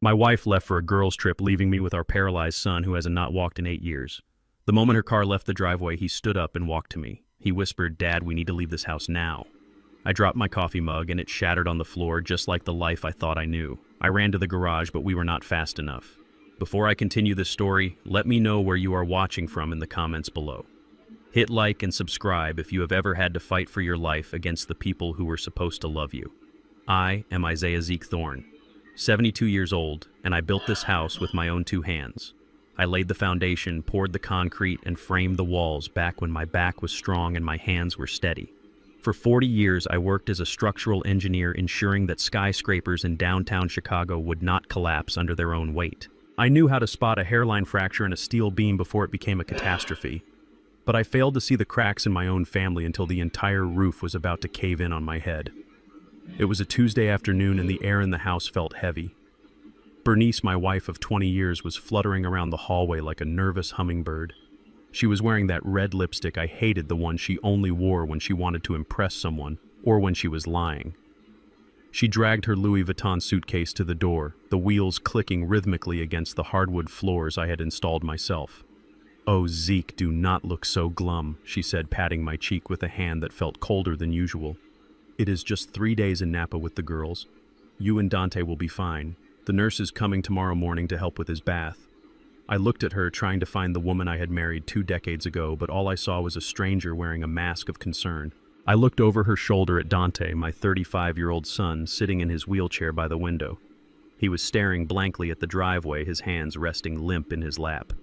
My wife left for a girls' trip, leaving me with our paralyzed son who has not walked in 8 years. The moment her car left the driveway, he stood up and walked to me. He whispered, "Dad, we need to leave this house now." I dropped my coffee mug and it shattered on the floor just like the life I thought I knew. I ran to the garage, but we were not fast enough. Before I continue this story, let me know where you are watching from in the comments below. Hit like and subscribe if you have ever had to fight for your life against the people who were supposed to love you. I am Isaiah Zeke Thorne, 72 years old, and I built this house with my own 2 hands. I laid the foundation, poured the concrete, and framed the walls back when my back was strong and my hands were steady. For 40 years, I worked as a structural engineer, ensuring that skyscrapers in downtown Chicago would not collapse under their own weight. I knew how to spot a hairline fracture in a steel beam before it became a catastrophe, but I failed to see the cracks in my own family until the entire roof was about to cave in on my head. It was a Tuesday afternoon and the air in the house felt heavy. Bernice, my wife of 20 years, was fluttering around the hallway like a nervous hummingbird. She was wearing that red lipstick I hated, the one she only wore when she wanted to impress someone or when she was lying. She dragged her Louis Vuitton suitcase to the door, the wheels clicking rhythmically against the hardwood floors I had installed myself. "Oh, Zeke, do not look so glum," she said, patting my cheek with a hand that felt colder than usual. "It is just 3 days in Napa with the girls. You and Dante will be fine. The nurse is coming tomorrow morning to help with his bath." I looked at her, trying to find the woman I had married 2 decades ago, but all I saw was a stranger wearing a mask of concern. I looked over her shoulder at Dante, my 35-year-old son, sitting in his wheelchair by the window. He was staring blankly at the driveway, his hands resting limp in his lap.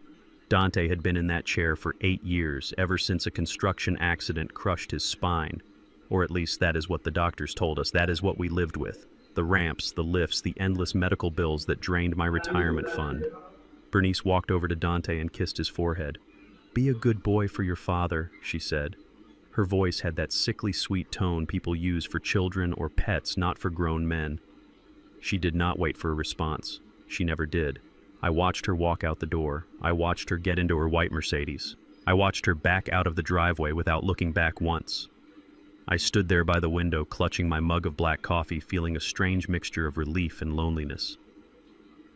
Dante had been in that chair for 8 years, ever since a construction accident crushed his spine. Or at least that is what the doctors told us. That is what we lived with. The ramps, the lifts, the endless medical bills that drained my retirement fund. Bernice walked over to Dante and kissed his forehead. "Be a good boy for your father," she said. Her voice had that sickly sweet tone people use for children or pets, not for grown men. She did not wait for a response. She never did. I watched her walk out the door. I watched her get into her white Mercedes. I watched her back out of the driveway without looking back once. I stood there by the window, clutching my mug of black coffee, feeling a strange mixture of relief and loneliness.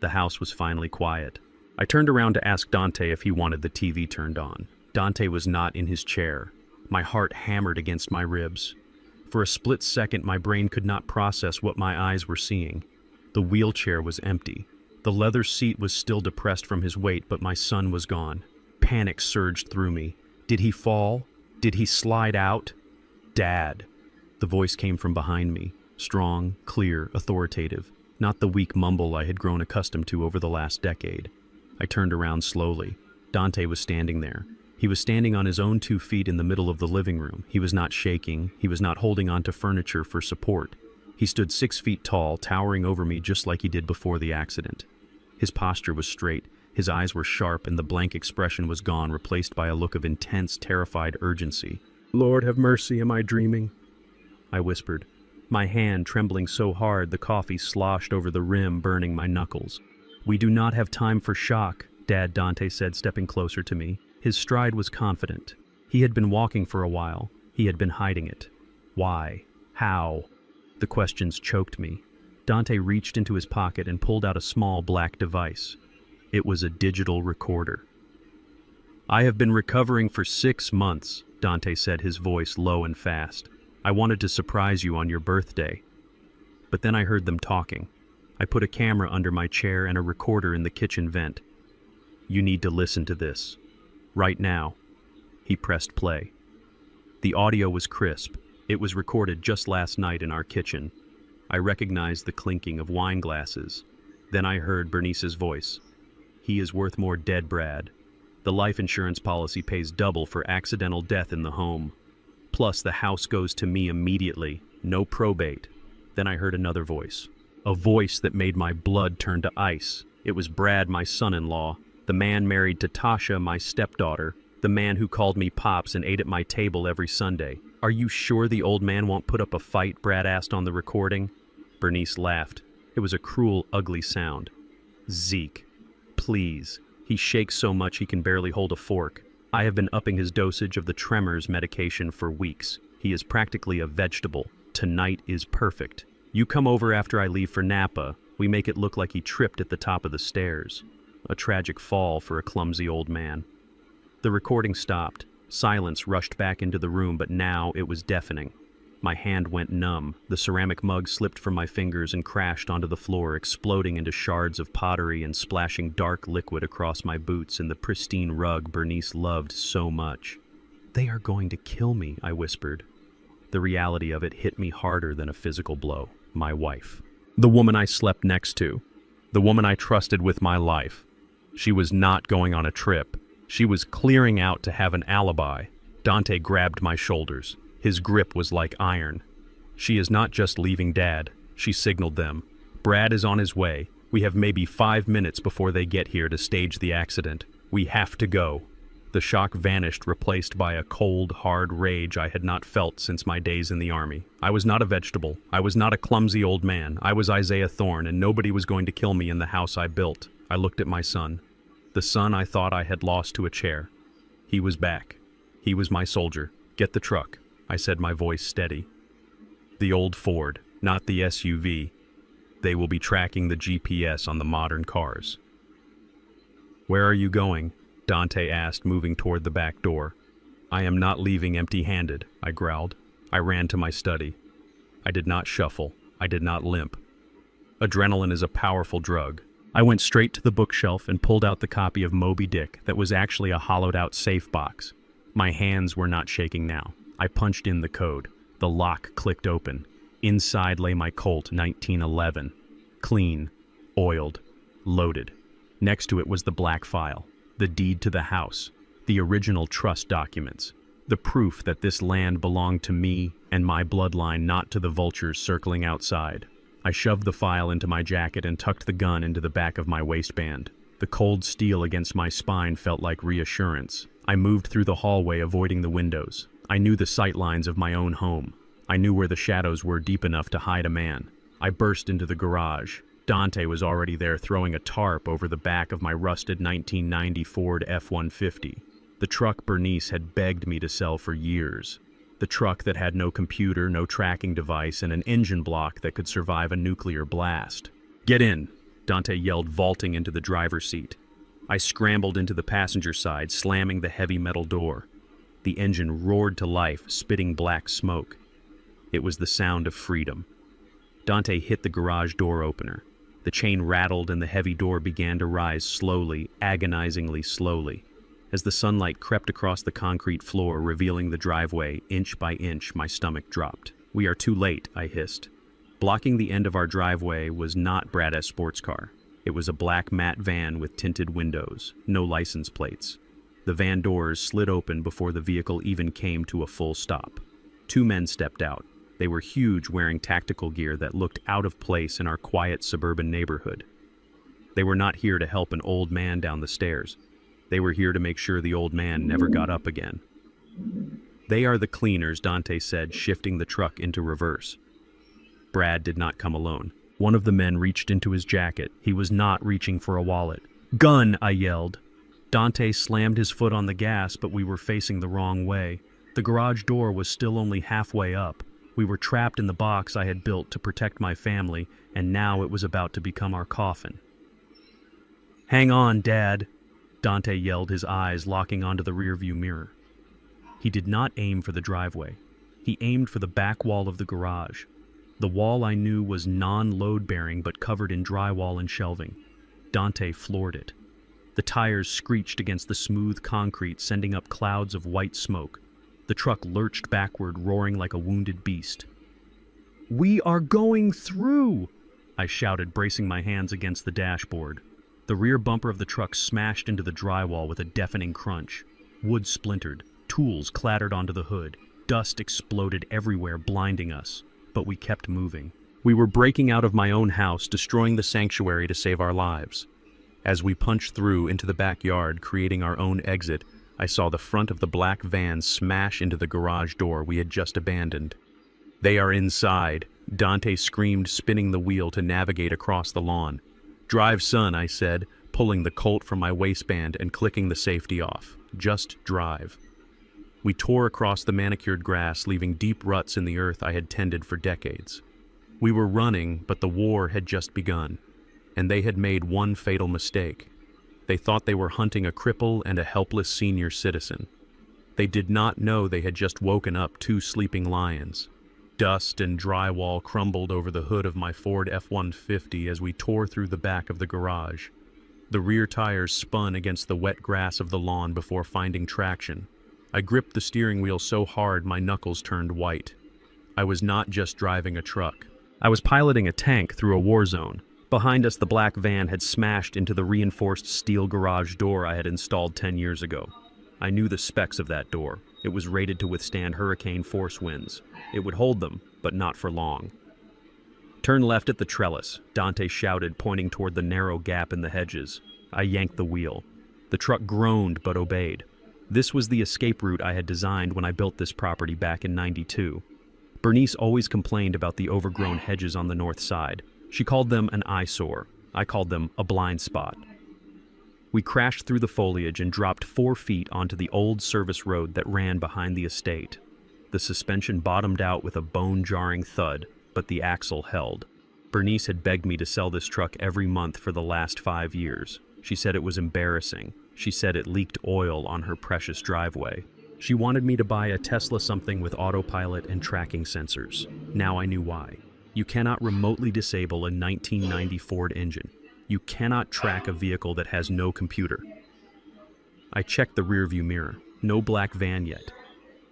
The house was finally quiet. I turned around to ask Dante if he wanted the TV turned on. Dante was not in his chair. My heart hammered against my ribs. For a split second, my brain could not process what my eyes were seeing. The wheelchair was empty. The leather seat was still depressed from his weight, but my son was gone. Panic surged through me. Did he fall? Did he slide out? "Dad." The voice came from behind me, strong, clear, authoritative, not the weak mumble I had grown accustomed to over the last decade. I turned around slowly. Dante was standing there. He was standing on his own 2 feet in the middle of the living room. He was not shaking. He was not holding onto furniture for support. He stood 6 feet tall, towering over me just like he did before the accident. His posture was straight. His eyes were sharp, and the blank expression was gone, replaced by a look of intense, terrified urgency. "Lord have mercy, am I dreaming?" I whispered, my hand trembling so hard the coffee sloshed over the rim, burning my knuckles. "We do not have time for shock," Dad, Dante said, stepping closer to me. His stride was confident. He had been walking for a while. He had been hiding it. Why? How? The questions choked me. Dante reached into his pocket and pulled out a small black device. It was a digital recorder. "I have been recovering for 6 months, Dante said, his voice low and fast. "I wanted to surprise you on your birthday." But then I heard them talking. I put a camera under my chair and a recorder in the kitchen vent. "You need to listen to this. Right now." He pressed play. The audio was crisp. It was recorded just last night in our kitchen. I recognized the clinking of wine glasses. Then I heard Bernice's voice. "He is worth more dead, Brad. The life insurance policy pays double for accidental death in the home. Plus, the house goes to me immediately. No probate." Then I heard another voice. A voice that made my blood turn to ice. It was Brad, my son-in-law, the man married to Tasha, my stepdaughter, the man who called me Pops and ate at my table every Sunday. "Are you sure the old man won't put up a fight?" Brad asked on the recording. Bernice laughed. It was a cruel, ugly sound. "Zeke, please. He shakes so much he can barely hold a fork. I have been upping his dosage of the tremors medication for weeks. He is practically a vegetable. Tonight is perfect. You come over after I leave for Napa. We make it look like he tripped at the top of the stairs. A tragic fall for a clumsy old man. The recording stopped. Silence rushed back into the room, but now it was deafening. My hand went numb. The ceramic mug slipped from my fingers and crashed onto the floor, exploding into shards of pottery and splashing dark liquid across my boots and the pristine rug Bernice loved so much. "They are going to kill me," I whispered. The reality of it hit me harder than a physical blow. My wife. The woman I slept next to. The woman I trusted with my life. She was not going on a trip. She was clearing out to have an alibi. Dante grabbed my shoulders. His grip was like iron. "She is not just leaving Dad," she signaled them. "Brad is on his way. We have maybe 5 minutes before they get here to stage the accident. We have to go." The shock vanished, replaced by a cold, hard rage I had not felt since my days in the army. I was not a vegetable. I was not a clumsy old man. I was Isaiah Thorne, and nobody was going to kill me in the house I built. I looked at my son. The son I thought I had lost to a chair. He was back. He was my soldier. "Get the truck," I said, my voice steady. "The old Ford, not the SUV. They will be tracking the GPS on the modern cars." "Where are you going?" Dante asked, moving toward the back door. "I am not leaving empty-handed," I growled. I ran to my study. I did not shuffle. I did not limp. Adrenaline is a powerful drug. I went straight to the bookshelf and pulled out the copy of Moby Dick that was actually a hollowed-out safe box. My hands were not shaking now. I punched in the code. The lock clicked open. Inside lay my Colt 1911. Clean, oiled, loaded. Next to it was the black file, the deed to the house, the original trust documents, the proof that this land belonged to me and my bloodline, not to the vultures circling outside. I shoved the file into my jacket and tucked the gun into the back of my waistband. The cold steel against my spine felt like reassurance. I moved through the hallway, avoiding the windows. I knew the sight lines of my own home. I knew where the shadows were deep enough to hide a man. I burst into the garage. Dante was already there, throwing a tarp over the back of my rusted 1990 Ford F-150. The truck Bernice had begged me to sell for years. The truck that had no computer, no tracking device, and an engine block that could survive a nuclear blast. "Get in," Dante yelled, vaulting into the driver's seat. I scrambled into the passenger side, slamming the heavy metal door. The engine roared to life, spitting black smoke. It was the sound of freedom. Dante hit the garage door opener. The chain rattled and the heavy door began to rise slowly, agonizingly slowly. As the sunlight crept across the concrete floor, revealing the driveway, inch by inch, my stomach dropped. "We are too late," I hissed. Blocking the end of our driveway was not Brad's sports car. It was a black matte van with tinted windows, no license plates. The van doors slid open before the vehicle even came to a full stop. 2 men stepped out. They were huge, wearing tactical gear that looked out of place in our quiet suburban neighborhood. They were not here to help an old man down the stairs. They were here to make sure the old man never got up again. "They are the cleaners," Dante said, shifting the truck into reverse. Brad did not come alone. One of the men reached into his jacket. He was not reaching for a wallet. "Gun!" I yelled. Dante slammed his foot on the gas, but we were facing the wrong way. The garage door was still only halfway up. We were trapped in the box I had built to protect my family, and now it was about to become our coffin. "Hang on, Dad!" Dante yelled, his eyes locking onto the rearview mirror. He did not aim for the driveway. He aimed for the back wall of the garage. The wall I knew was non-load-bearing but covered in drywall and shelving. Dante floored it. The tires screeched against the smooth concrete, sending up clouds of white smoke. The truck lurched backward, roaring like a wounded beast. "We are going through!" I shouted, bracing my hands against the dashboard. The rear bumper of the truck smashed into the drywall with a deafening crunch. Wood splintered. Tools clattered onto the hood. Dust exploded everywhere, blinding us. But we kept moving. We were breaking out of my own house, destroying the sanctuary to save our lives. As we punched through into the backyard, creating our own exit, I saw the front of the black van smash into the garage door we had just abandoned. "They are inside," Dante screamed, spinning the wheel to navigate across the lawn. "Drive, son," I said, pulling the Colt from my waistband and clicking the safety off. "Just drive." We tore across the manicured grass, leaving deep ruts in the earth I had tended for decades. We were running, but the war had just begun. and they had made one fatal mistake. They thought they were hunting a cripple and a helpless senior citizen. They did not know they had just woken up two sleeping lions. Dust and drywall crumbled over the hood of my Ford F-150 as we tore through the back of the garage. The rear tires spun against the wet grass of the lawn before finding traction. I gripped the steering wheel so hard my knuckles turned white. I was not just driving a truck. I was piloting a tank through a war zone. Behind us, the black van had smashed into the reinforced steel garage door I had installed 10 years ago. I knew the specs of that door. It was rated to withstand hurricane force winds. It would hold them, but not for long. "Turn left at the trellis," Dante shouted, pointing toward the narrow gap in the hedges. I yanked the wheel. The truck groaned but obeyed. This was the escape route I had designed when I built this property back in '92. Bernice always complained about the overgrown hedges on the north side. She called them an eyesore. I called them a blind spot. We crashed through the foliage and dropped 4 feet onto the old service road that ran behind the estate. The suspension bottomed out with a bone-jarring thud, but the axle held. Bernice had begged me to sell this truck every month for the last 5 years. She said it was embarrassing. She said it leaked oil on her precious driveway. She wanted me to buy a Tesla something with autopilot and tracking sensors. Now I knew why. You cannot remotely disable a 1990 Ford engine. You cannot track a vehicle that has no computer. I checked the rearview mirror. No black van yet.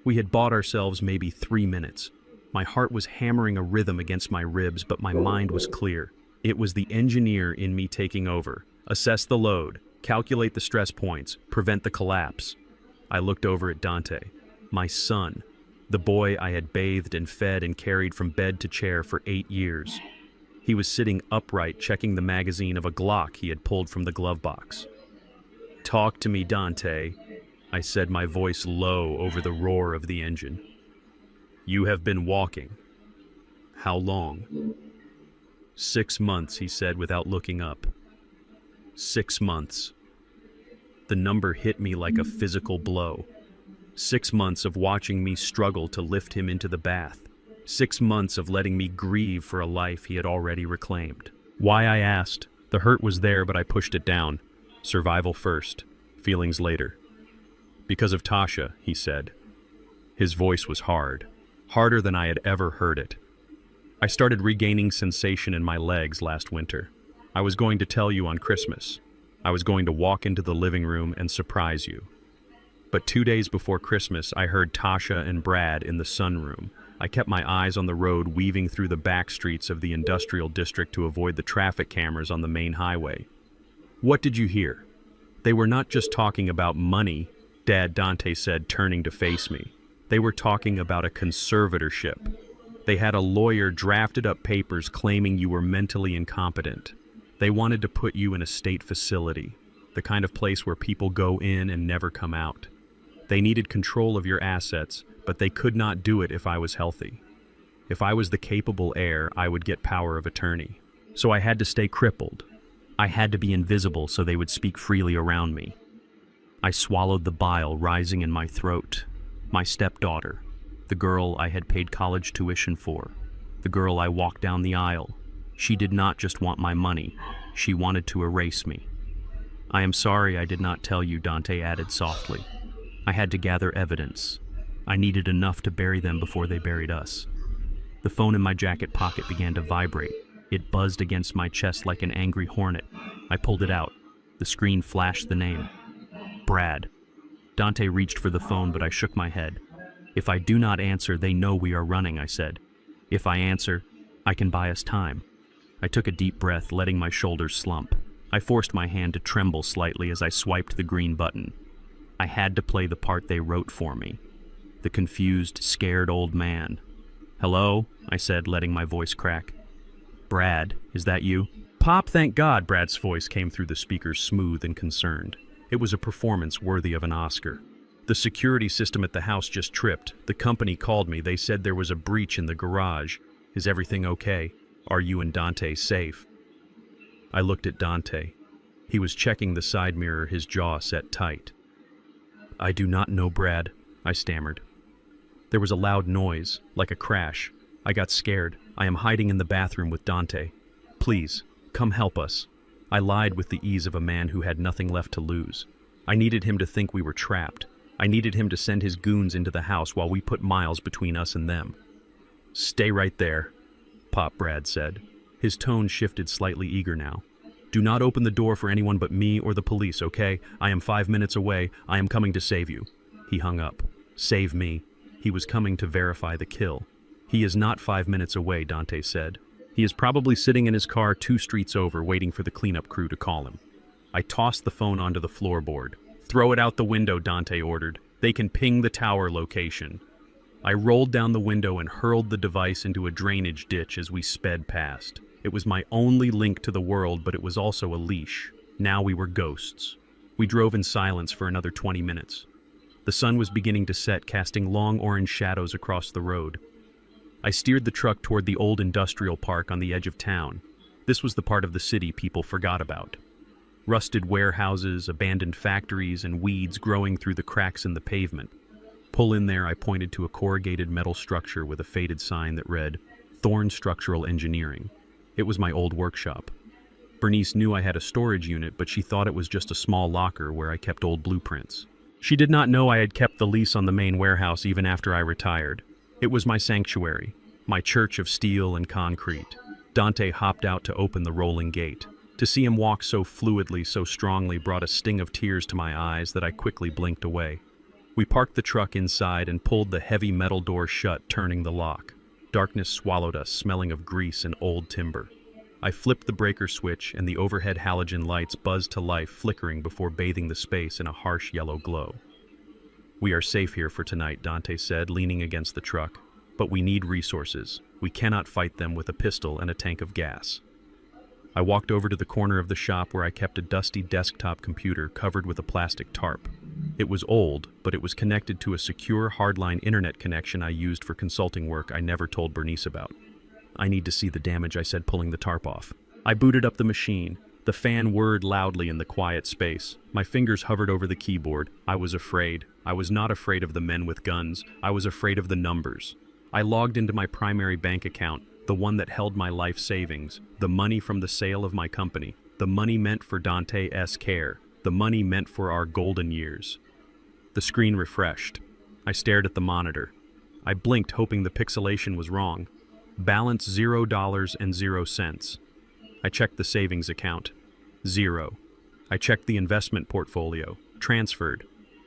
We had bought ourselves maybe 3 minutes. My heart was hammering a rhythm against my ribs, but my mind was clear. It was the engineer in me taking over. Assess the load, calculate the stress points, prevent the collapse. I looked over at Dante, my son, the boy I had bathed and fed and carried from bed to chair for 8 years. He was sitting upright, checking the magazine of a Glock he had pulled from the glove box. "Talk to me, Dante," I said, my voice low over the roar of the engine. "You have been walking. How long?" 6 months, he said without looking up. 6 months. The number hit me like a physical blow. 6 months of watching me struggle to lift him into the bath. 6 months of letting me grieve for a life he had already reclaimed. Why, I asked. The hurt was there, but I pushed it down. Survival first, feelings later. "Because of Tasha," he said. His voice was hard, harder than I had ever heard it. "I started regaining sensation in my legs last winter. I was going to tell you on Christmas. I was going to walk into the living room and surprise you. But 2 days before Christmas, I heard Tasha and Brad in the sunroom. I kept my eyes on the road, weaving through the back streets of the industrial district to avoid the traffic cameras on the main highway. What did you hear? They were not just talking about money, Dad, Dante said, turning to face me. They were talking about a conservatorship. They had a lawyer drafted up papers claiming you were mentally incompetent. They wanted to put you in a state facility, the kind of place where people go in and never come out. They needed control of your assets, but they could not do it if I was healthy. If I was the capable heir, I would get power of attorney. So I had to stay crippled. I had to be invisible so they would speak freely around me. I swallowed the bile rising in my throat. My stepdaughter, the girl I had paid college tuition for, the girl I walked down the aisle. She did not just want my money, she wanted to erase me. "I am sorry I did not tell you," Dante added softly. "I had to gather evidence. I needed enough to bury them before they buried us." The phone in my jacket pocket began to vibrate. It buzzed against my chest like an angry hornet. I pulled it out. The screen flashed the name. Brad. Dante reached for the phone, but I shook my head. "If I do not answer, they know we are running," I said. "If I answer, I can buy us time." I took a deep breath, letting my shoulders slump. I forced my hand to tremble slightly as I swiped the green button. I had to play the part they wrote for me. The confused, scared old man. "Hello?" I said, letting my voice crack. "Brad, is that you?" "Pop, thank God," Brad's voice came through the speakers, smooth and concerned. It was a performance worthy of an Oscar. "The security system at the house just tripped. The company called me. They said there was a breach in the garage. Is everything okay? Are you and Dante safe?" I looked at Dante. He was checking the side mirror, his jaw set tight. "I do not know, Brad," I stammered. There was a loud noise, like a crash. I got scared. "I am hiding in the bathroom with Dante. Please, come help us." I lied with the ease of a man who had nothing left to lose. I needed him to think we were trapped. I needed him to send his goons into the house while we put miles between us and them. "Stay right there," Pop Brad said. His tone shifted slightly eager now. "Do not open the door for anyone but me or the police, okay? I am 5 minutes away. I am coming to save you." He hung up. Save me. He was coming to verify the kill. "He is not 5 minutes away," Dante said. "He is probably sitting in his car 2 streets over waiting for the cleanup crew to call him." I tossed the phone onto the floorboard. "Throw it out the window," Dante ordered. "They can ping the tower location." I rolled down the window and hurled the device into a drainage ditch as we sped past. It was my only link to the world, but it was also a leash. Now we were ghosts. We drove in silence for another 20 minutes. The sun was beginning to set, casting long orange shadows across the road. I steered the truck toward the old industrial park on the edge of town. This was the part of the city people forgot about. Rusted warehouses, abandoned factories, and weeds growing through the cracks in the pavement. Pull in there, I pointed to a corrugated metal structure with a faded sign that read, "Thorn Structural Engineering." It was my old workshop. Bernice knew I had a storage unit, but she thought it was just a small locker where I kept old blueprints. She did not know I had kept the lease on the main warehouse even after I retired. It was my sanctuary, my church of steel and concrete. Dante hopped out to open the rolling gate. To see him walk so fluidly, so strongly, brought a sting of tears to my eyes that I quickly blinked away. We parked the truck inside and pulled the heavy metal door shut, turning the lock. Darkness swallowed us, smelling of grease and old timber. I flipped the breaker switch, and the overhead halogen lights buzzed to life, flickering before bathing the space in a harsh yellow glow. "We are safe here for tonight," Dante said, leaning against the truck. "But we need resources. We cannot fight them with a pistol and a tank of gas." I walked over to the corner of the shop where I kept a dusty desktop computer covered with a plastic tarp. It was old, but it was connected to a secure hardline internet connection I used for consulting work I never told Bernice about. "I need to see the damage," I said, pulling the tarp off. I booted up the machine. The fan whirred loudly in the quiet space. My fingers hovered over the keyboard. I was afraid. I was not afraid of the men with guns. I was afraid of the numbers. I logged into my primary bank account, the one that held my life savings, the money from the sale of my company, the money meant for Dante's care, the money meant for our golden years. The screen refreshed. I stared at the monitor. I blinked, hoping the pixelation was wrong. Balance $0.00. I checked the savings account. 0. I checked the investment portfolio. Transferred.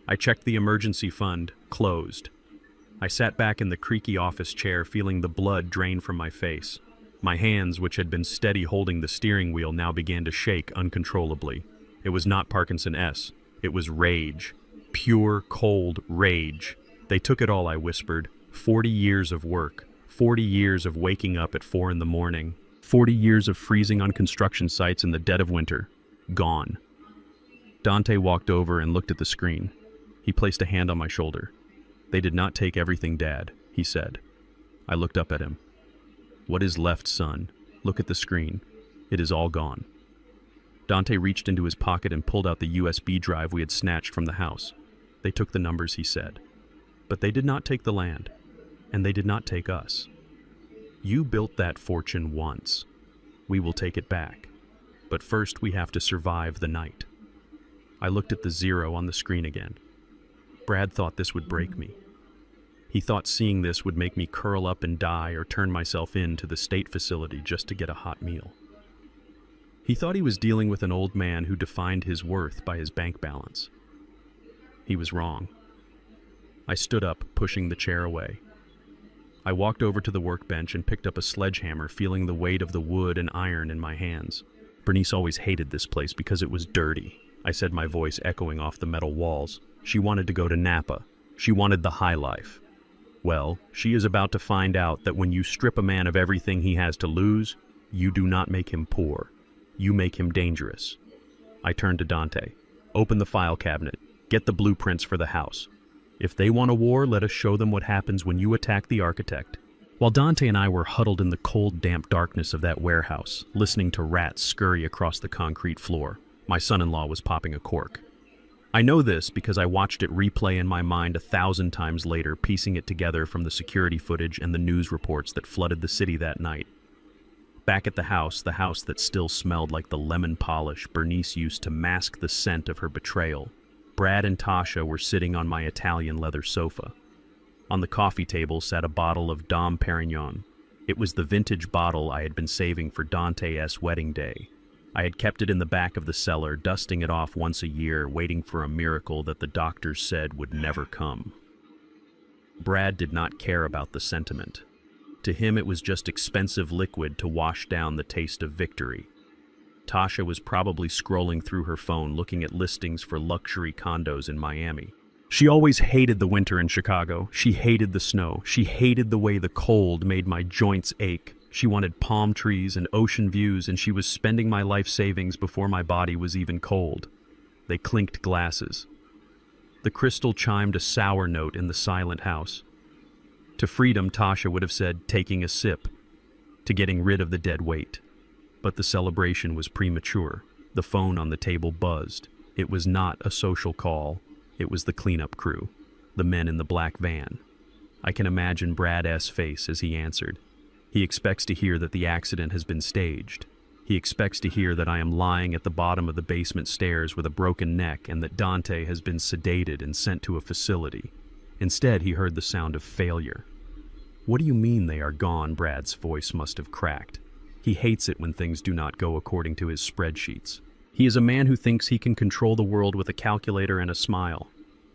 I checked the emergency fund. Closed. I sat back in the creaky office chair, feeling the blood drain from my face. My hands, which had been steady holding the steering wheel, now began to shake uncontrollably. It was not Parkinson-S. It was rage. Pure, cold rage. "They took it all," I whispered. 40 years of work. 40 years of waking up at 4 in the morning. 40 years of freezing on construction sites in the dead of winter. Gone. Dante walked over and looked at the screen. He placed a hand on my shoulder. "They did not take everything, Dad," he said. I looked up at him. "What is left, son? Look at the screen. It is all gone." Dante reached into his pocket and pulled out the USB drive we had snatched from the house. "They took the numbers," he said. "But they did not take the land. And they did not take us. You built that fortune once. We will take it back. But first we have to survive the night." I looked at the 0 on the screen again. Brad thought this would break me. He thought seeing this would make me curl up and die or turn myself in to the state facility just to get a hot meal. He thought he was dealing with an old man who defined his worth by his bank balance. He was wrong. I stood up, pushing the chair away. I walked over to the workbench and picked up a sledgehammer, feeling the weight of the wood and iron in my hands. Bernice always hated this place because it was dirty, I said, my voice echoing off the metal walls. She wanted to go to Napa. She wanted the high life. Well, she is about to find out that when you strip a man of everything he has to lose, you do not make him poor. You make him dangerous. I turned to Dante. "Open the file cabinet. Get the blueprints for the house. If they want a war, let us show them what happens when you attack the architect." While Dante and I were huddled in the cold, damp darkness of that warehouse, listening to rats scurry across the concrete floor, my son-in-law was popping a cork. I know this because I watched it replay in my mind 1,000 times later, piecing it together from the security footage and the news reports that flooded the city that night. Back at the house that still smelled like the lemon polish Bernice used to mask the scent of her betrayal, Brad and Tasha were sitting on my Italian leather sofa. On the coffee table sat a bottle of Dom Perignon. It was the vintage bottle I had been saving for Dante's wedding day. I had kept it in the back of the cellar, dusting it off once a year, waiting for a miracle that the doctors said would never come. Brad did not care about the sentiment. To him, it was just expensive liquid to wash down the taste of victory. Tasha was probably scrolling through her phone, looking at listings for luxury condos in Miami. She always hated the winter in Chicago. She hated the snow. She hated the way the cold made my joints ache. She wanted palm trees and ocean views, and she was spending my life savings before my body was even cold. They clinked glasses. The crystal chimed a sour note in the silent house. To freedom, Tasha would have said, taking a sip. To getting rid of the dead weight. But the celebration was premature. The phone on the table buzzed. It was not a social call. It was the cleanup crew. The men in the black van. I can imagine Brad's face as he answered. He expects to hear that the accident has been staged. He expects to hear that I am lying at the bottom of the basement stairs with a broken neck and that Dante has been sedated and sent to a facility. Instead, he heard the sound of failure. What do you mean they are gone? Brad's voice must have cracked. He hates it when things do not go according to his spreadsheets. He is a man who thinks he can control the world with a calculator and a smile.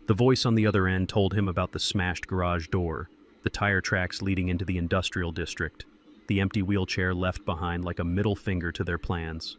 The voice on the other end told him about the smashed garage door, the tire tracks leading into the industrial district, the empty wheelchair left behind like a middle finger to their plans.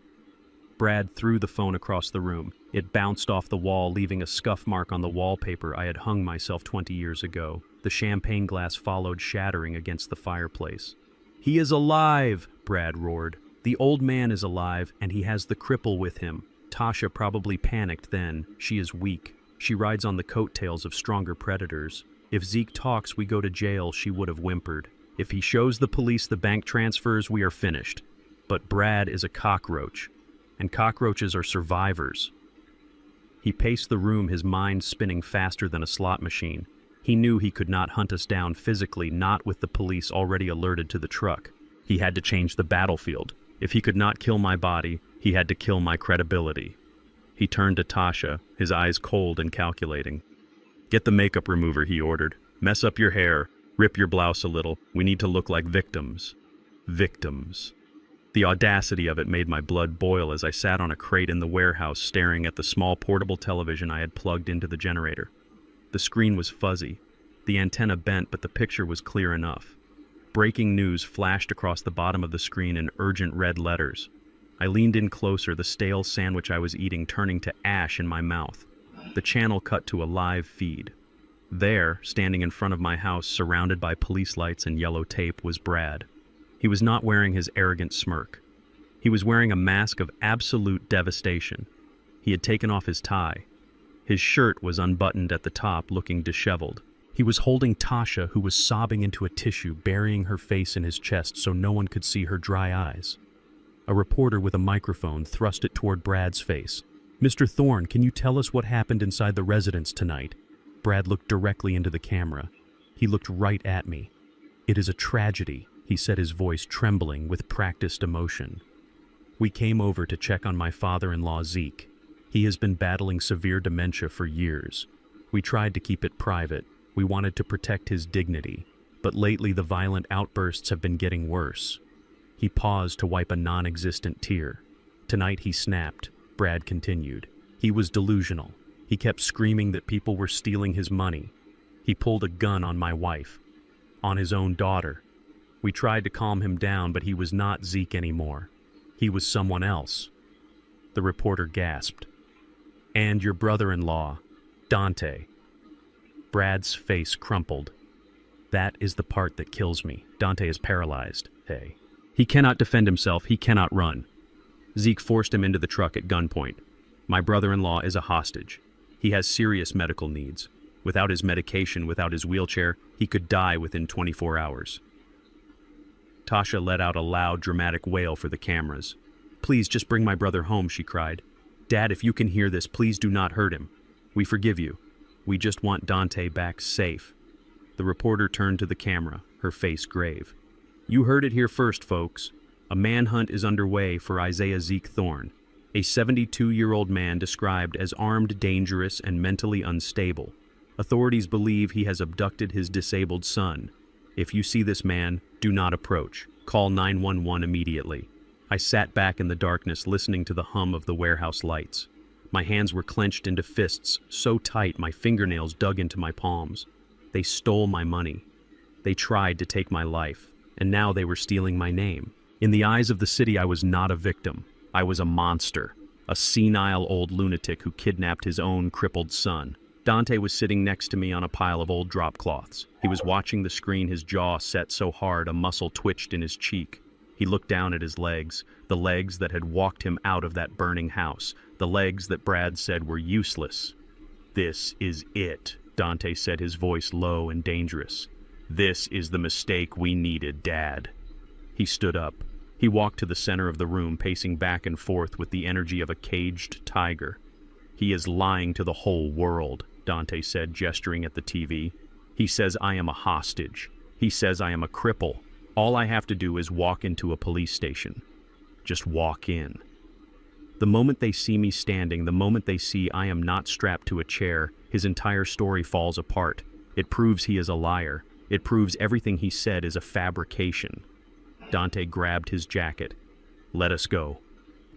Brad threw the phone across the room. It bounced off the wall, leaving a scuff mark on the wallpaper I had hung myself 20 years ago. The champagne glass followed, shattering against the fireplace. "He is alive!" Brad roared. "The old man is alive, and he has the cripple with him." Tasha probably panicked then. She is weak. She rides on the coattails of stronger predators. If Zeke talks, we go to jail, she would have whimpered. If he shows the police the bank transfers, we are finished. But Brad is a cockroach, and cockroaches are survivors. He paced the room, his mind spinning faster than a slot machine. He knew he could not hunt us down physically, not with the police already alerted to the truck. He had to change the battlefield. If he could not kill my body, he had to kill my credibility. He turned to Tasha, his eyes cold and calculating. "Get the makeup remover," he ordered. "Mess up your hair. Rip your blouse a little. We need to look like victims." Victims. The audacity of it made my blood boil as I sat on a crate in the warehouse staring at the small portable television I had plugged into the generator. The screen was fuzzy. The antenna bent, but the picture was clear enough. Breaking news flashed across the bottom of the screen in urgent red letters. I leaned in closer, the stale sandwich I was eating turning to ash in my mouth. The channel cut to a live feed. There, standing in front of my house, surrounded by police lights and yellow tape, was Brad. He was not wearing his arrogant smirk. He was wearing a mask of absolute devastation. He had taken off his tie. His shirt was unbuttoned at the top, looking disheveled. He was holding Tasha, who was sobbing into a tissue, burying her face in his chest so no one could see her dry eyes. A reporter with a microphone thrust it toward Brad's face. "Mr. Thorne, can you tell us what happened inside the residence tonight?" Brad looked directly into the camera. He looked right at me. "It is a tragedy," he said, his voice trembling with practiced emotion. "We came over to check on my father-in-law, Zeke. He has been battling severe dementia for years. We tried to keep it private. We wanted to protect his dignity. But lately the violent outbursts have been getting worse." He paused to wipe a non-existent tear. "Tonight he snapped," Brad continued. "He was delusional. He kept screaming that people were stealing his money. He pulled a gun on my wife, on his own daughter. We tried to calm him down, but he was not Zeke anymore. He was someone else." The reporter gasped. "And your brother-in-law, Dante." Brad's face crumpled. "That is the part that kills me. Dante is paralyzed. Hey. He cannot defend himself. He cannot run. Zeke forced him into the truck at gunpoint. My brother-in-law is a hostage. He has serious medical needs. Without his medication, without his wheelchair, he could die within 24 hours. Tasha let out a loud, dramatic wail for the cameras. "Please, just bring my brother home," she cried. "Dad, if you can hear this, please do not hurt him. We forgive you. We just want Dante back safe." The reporter turned to the camera, her face grave. "You heard it here first, folks. A manhunt is underway for Isaiah Zeke Thorne, a 72-year-old man described as armed, dangerous, and mentally unstable. Authorities believe he has abducted his disabled son. If you see this man, do not approach. Call 911 immediately. I sat back in the darkness listening to the hum of the warehouse lights. My hands were clenched into fists, so tight my fingernails dug into my palms. They stole my money. They tried to take my life, and now they were stealing my name. In the eyes of the city, I was not a victim. I was a monster, a senile old lunatic who kidnapped his own crippled son. Dante was sitting next to me on a pile of old drop cloths. He was watching the screen, his jaw set so hard a muscle twitched in his cheek. He looked down at his legs, the legs that had walked him out of that burning house, the legs that Brad said were useless. "This is it," Dante said, his voice low and dangerous. "This is the mistake we needed, Dad." He stood up. He walked to the center of the room, pacing back and forth with the energy of a caged tiger. "He is lying to the whole world," Dante said, gesturing at the TV. "He says I am a hostage. He says I am a cripple. All I have to do is walk into a police station. Just walk in." The moment they see me standing, the moment they see I am not strapped to a chair, his entire story falls apart. It proves he is a liar. It proves everything he said is a fabrication. Dante grabbed his jacket. "Let us go.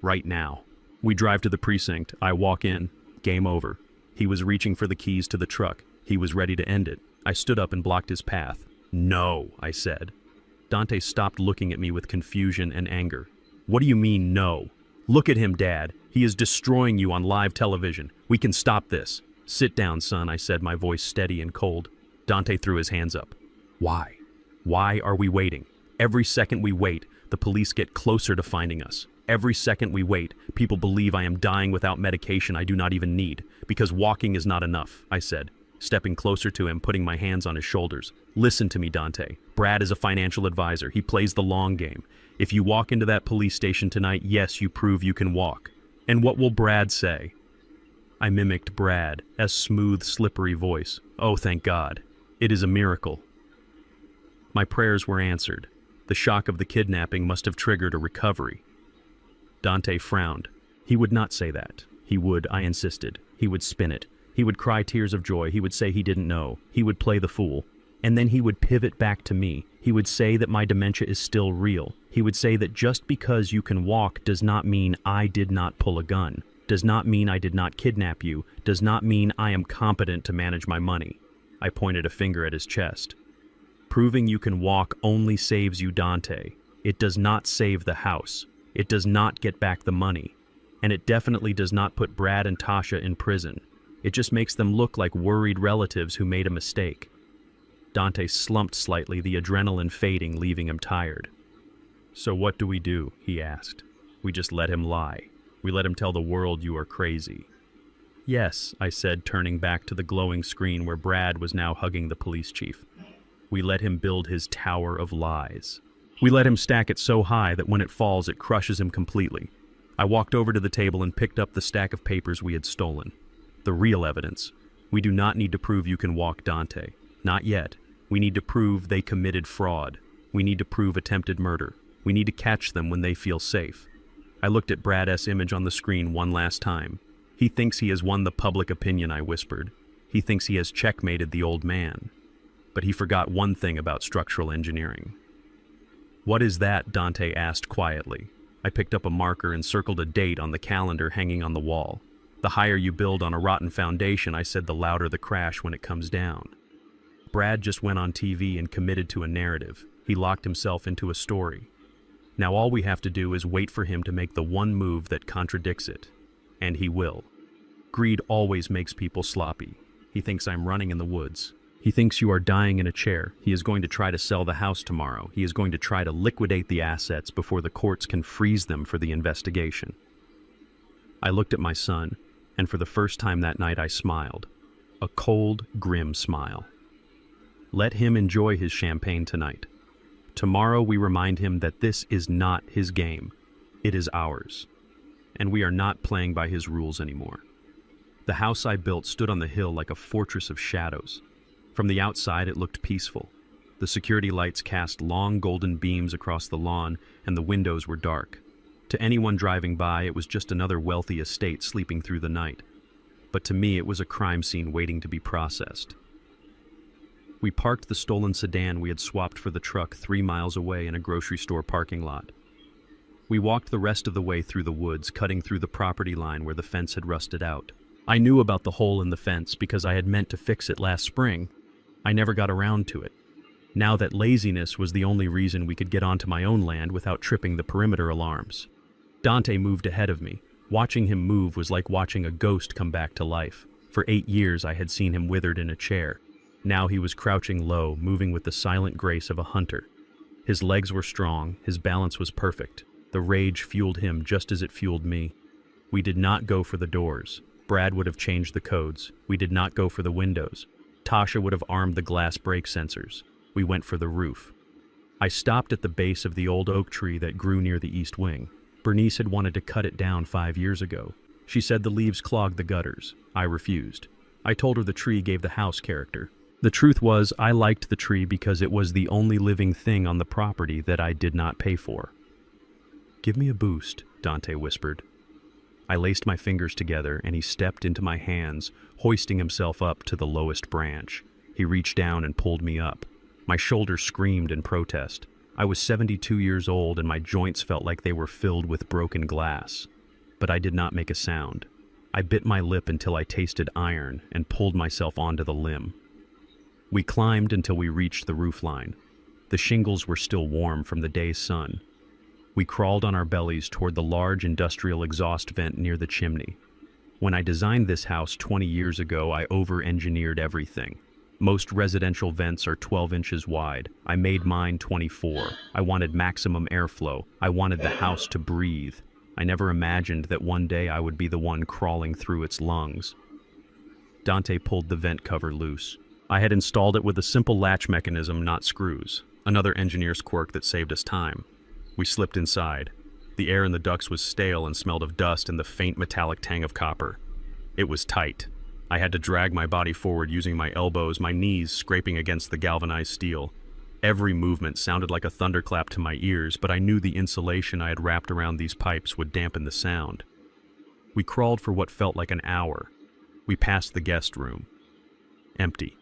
Right now." We drive to the precinct. I walk in. Game over. He was reaching for the keys to the truck. He was ready to end it. I stood up and blocked his path. "No," I said. Dante stopped, looking at me with confusion and anger. "What do you mean, no? Look at him, Dad. He is destroying you on live television. We can stop this." "Sit down, son," I said, my voice steady and cold. Dante threw his hands up. "Why? Why are we waiting? Every second we wait, the police get closer to finding us. Every second we wait, people believe I am dying without medication I do not even need, because walking is not enough," I said, stepping closer to him, putting my hands on his shoulders. "Listen to me, Dante. Brad is a financial advisor. He plays the long game. If you walk into that police station tonight, yes, you prove you can walk. And what will Brad say?" I mimicked Brad, a smooth, slippery voice. "Oh, thank God. It is a miracle." My prayers were answered. The shock of the kidnapping must have triggered a recovery. Dante frowned. He would not say that. He would, I insisted. He would spin it. He would cry tears of joy. He would say he didn't know. He would play the fool. And then he would pivot back to me. He would say that my dementia is still real. He would say that just because you can walk does not mean I did not pull a gun, does not mean I did not kidnap you, does not mean I am competent to manage my money. I pointed a finger at his chest. "Proving you can walk only saves you, Dante. It does not save the house. It does not get back the money. And it definitely does not put Brad and Tasha in prison. It just makes them look like worried relatives who made a mistake." Dante slumped slightly, the adrenaline fading, leaving him tired. "So what do we do?" he asked. "We just let him lie. We let him tell the world you are crazy." "Yes," I said, turning back to the glowing screen where Brad was now hugging the police chief. "We let him build his tower of lies. We let him stack it so high that when it falls, it crushes him completely." I walked over to the table and picked up the stack of papers we had stolen. "The real evidence. We do not need to prove you can walk, Dante. Not yet. We need to prove they committed fraud. We need to prove attempted murder. We need to catch them when they feel safe." I looked at Brad's image on the screen one last time. "He thinks he has won the public opinion," I whispered. "He thinks he has checkmated the old man. But he forgot one thing about structural engineering." "What is that?" Dante asked quietly. I picked up a marker and circled a date on the calendar hanging on the wall. "The higher you build on a rotten foundation," I said, "the louder the crash when it comes down." Brad just went on TV and committed to a narrative. He locked himself into a story. Now all we have to do is wait for him to make the one move that contradicts it. And he will. Greed always makes people sloppy. He thinks I'm running in the woods. He thinks you are dying in a chair. He is going to try to sell the house tomorrow. He is going to try to liquidate the assets before the courts can freeze them for the investigation. I looked at my son, and for the first time that night I smiled. A cold, grim smile. Let him enjoy his champagne tonight. Tomorrow we remind him that this is not his game. It is ours. And we are not playing by his rules anymore. The house I built stood on the hill like a fortress of shadows. From the outside it looked peaceful. The security lights cast long golden beams across the lawn, and the windows were dark. To anyone driving by, it was just another wealthy estate sleeping through the night. But to me, it was a crime scene waiting to be processed. We parked the stolen sedan we had swapped for the truck 3 miles away in a grocery store parking lot. We walked the rest of the way through the woods, cutting through the property line where the fence had rusted out. I knew about the hole in the fence because I had meant to fix it last spring. I never got around to it. Now that laziness was the only reason we could get onto my own land without tripping the perimeter alarms. Dante moved ahead of me. Watching him move was like watching a ghost come back to life. For 8 years I had seen him withered in a chair. Now he was crouching low, moving with the silent grace of a hunter. His legs were strong, his balance was perfect. The rage fueled him just as it fueled me. We did not go for the doors. Brad would have changed the codes. We did not go for the windows. Tasha would have armed the glass brake sensors. We went for the roof. I stopped at the base of the old oak tree that grew near the east wing. Bernice had wanted to cut it down 5 years ago. She said the leaves clogged the gutters. I refused. I told her the tree gave the house character. The truth was, I liked the tree because it was the only living thing on the property that I did not pay for. "Give me a boost," Dante whispered. I laced my fingers together and he stepped into my hands, hoisting himself up to the lowest branch. He reached down and pulled me up. My shoulders screamed in protest. I was 72 years old and my joints felt like they were filled with broken glass. But I did not make a sound. I bit my lip until I tasted iron and pulled myself onto the limb. We climbed until we reached the roofline. The shingles were still warm from the day's sun. We crawled on our bellies toward the large industrial exhaust vent near the chimney. When I designed this house 20 years ago, I over-engineered everything. Most residential vents are 12 inches wide. I made mine 24. I wanted maximum airflow. I wanted the house to breathe. I never imagined that one day I would be the one crawling through its lungs. Dante pulled the vent cover loose. I had installed it with a simple latch mechanism, not screws. Another engineer's quirk that saved us time. We slipped inside. The air in the ducts was stale and smelled of dust and the faint metallic tang of copper. It was tight. I had to drag my body forward using my elbows, my knees scraping against the galvanized steel. Every movement sounded like a thunderclap to my ears, but I knew the insulation I had wrapped around these pipes would dampen the sound. We crawled for what felt like an hour. We passed the guest room. Empty.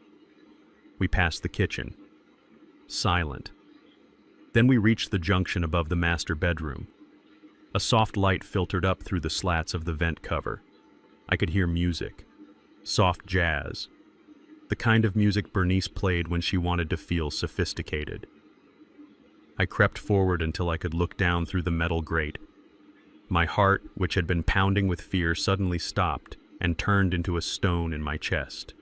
We passed the kitchen. Silent. Then we reached the junction above the master bedroom. A soft light filtered up through the slats of the vent cover. I could hear music. Soft jazz. The kind of music Bernice played when she wanted to feel sophisticated. I crept forward until I could look down through the metal grate. My heart, which had been pounding with fear, suddenly stopped and turned into a stone in my chest.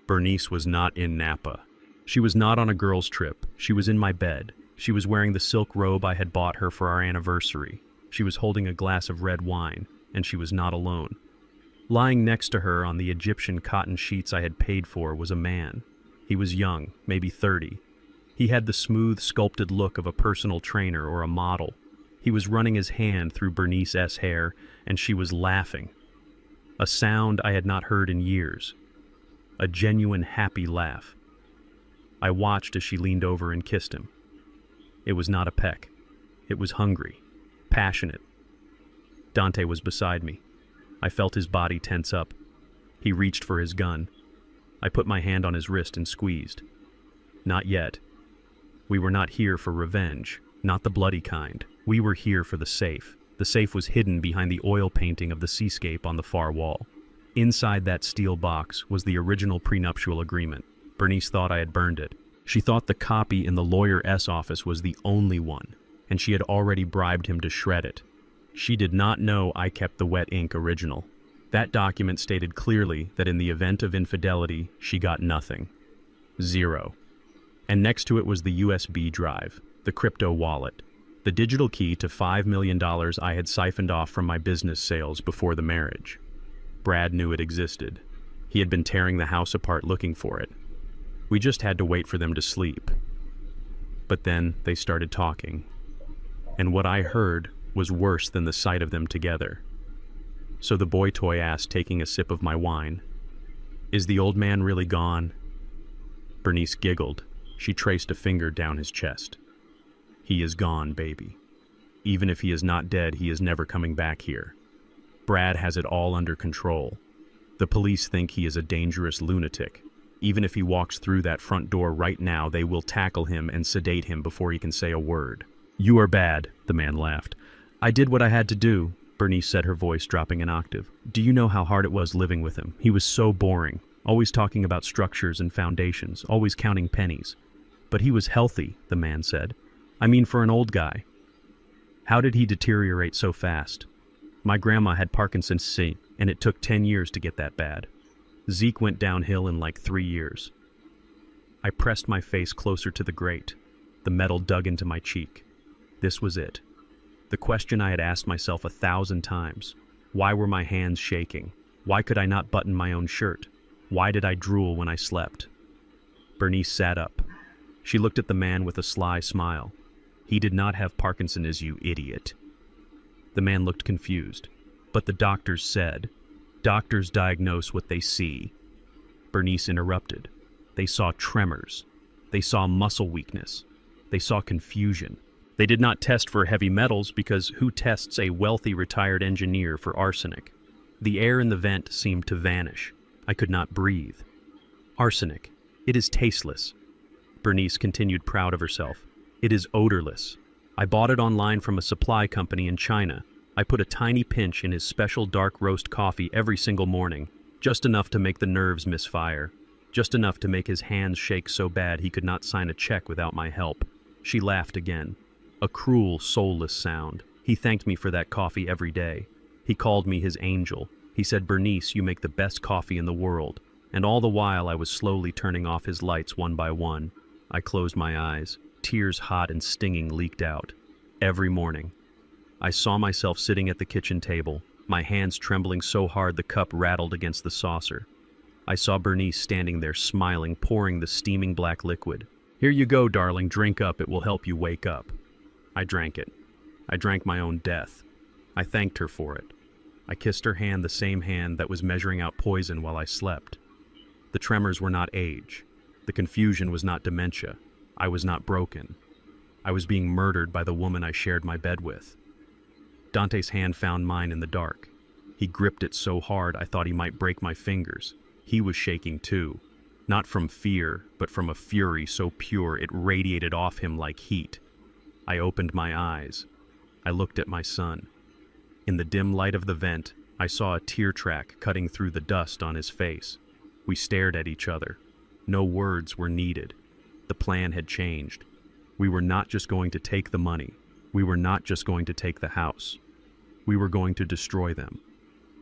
Bernice was not in Napa. She was not on a girls' trip. She was in my bed. She was wearing the silk robe I had bought her for our anniversary. She was holding a glass of red wine, and she was not alone. Lying next to her on the Egyptian cotton sheets I had paid for was a man. He was young, maybe 30. He had the smooth, sculpted look of a personal trainer or a model. He was running his hand through Bernice's hair, and she was laughing. A sound I had not heard in years. A genuine, happy laugh. I watched as she leaned over and kissed him. It was not a peck. It was hungry, passionate. Dante was beside me. I felt his body tense up. He reached for his gun. I put my hand on his wrist and squeezed. Not yet. We were not here for revenge, not the bloody kind. We were here for the safe. The safe was hidden behind the oil painting of the seascape on the far wall. Inside that steel box was the original prenuptial agreement. Bernice thought I had burned it. She thought the copy in the Lawyer S office was the only one, and she had already bribed him to shred it. She did not know I kept the wet ink original. That document stated clearly that in the event of infidelity, she got nothing. 0. And next to it was the USB drive, the crypto wallet, the digital key to $5 million I had siphoned off from my business sales before the marriage. Brad knew it existed. He had been tearing the house apart looking for it. We just had to wait for them to sleep. But then they started talking. And what I heard was worse than the sight of them together. So the boy toy asked, taking a sip of my wine, "Is the old man really gone?" Bernice giggled. She traced a finger down his chest. He is gone, baby. Even if he is not dead, he is never coming back here. Brad has it all under control. The police think he is a dangerous lunatic. Even if he walks through that front door right now, they will tackle him and sedate him before he can say a word. You are bad, the man laughed. I did what I had to do, Bernice said, her voice dropping an octave. Do you know how hard it was living with him? He was so boring, always talking about structures and foundations, always counting pennies. But he was healthy, the man said. I mean, for an old guy. How did he deteriorate so fast? My grandma had Parkinson's disease, and it took 10 years to get that bad. Zeke went downhill in like 3 years. I pressed my face closer to the grate. The metal dug into my cheek. This was it. The question I had asked myself 1,000 times. Why were my hands shaking? Why could I not button my own shirt? Why did I drool when I slept? Bernice sat up. She looked at the man with a sly smile. He did not have Parkinson's, you idiot. The man looked confused. But the doctors said. Doctors diagnose what they see. Bernice interrupted. They saw tremors. They saw muscle weakness. They saw confusion. They did not test for heavy metals because who tests a wealthy retired engineer for arsenic? The air in the vent seemed to vanish. I could not breathe. Arsenic. It is tasteless. Bernice continued, proud of herself. It is odorless. I bought it online from a supply company in China. I put a tiny pinch in his special dark roast coffee every single morning, just enough to make the nerves misfire, just enough to make his hands shake so bad he could not sign a check without my help. She laughed again. A cruel, soulless sound. He thanked me for that coffee every day. He called me his angel. He said, Bernice, you make the best coffee in the world. And all the while I was slowly turning off his lights one by one. I closed my eyes. Tears hot and stinging leaked out. Every morning. I saw myself sitting at the kitchen table, my hands trembling so hard the cup rattled against the saucer. I saw Bernice standing there smiling, pouring the steaming black liquid. Here you go, darling, drink up, it will help you wake up. I drank it. I drank my own death. I thanked her for it. I kissed her hand, the same hand that was measuring out poison while I slept. The tremors were not age. The confusion was not dementia. I was not broken. I was being murdered by the woman I shared my bed with. Dante's hand found mine in the dark. He gripped it so hard I thought he might break my fingers. He was shaking too. Not from fear, but from a fury so pure it radiated off him like heat. I opened my eyes. I looked at my son. In the dim light of the vent, I saw a tear track cutting through the dust on his face. We stared at each other. No words were needed. The plan had changed. We were not just going to take the money. We were not just going to take the house. We were going to destroy them.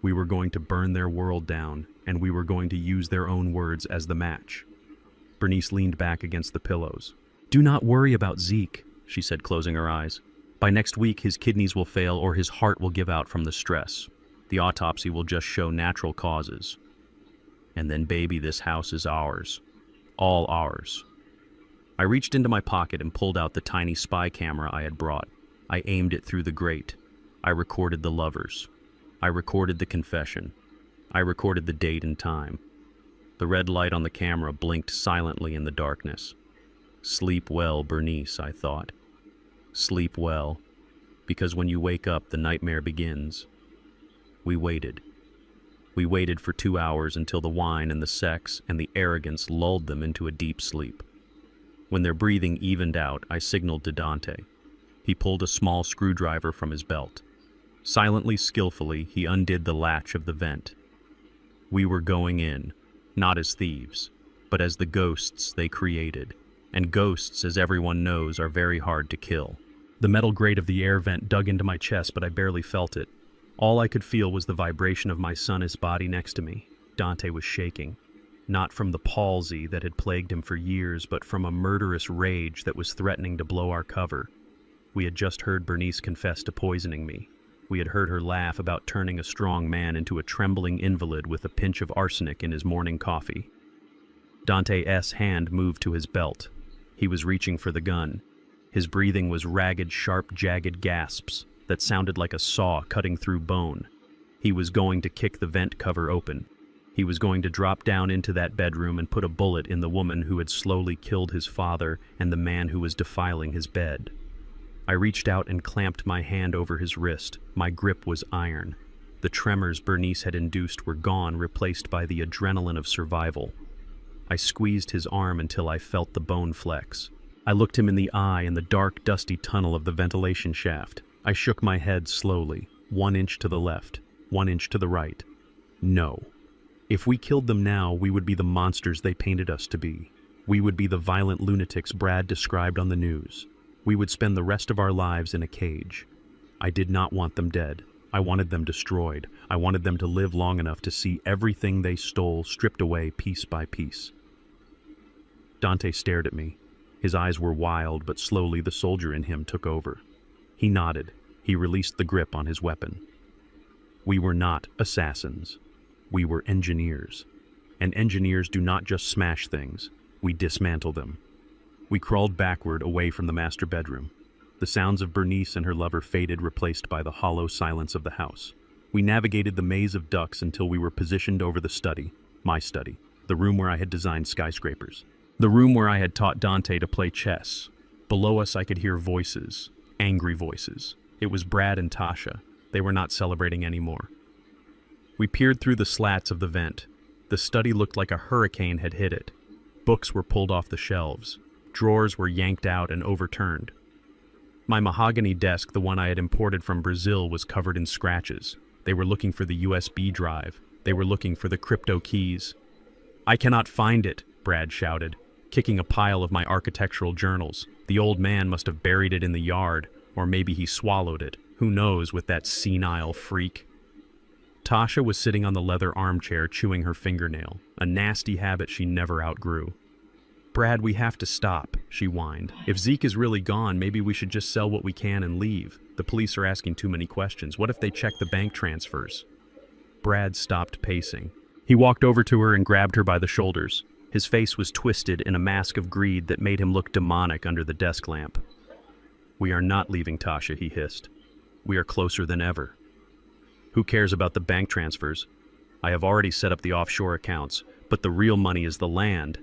We were going to burn their world down, and we were going to use their own words as the match. Bernice leaned back against the pillows. Do not worry about Zeke, she said, closing her eyes. By next week, his kidneys will fail or his heart will give out from the stress. The autopsy will just show natural causes. And then, baby, this house is ours. All ours. I reached into my pocket and pulled out the tiny spy camera I had brought. I aimed it through the grate. I recorded the lovers. I recorded the confession. I recorded the date and time. The red light on the camera blinked silently in the darkness. Sleep well, Bernice, I thought. Sleep well, because when you wake up, the nightmare begins. We waited. We waited for 2 hours until the wine and the sex and the arrogance lulled them into a deep sleep. When their breathing evened out, I signaled to Dante. He pulled a small screwdriver from his belt. Silently, skillfully, he undid the latch of the vent. We were going in, not as thieves, but as the ghosts they created. And ghosts, as everyone knows, are very hard to kill. The metal grate of the air vent dug into my chest, but I barely felt it. All I could feel was the vibration of my son's body next to me. Dante was shaking. Not from the palsy that had plagued him for years, but from a murderous rage that was threatening to blow our cover. We had just heard Bernice confess to poisoning me. We had heard her laugh about turning a strong man into a trembling invalid with a pinch of arsenic in his morning coffee. Dante's hand moved to his belt. He was reaching for the gun. His breathing was ragged, sharp, jagged gasps that sounded like a saw cutting through bone. He was going to kick the vent cover open. He was going to drop down into that bedroom and put a bullet in the woman who had slowly killed his father and the man who was defiling his bed. I reached out and clamped my hand over his wrist. My grip was iron. The tremors Bernice had induced were gone, replaced by the adrenaline of survival. I squeezed his arm until I felt the bone flex. I looked him in the eye in the dark, dusty tunnel of the ventilation shaft. I shook my head slowly, 1 inch to the left, 1 inch to the right. No. If we killed them now, we would be the monsters they painted us to be. We would be the violent lunatics Brad described on the news. We would spend the rest of our lives in a cage. I did not want them dead. I wanted them destroyed. I wanted them to live long enough to see everything they stole stripped away piece by piece. Dante stared at me. His eyes were wild, but slowly the soldier in him took over. He nodded. He released the grip on his weapon. We were not assassins. We were engineers. And engineers do not just smash things. We dismantle them. We crawled backward away from the master bedroom. The sounds of Bernice and her lover faded, replaced by the hollow silence of the house. We navigated the maze of ducts until we were positioned over the study, my study, the room where I had designed skyscrapers. The room where I had taught Dante to play chess. Below us I could hear voices, angry voices. It was Brad and Tasha. They were not celebrating anymore. We peered through the slats of the vent. The study looked like a hurricane had hit it. Books were pulled off the shelves. Drawers were yanked out and overturned. My mahogany desk, the one I had imported from Brazil, was covered in scratches. They were looking for the USB drive. They were looking for the crypto keys. "I cannot find it," Brad shouted, kicking a pile of my architectural journals. The old man must have buried it in the yard, or maybe he swallowed it. Who knows, with that senile freak. Tasha was sitting on the leather armchair chewing her fingernail, a nasty habit she never outgrew. "Brad, we have to stop," she whined. "If Zeke is really gone, maybe we should just sell what we can and leave. The police are asking too many questions. What if they check the bank transfers?" Brad stopped pacing. He walked over to her and grabbed her by the shoulders. His face was twisted in a mask of greed that made him look demonic under the desk lamp. "We are not leaving, Tasha," he hissed. "We are closer than ever. Who cares about the bank transfers? I have already set up the offshore accounts, but the real money is the land."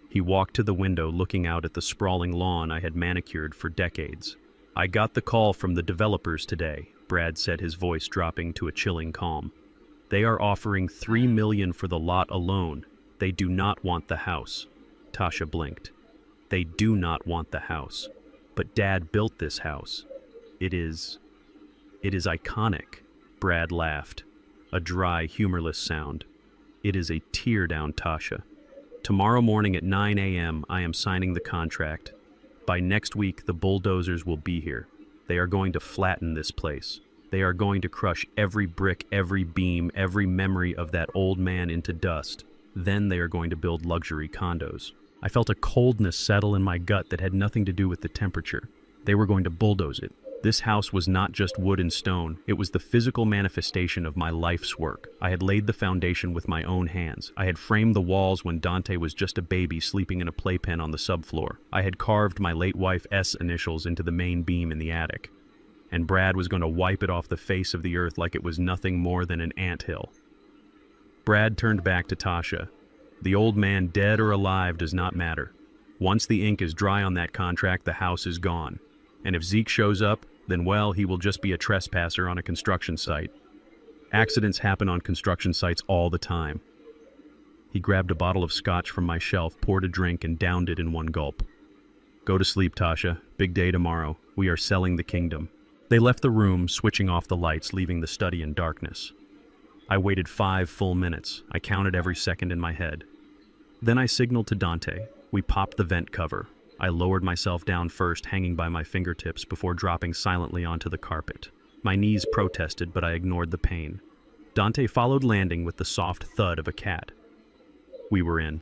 He walked to the window, looking out at the sprawling lawn I had manicured for decades. "I got the call from the developers today," Brad said, his voice dropping to a chilling calm. "They are offering $3 million for the lot alone. They do not want the house." Tasha blinked. "They do not want the house. But Dad built this house. It is iconic." Brad laughed, a dry, humorless sound. "It is a tear-down, Tasha. Tomorrow morning at 9 a.m., I am signing the contract. By next week, the bulldozers will be here. They are going to flatten this place. They are going to crush every brick, every beam, every memory of that old man into dust. Then they are going to build luxury condos." I felt a coldness settle in my gut that had nothing to do with the temperature. They were going to bulldoze it. This house was not just wood and stone. It was the physical manifestation of my life's work. I had laid the foundation with my own hands. I had framed the walls when Dante was just a baby sleeping in a playpen on the subfloor. I had carved my late wife's initials into the main beam in the attic. And Brad was going to wipe it off the face of the earth like it was nothing more than an anthill. Brad turned back to Tasha. "The old man, dead or alive, does not matter. Once the ink is dry on that contract, the house is gone. And if Zeke shows up, then well, he will just be a trespasser on a construction site. Accidents happen on construction sites all the time." He grabbed a bottle of scotch from my shelf, poured a drink, and downed it in one gulp. "Go to sleep, Tasha. Big day tomorrow. We are selling the kingdom." They left the room, switching off the lights, leaving the study in darkness. I waited 5 full minutes. I counted every second in my head. Then I signaled to Dante. We popped the vent cover. I lowered myself down first, hanging by my fingertips, before dropping silently onto the carpet. My knees protested, but I ignored the pain. Dante followed, landing with the soft thud of a cat. We were in.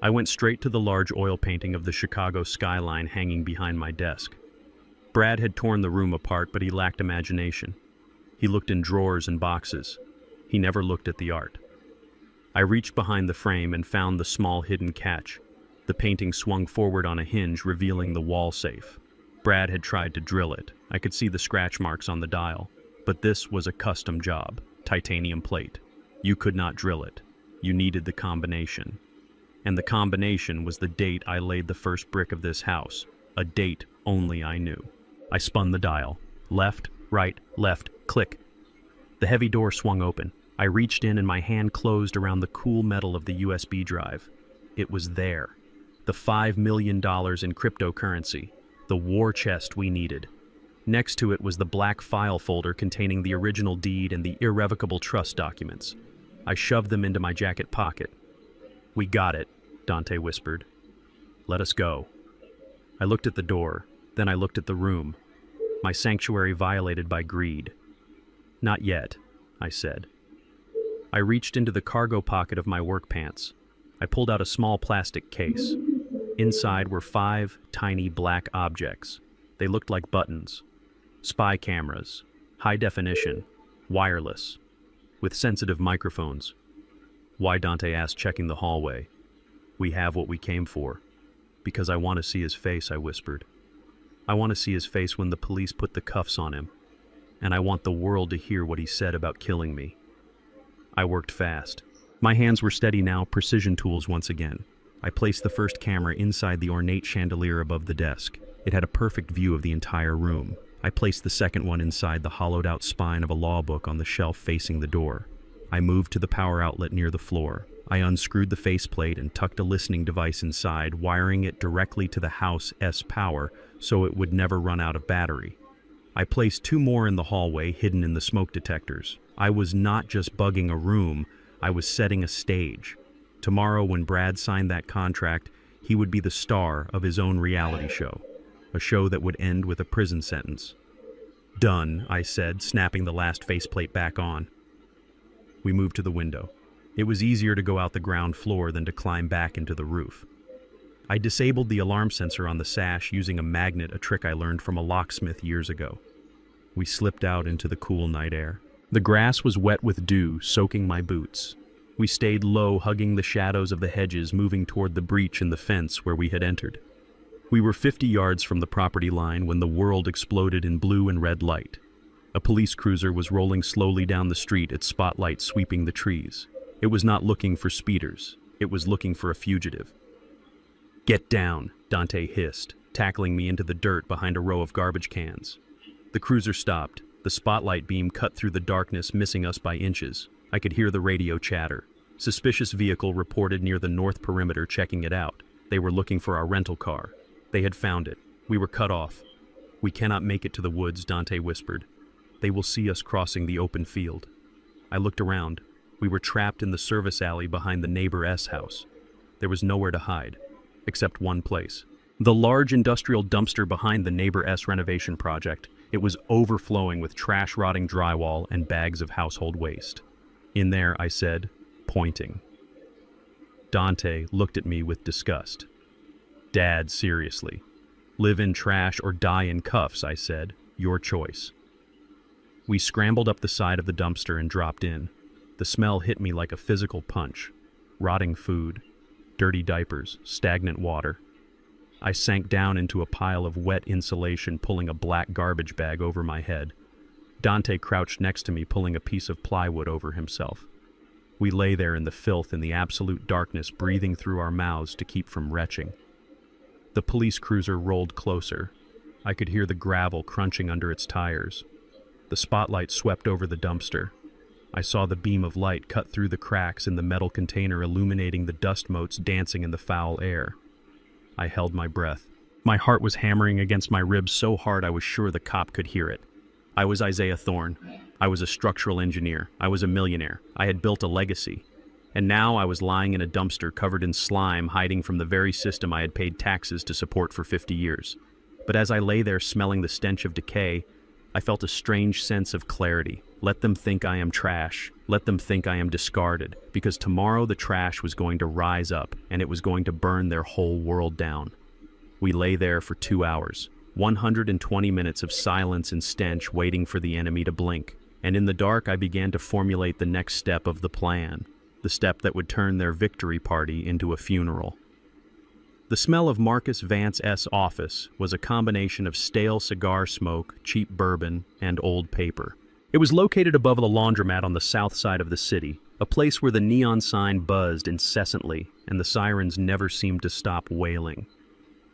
I went straight to the large oil painting of the Chicago skyline hanging behind my desk. Brad had torn the room apart, but he lacked imagination. He looked in drawers and boxes. He never looked at the art. I reached behind the frame and found the small hidden catch. The painting swung forward on a hinge, revealing the wall safe. Brad had tried to drill it. I could see the scratch marks on the dial. But this was a custom job, titanium plate. You could not drill it. You needed the combination. And the combination was the date I laid the first brick of this house, a date only I knew. I spun the dial. Left, left, click. The heavy door swung open. I reached in and my hand closed around the cool metal of the USB drive. It was there. The $5 million in cryptocurrency. The war chest we needed. Next to it was the black file folder containing the original deed and the irrevocable trust documents. I shoved them into my jacket pocket. "We got it," Dante whispered. "Let us go." I looked at the door, then I looked at the room. My sanctuary violated by greed. "Not yet," I said. I reached into the cargo pocket of my work pants. I pulled out a small plastic case. Inside were 5 tiny black objects. They looked like buttons. Spy cameras, high definition, wireless, with sensitive microphones. "Why?" Dante asked, checking the hallway. "We have what we came for." "Because I want to see his face," I whispered. "I want to see his face when the police put the cuffs on him. And I want the world to hear what he said about killing me." I worked fast. My hands were steady now, precision tools once again. I placed the first camera inside the ornate chandelier above the desk. It had a perfect view of the entire room. I placed the second one inside the hollowed-out spine of a law book on the shelf facing the door. I moved to the power outlet near the floor. I unscrewed the faceplate and tucked a listening device inside, wiring it directly to the house's power so it would never run out of battery. I placed 2 more in the hallway, hidden in the smoke detectors. I was not just bugging a room, I was setting a stage. Tomorrow, when Brad signed that contract, he would be the star of his own reality show. A show that would end with a prison sentence. "Done," I said, snapping the last faceplate back on. We moved to the window. It was easier to go out the ground floor than to climb back into the roof. I disabled the alarm sensor on the sash using a magnet, a trick I learned from a locksmith years ago. We slipped out into the cool night air. The grass was wet with dew, soaking my boots. We stayed low, hugging the shadows of the hedges, moving toward the breach in the fence where we had entered. We were 50 yards from the property line when the world exploded in blue and red light. A police cruiser was rolling slowly down the street, its spotlight sweeping the trees. It was not looking for speeders. It was looking for a fugitive. "Get down," Dante hissed, tackling me into the dirt behind a row of garbage cans. The cruiser stopped. The spotlight beam cut through the darkness, missing us by inches. I could hear the radio chatter. Suspicious vehicle reported near the north perimeter, checking it out. They were looking for our rental car. They had found it. We were cut off. "We cannot make it to the woods," Dante whispered. "They will see us crossing the open field." I looked around. We were trapped in the service alley behind the neighbor's house. There was nowhere to hide, except one place. The large industrial dumpster behind the neighbor's renovation project. It was overflowing with trash-rotting drywall and bags of household waste. "In there," I said, pointing. Dante looked at me with disgust. "Dad, seriously. Live in trash or die in cuffs," I said. "Your choice." We scrambled up the side of the dumpster and dropped in. The smell hit me like a physical punch. Rotting food, dirty diapers, stagnant water. I sank down into a pile of wet insulation, pulling a black garbage bag over my head. Dante crouched next to me, pulling a piece of plywood over himself. We lay there in the filth, in the absolute darkness, breathing through our mouths to keep from retching. The police cruiser rolled closer. I could hear the gravel crunching under its tires. The spotlight swept over the dumpster. I saw the beam of light cut through the cracks in the metal container, illuminating the dust motes dancing in the foul air. I held my breath. My heart was hammering against my ribs so hard I was sure the cop could hear it. I was Isaiah Thorne. I was a structural engineer. I was a millionaire. I had built a legacy. And now I was lying in a dumpster covered in slime, hiding from the very system I had paid taxes to support for 50 years. But as I lay there smelling the stench of decay, I felt a strange sense of clarity. Let them think I am trash. Let them think I am discarded, because tomorrow the trash was going to rise up, and it was going to burn their whole world down. We lay there for 2 hours, 120 minutes of silence and stench, waiting for the enemy to blink. And in the dark, I began to formulate the next step of the plan, the step that would turn their victory party into a funeral. The smell of Marcus Vance's office was a combination of stale cigar smoke, cheap bourbon, and old paper. It was located above the laundromat on the south side of the city, A place where the neon sign buzzed incessantly and the sirens never seemed to stop wailing.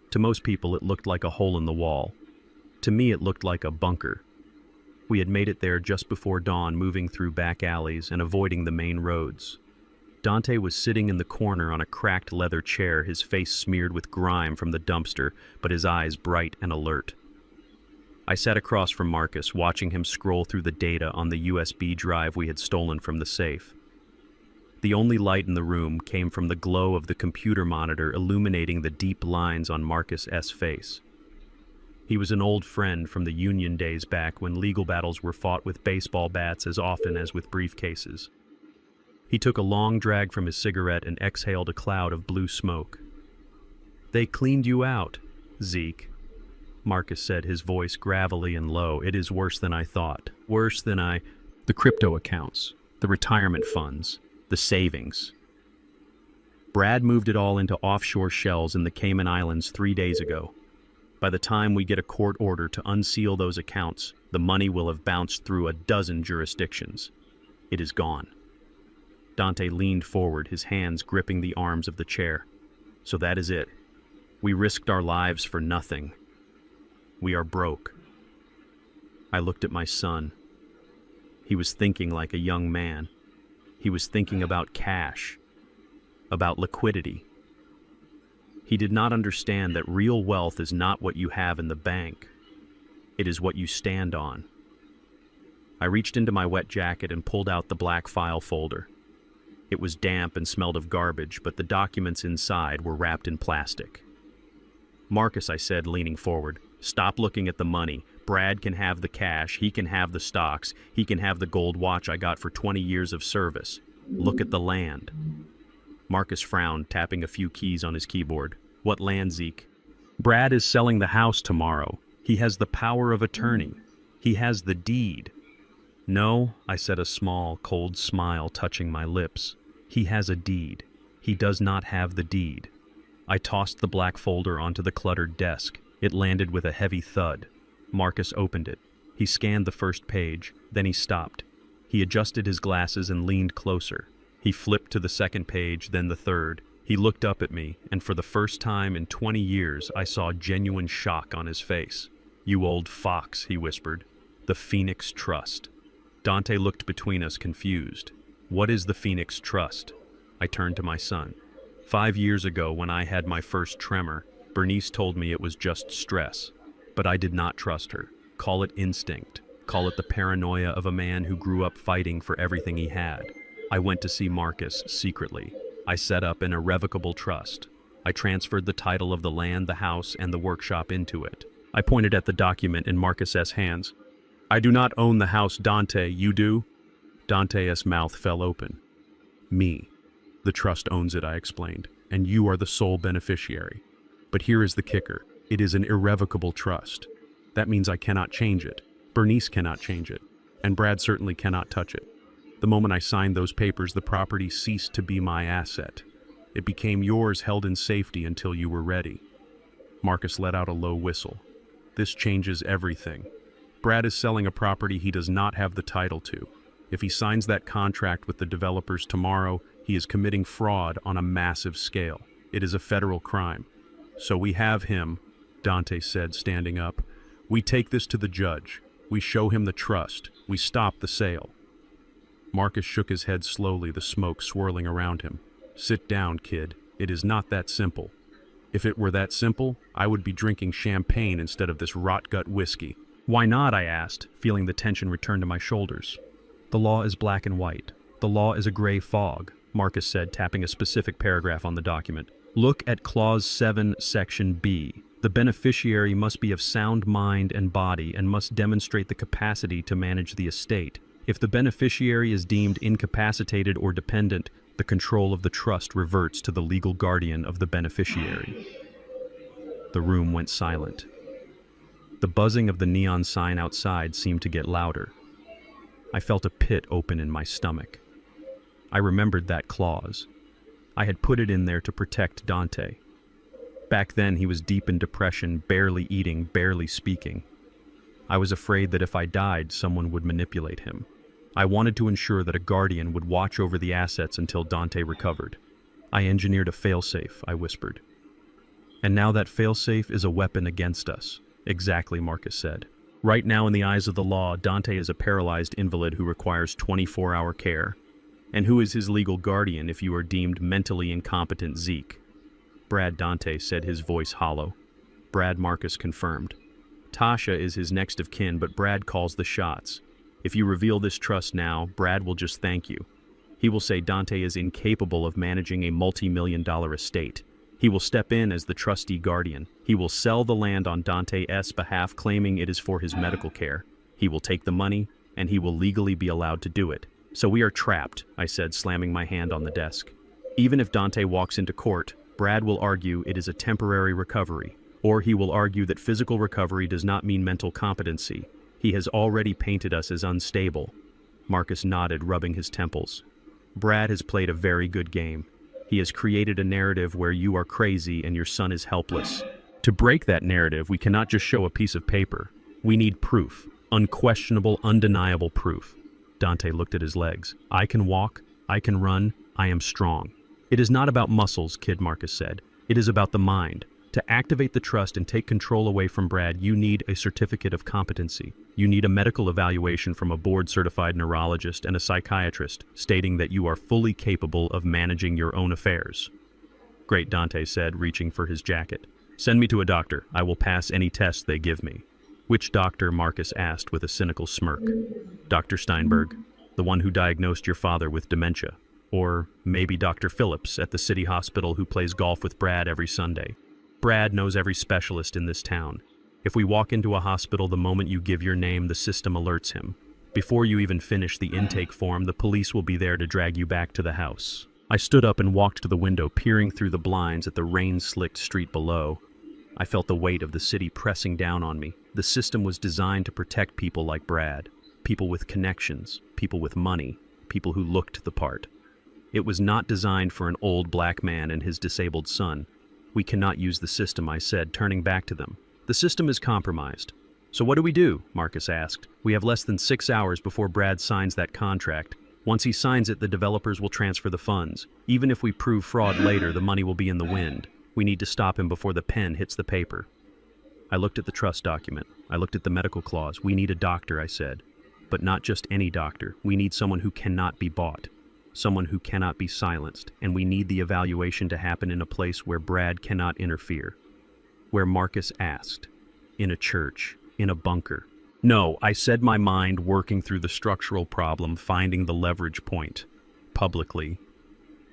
To most people, it looked like a hole in the wall. To me, it looked like a bunker. We had made it there just before dawn, moving through back alleys and avoiding the main roads. Dante was sitting in the corner on a cracked leather chair, his face smeared with grime from the dumpster, but his eyes bright and alert. I sat across from Marcus, watching him scroll through the data on the USB drive we had stolen from the safe. The only light in the room came from the glow of the computer monitor illuminating the deep lines on Marcus' face. He was an old friend from the Union days back when legal battles were fought with baseball bats as often as with briefcases. He took a long drag from his cigarette and exhaled a cloud of blue smoke. "They cleaned you out, Zeke," Marcus said, his voice gravelly and low. "It is worse than I thought. Worse than I—" The crypto accounts, the retirement funds, the savings. Brad moved it all into offshore shells in the Cayman Islands 3 days ago. By the time we get a court order to unseal those accounts, the money will have bounced through a dozen jurisdictions. It is gone. Dante leaned forward, his hands gripping the arms of the chair. "So that is it. We risked our lives for nothing. We are broke." I looked at my son. He was thinking like a young man. He was thinking about cash, about liquidity. He did not understand that real wealth is not what you have in the bank. It is what you stand on. I reached into my wet jacket and pulled out the black file folder. It was damp and smelled of garbage, but the documents inside were wrapped in plastic. "Marcus," I said, leaning forward, "stop looking at the money. Brad can have the cash, he can have the stocks, he can have the gold watch I got for 20 years of service. Look at the land." Marcus frowned, tapping a few keys on his keyboard. "What land, Zeke?" "Brad is selling the house tomorrow. He has the power of attorney. He has the deed." "No," I said, a small, cold smile touching my lips. "He has a deed. He does not have the deed." I tossed the black folder onto the cluttered desk. It landed with a heavy thud. Marcus opened it. He scanned the first page, then he stopped. He adjusted his glasses and leaned closer. He flipped to the second page, then the third. He looked up at me, and for the first time in 20 years, I saw genuine shock on his face. "You old fox," he whispered. "The Phoenix Trust." Dante looked between us, confused. "What is the Phoenix Trust?" I turned to my son. 5 years ago, when I had my first tremor, Bernice told me it was just stress. But I did not trust her. Call it instinct. Call it the paranoia of a man who grew up fighting for everything he had. I went to see Marcus secretly. I set up an irrevocable trust. I transferred the title of the land, the house, and the workshop into it. I pointed at the document in Marcus's hands. "I do not own the house, Dante. You do?" Dante's mouth fell open. "Me. The trust owns it," I explained, "and you are the sole beneficiary. But here is the kicker. It is an irrevocable trust. That means I cannot change it. Bernice cannot change it. And Brad certainly cannot touch it. The moment I signed those papers, the property ceased to be my asset. It became yours, held in safety until you were ready." Marcus let out a low whistle. "This changes everything. Brad is selling a property he does not have the title to. If he signs that contract with the developers tomorrow, he is committing fraud on a massive scale. It is a federal crime. So we have him," Dante said, standing up. "We take this to the judge. We show him the trust. We stop the sale." Marcus shook his head slowly, the smoke swirling around him. "Sit down, kid. It is not that simple. If it were that simple, I would be drinking champagne instead of this rot-gut whiskey." "Why not?" I asked, feeling the tension return to my shoulders. "The law is black and white. The law is a gray fog," Marcus said, tapping a specific paragraph on the document. "Look at Clause 7, Section B. The beneficiary must be of sound mind and body and must demonstrate the capacity to manage the estate. If the beneficiary is deemed incapacitated or dependent, the control of the trust reverts to the legal guardian of the beneficiary." The room went silent. The buzzing of the neon sign outside seemed to get louder. I felt a pit open in my stomach. I remembered that clause. I had put it in there to protect Dante. Back then, he was deep in depression, barely eating, barely speaking. I was afraid that if I died, someone would manipulate him. I wanted to ensure that a guardian would watch over the assets until Dante recovered. I engineered a failsafe, I whispered. And now that failsafe is a weapon against us. Exactly, Marcus said. Right now, in the eyes of the law, Dante is a paralyzed invalid who requires 24-hour care. And who is his legal guardian if you are deemed mentally incompetent, Zeke? Brad, Dante said, his voice hollow. Brad, Marcus confirmed. Tasha is his next of kin, but Brad calls the shots. If you reveal this trust now, Brad will just thank you. He will say Dante is incapable of managing a multi-million-dollar estate. He will step in as the trustee guardian. He will sell the land on Dante's behalf, claiming it is for his medical care. He will take the money, and he will legally be allowed to do it. So we are trapped, I said, slamming my hand on the desk. Even if Dante walks into court, Brad will argue it is a temporary recovery, or he will argue that physical recovery does not mean mental competency. He has already painted us as unstable. Marcus nodded, rubbing his temples. Brad has played a very good game. He has created a narrative where you are crazy and your son is helpless. To break that narrative, we cannot just show a piece of paper. We need proof. Unquestionable, undeniable proof. Dante looked at his legs. I can walk. I can run. I am strong. It is not about muscles, Kid Marcus said. It is about the mind. To activate the trust and take control away from Brad, you need a certificate of competency. You need a medical evaluation from a board-certified neurologist and a psychiatrist stating that you are fully capable of managing your own affairs. Great, Dante said, reaching for his jacket. Send me to a doctor. I will pass any tests they give me. Which doctor? Marcus asked with a cynical smirk. Dr. Steinberg, the one who diagnosed your father with dementia. Or maybe Dr. Phillips at the city hospital who plays golf with Brad every Sunday. Brad knows every specialist in this town. If we walk into a hospital the moment you give your name, the system alerts him. Before you even finish the intake form, the police will be there to drag you back to the house. I stood up and walked to the window, peering through the blinds at the rain-slicked street below. I felt the weight of the city pressing down on me. The system was designed to protect people like Brad, people with connections, people with money, people who looked the part. It was not designed for an old black man and his disabled son. We cannot use the system, I said, turning back to them. The system is compromised. So what do we do? Marcus asked. We have less than 6 hours before Brad signs that contract. Once he signs it, the developers will transfer the funds. Even if we prove fraud later, the money will be in the wind. We need to stop him before the pen hits the paper. I looked at the trust document. I looked at the medical clause. We need a doctor, I said. But not just any doctor. We need someone who cannot be bought. Someone who cannot be silenced, and we need the evaluation to happen in a place where Brad cannot interfere. Where Marcus asked. In a church. In a bunker. No, I said my mind, working through the structural problem, finding the leverage point. Publicly.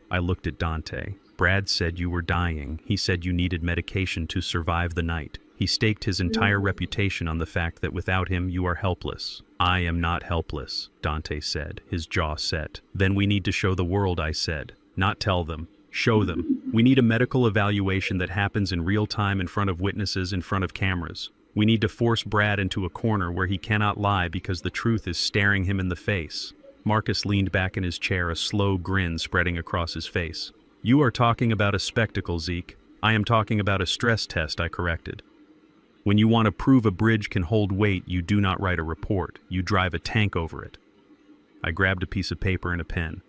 I looked at Dante. Brad said you were dying. He said you needed medication to survive the night. He staked his entire reputation on the fact that without him you are helpless. I am not helpless, Dante said, his jaw set. Then we need to show the world, I said. Not tell them. Show them. We need a medical evaluation that happens in real time in front of witnesses, in front of cameras. We need to force Brad into a corner where he cannot lie because the truth is staring him in the face. Marcus leaned back in his chair, a slow grin spreading across his face. You are talking about a spectacle, Zeke. I am talking about a stress test, I corrected. When you want to prove a bridge can hold weight, you do not write a report. You drive a tank over it. I grabbed a piece of paper and a pen.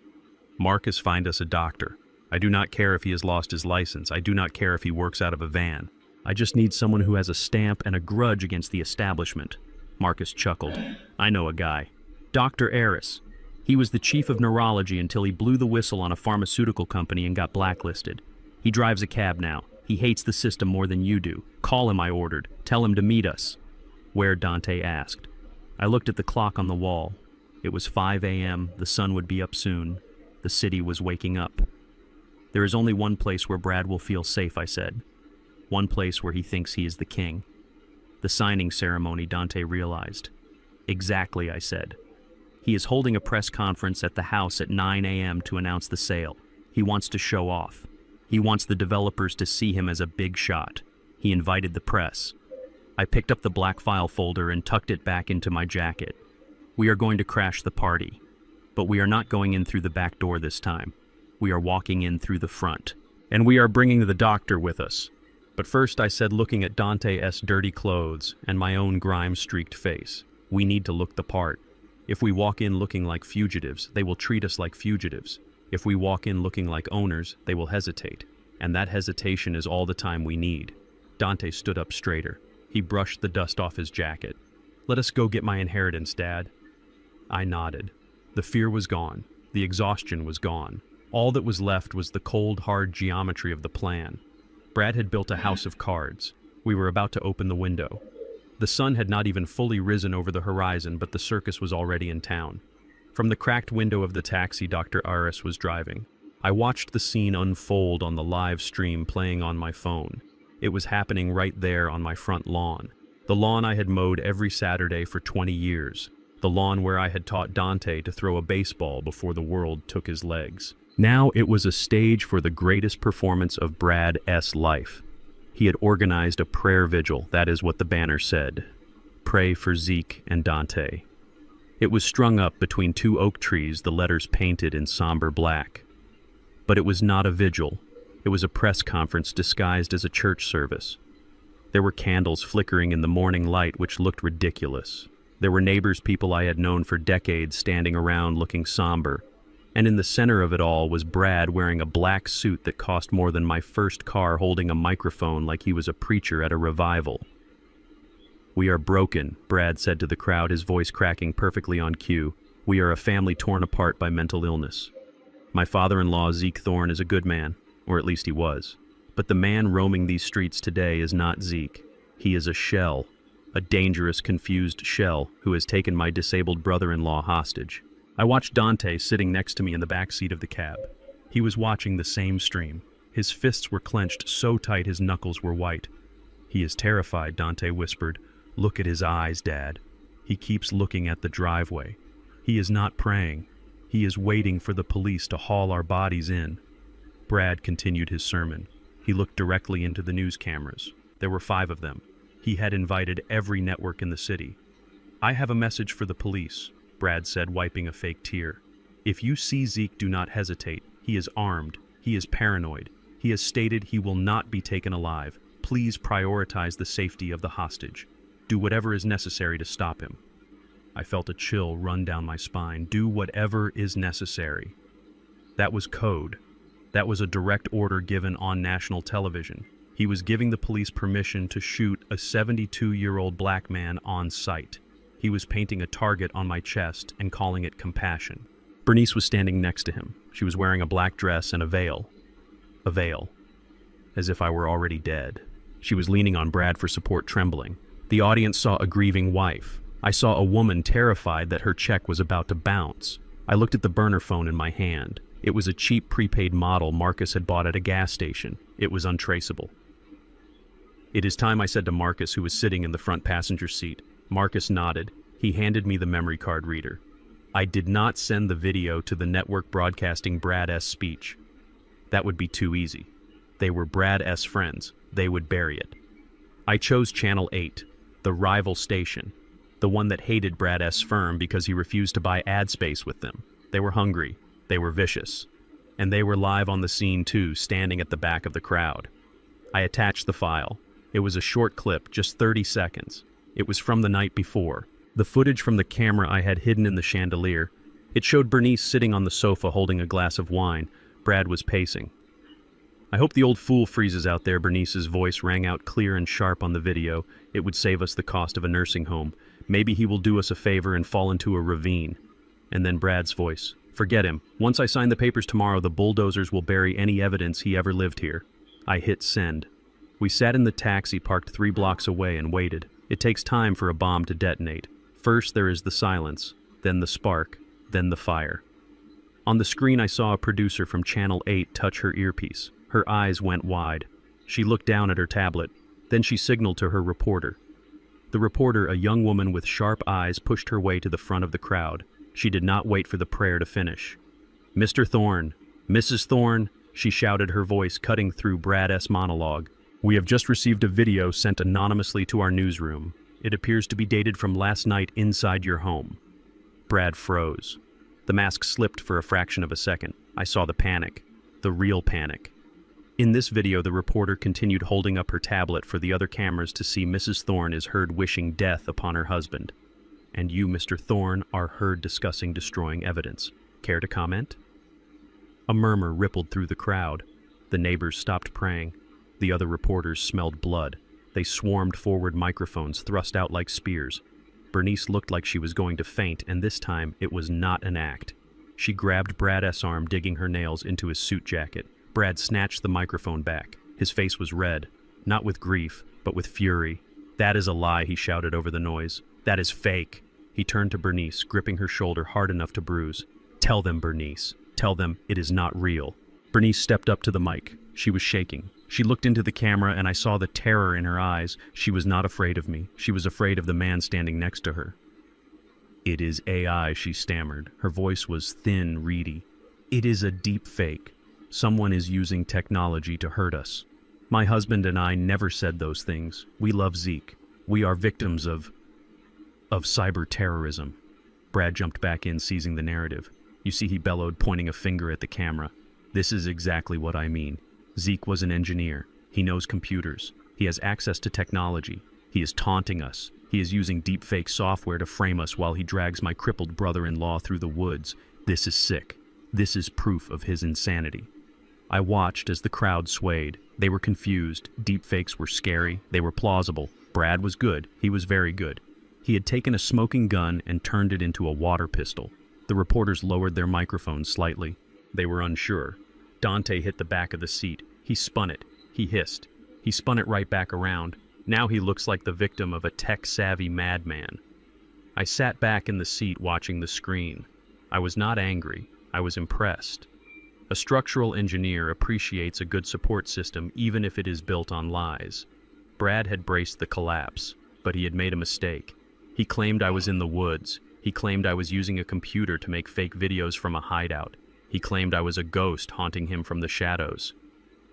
Marcus, find us a doctor. I do not care if he has lost his license. I do not care if he works out of a van. I just need someone who has a stamp and a grudge against the establishment. Marcus chuckled. I know a guy. Dr. Aris. He was the chief of neurology until he blew the whistle on a pharmaceutical company and got blacklisted. He drives a cab now. He hates the system more than you do. Call him, I ordered. Tell him to meet us. Where? Dante asked. I looked at the clock on the wall. It was 5 a.m. The sun would be up soon. The city was waking up. There is only one place where Brad will feel safe, I said. One place where he thinks he is the king. The signing ceremony, Dante realized. Exactly, I said. He is holding a press conference at the house at 9 a.m. to announce the sale. He wants to show off. He wants the developers to see him as a big shot. He invited the press. I picked up the black file folder and tucked it back into my jacket. We are going to crash the party. But we are not going in through the back door this time. We are walking in through the front. And we are bringing the doctor with us. But first, I said, looking at Dante's dirty clothes and my own grime-streaked face, we need to look the part. If we walk in looking like fugitives, they will treat us like fugitives. If we walk in looking like owners, they will hesitate. And that hesitation is all the time we need. Dante stood up straighter. He brushed the dust off his jacket. "Let us go get my inheritance, Dad." I nodded. The fear was gone. The exhaustion was gone. All that was left was the cold, hard geometry of the plan. Brad had built a house of cards. We were about to open the window. The sun had not even fully risen over the horizon, but the circus was already in town. From the cracked window of the taxi Dr. Aris was driving, I watched the scene unfold on the live stream playing on my phone. It was happening right there on my front lawn. The lawn I had mowed every Saturday for 20 years. The lawn where I had taught Dante to throw a baseball before the world took his legs. Now it was a stage for the greatest performance of Brad's life. He had organized a prayer vigil, that is what the banner said. Pray for Zeke and Dante. It was strung up between two oak trees, the letters painted in somber black. But it was not a vigil. It was a press conference disguised as a church service. There were candles flickering in the morning light which looked ridiculous. There were neighbors, people I had known for decades, standing around looking somber. And in the center of it all was Brad wearing a black suit that cost more than my first car, holding a microphone like he was a preacher at a revival. "We are broken," Brad said to the crowd, his voice cracking perfectly on cue. "We are a family torn apart by mental illness. My father-in-law, Zeke Thorne, is a good man, or at least he was. But the man roaming these streets today is not Zeke. He is a shell, a dangerous, confused shell who has taken my disabled brother-in-law hostage." I watched Dante sitting next to me in the back seat of the cab. He was watching the same stream. His fists were clenched so tight his knuckles were white. "He is terrified," Dante whispered. "Look at his eyes, Dad. He keeps looking at the driveway. He is not praying. He is waiting for the police to haul our bodies in." Brad continued his sermon. He looked directly into the news cameras. There were 5 of them. He had invited every network in the city. "I have a message for the police," Brad said, wiping a fake tear. "If you see Zeke, do not hesitate. He is armed. He is paranoid. He has stated he will not be taken alive. Please prioritize the safety of the hostage. Do whatever is necessary to stop him." I felt a chill run down my spine. Do whatever is necessary. That was code. That was a direct order given on national television. He was giving the police permission to shoot a 72-year-old black man on sight. He was painting a target on my chest and calling it compassion. Bernice was standing next to him. She was wearing a black dress and a veil. A veil. As if I were already dead. She was leaning on Brad for support, trembling. The audience saw a grieving wife. I saw a woman terrified that her check was about to bounce. I looked at the burner phone in my hand. It was a cheap prepaid model Marcus had bought at a gas station. It was untraceable. "It is time," I said to Marcus, who was sitting in the front passenger seat. Marcus nodded. He handed me the memory card reader. I did not send the video to the network broadcasting Brad's speech. That would be too easy. They were Brad's friends. They would bury it. I chose Channel 8, the rival station, the one that hated Brad's firm because he refused to buy ad space with them. They were hungry. They were vicious. And they were live on the scene too, standing at the back of the crowd. I attached the file. It was a short clip, just 30 seconds. It was from the night before. The footage from the camera I had hidden in the chandelier. It showed Bernice sitting on the sofa holding a glass of wine. Brad was pacing. "I hope the old fool freezes out there," Bernice's voice rang out clear and sharp on the video. "It would save us the cost of a nursing home. Maybe he will do us a favor and fall into a ravine." And then Brad's voice. "Forget him. Once I sign the papers tomorrow, the bulldozers will bury any evidence he ever lived here." I hit send. We sat in the taxi parked 3 blocks away and waited. It takes time for a bomb to detonate. First there is the silence, then the spark, then the fire. On the screen I saw a producer from Channel 8 touch her earpiece. Her eyes went wide. She looked down at her tablet. Then she signaled to her reporter. The reporter, a young woman with sharp eyes, pushed her way to the front of the crowd. She did not wait for the prayer to finish. "Mr. Thorne, Mrs. Thorne," she shouted, her voice cutting through Brad's monologue. "We have just received a video sent anonymously to our newsroom. It appears to be dated from last night inside your home." Brad froze. The mask slipped for a fraction of a second. I saw the panic. The real panic. In this video, the reporter continued holding up her tablet for the other cameras to see Mrs. Thorne is heard wishing death upon her husband. and you, Mr. Thorne, are heard discussing destroying evidence. Care to comment? A murmur rippled through the crowd. The neighbors stopped praying. The other reporters smelled blood. They swarmed forward, microphones thrust out like spears. Bernice looked like she was going to faint, and this time it was not an act. She grabbed Brad's arm, digging her nails into his suit jacket. Brad snatched the microphone back. His face was red, not with grief, but with fury. "That is a lie," he shouted over the noise. "That is fake." He turned to Bernice, gripping her shoulder hard enough to bruise. "Tell them, Bernice. Tell them it is not real." Bernice stepped up to the mic. She was shaking. She looked into the camera, and I saw the terror in her eyes. She was not afraid of me. She was afraid of the man standing next to her. "It is AI," she stammered. Her voice was thin, reedy. "It is a deep fake. Someone is using technology to hurt us. My husband and I never said those things. We love Zeke. We are victims of cyber terrorism." Brad jumped back in, seizing the narrative. "You see," he bellowed, pointing a finger at the camera. "This is exactly what I mean. Zeke was an engineer. He knows computers. He has access to technology. He is taunting us. He is using deepfake software to frame us while he drags my crippled brother-in-law through the woods. This is sick. This is proof of his insanity." I watched as the crowd swayed. They were confused. Deepfakes were scary. They were plausible. Brad was good. He was very good. He had taken a smoking gun and turned it into a water pistol. The reporters lowered their microphones slightly. They were unsure. Dante hit the back of the seat. He spun it. He hissed. He spun it right back around. Now he looks like the victim of a tech-savvy madman. I sat back in the seat watching the screen. I was not angry. I was impressed. A structural engineer appreciates a good support system even if it is built on lies. Brad had braced the collapse, but he had made a mistake. He claimed I was in the woods. He claimed I was using a computer to make fake videos from a hideout. He claimed I was a ghost haunting him from the shadows.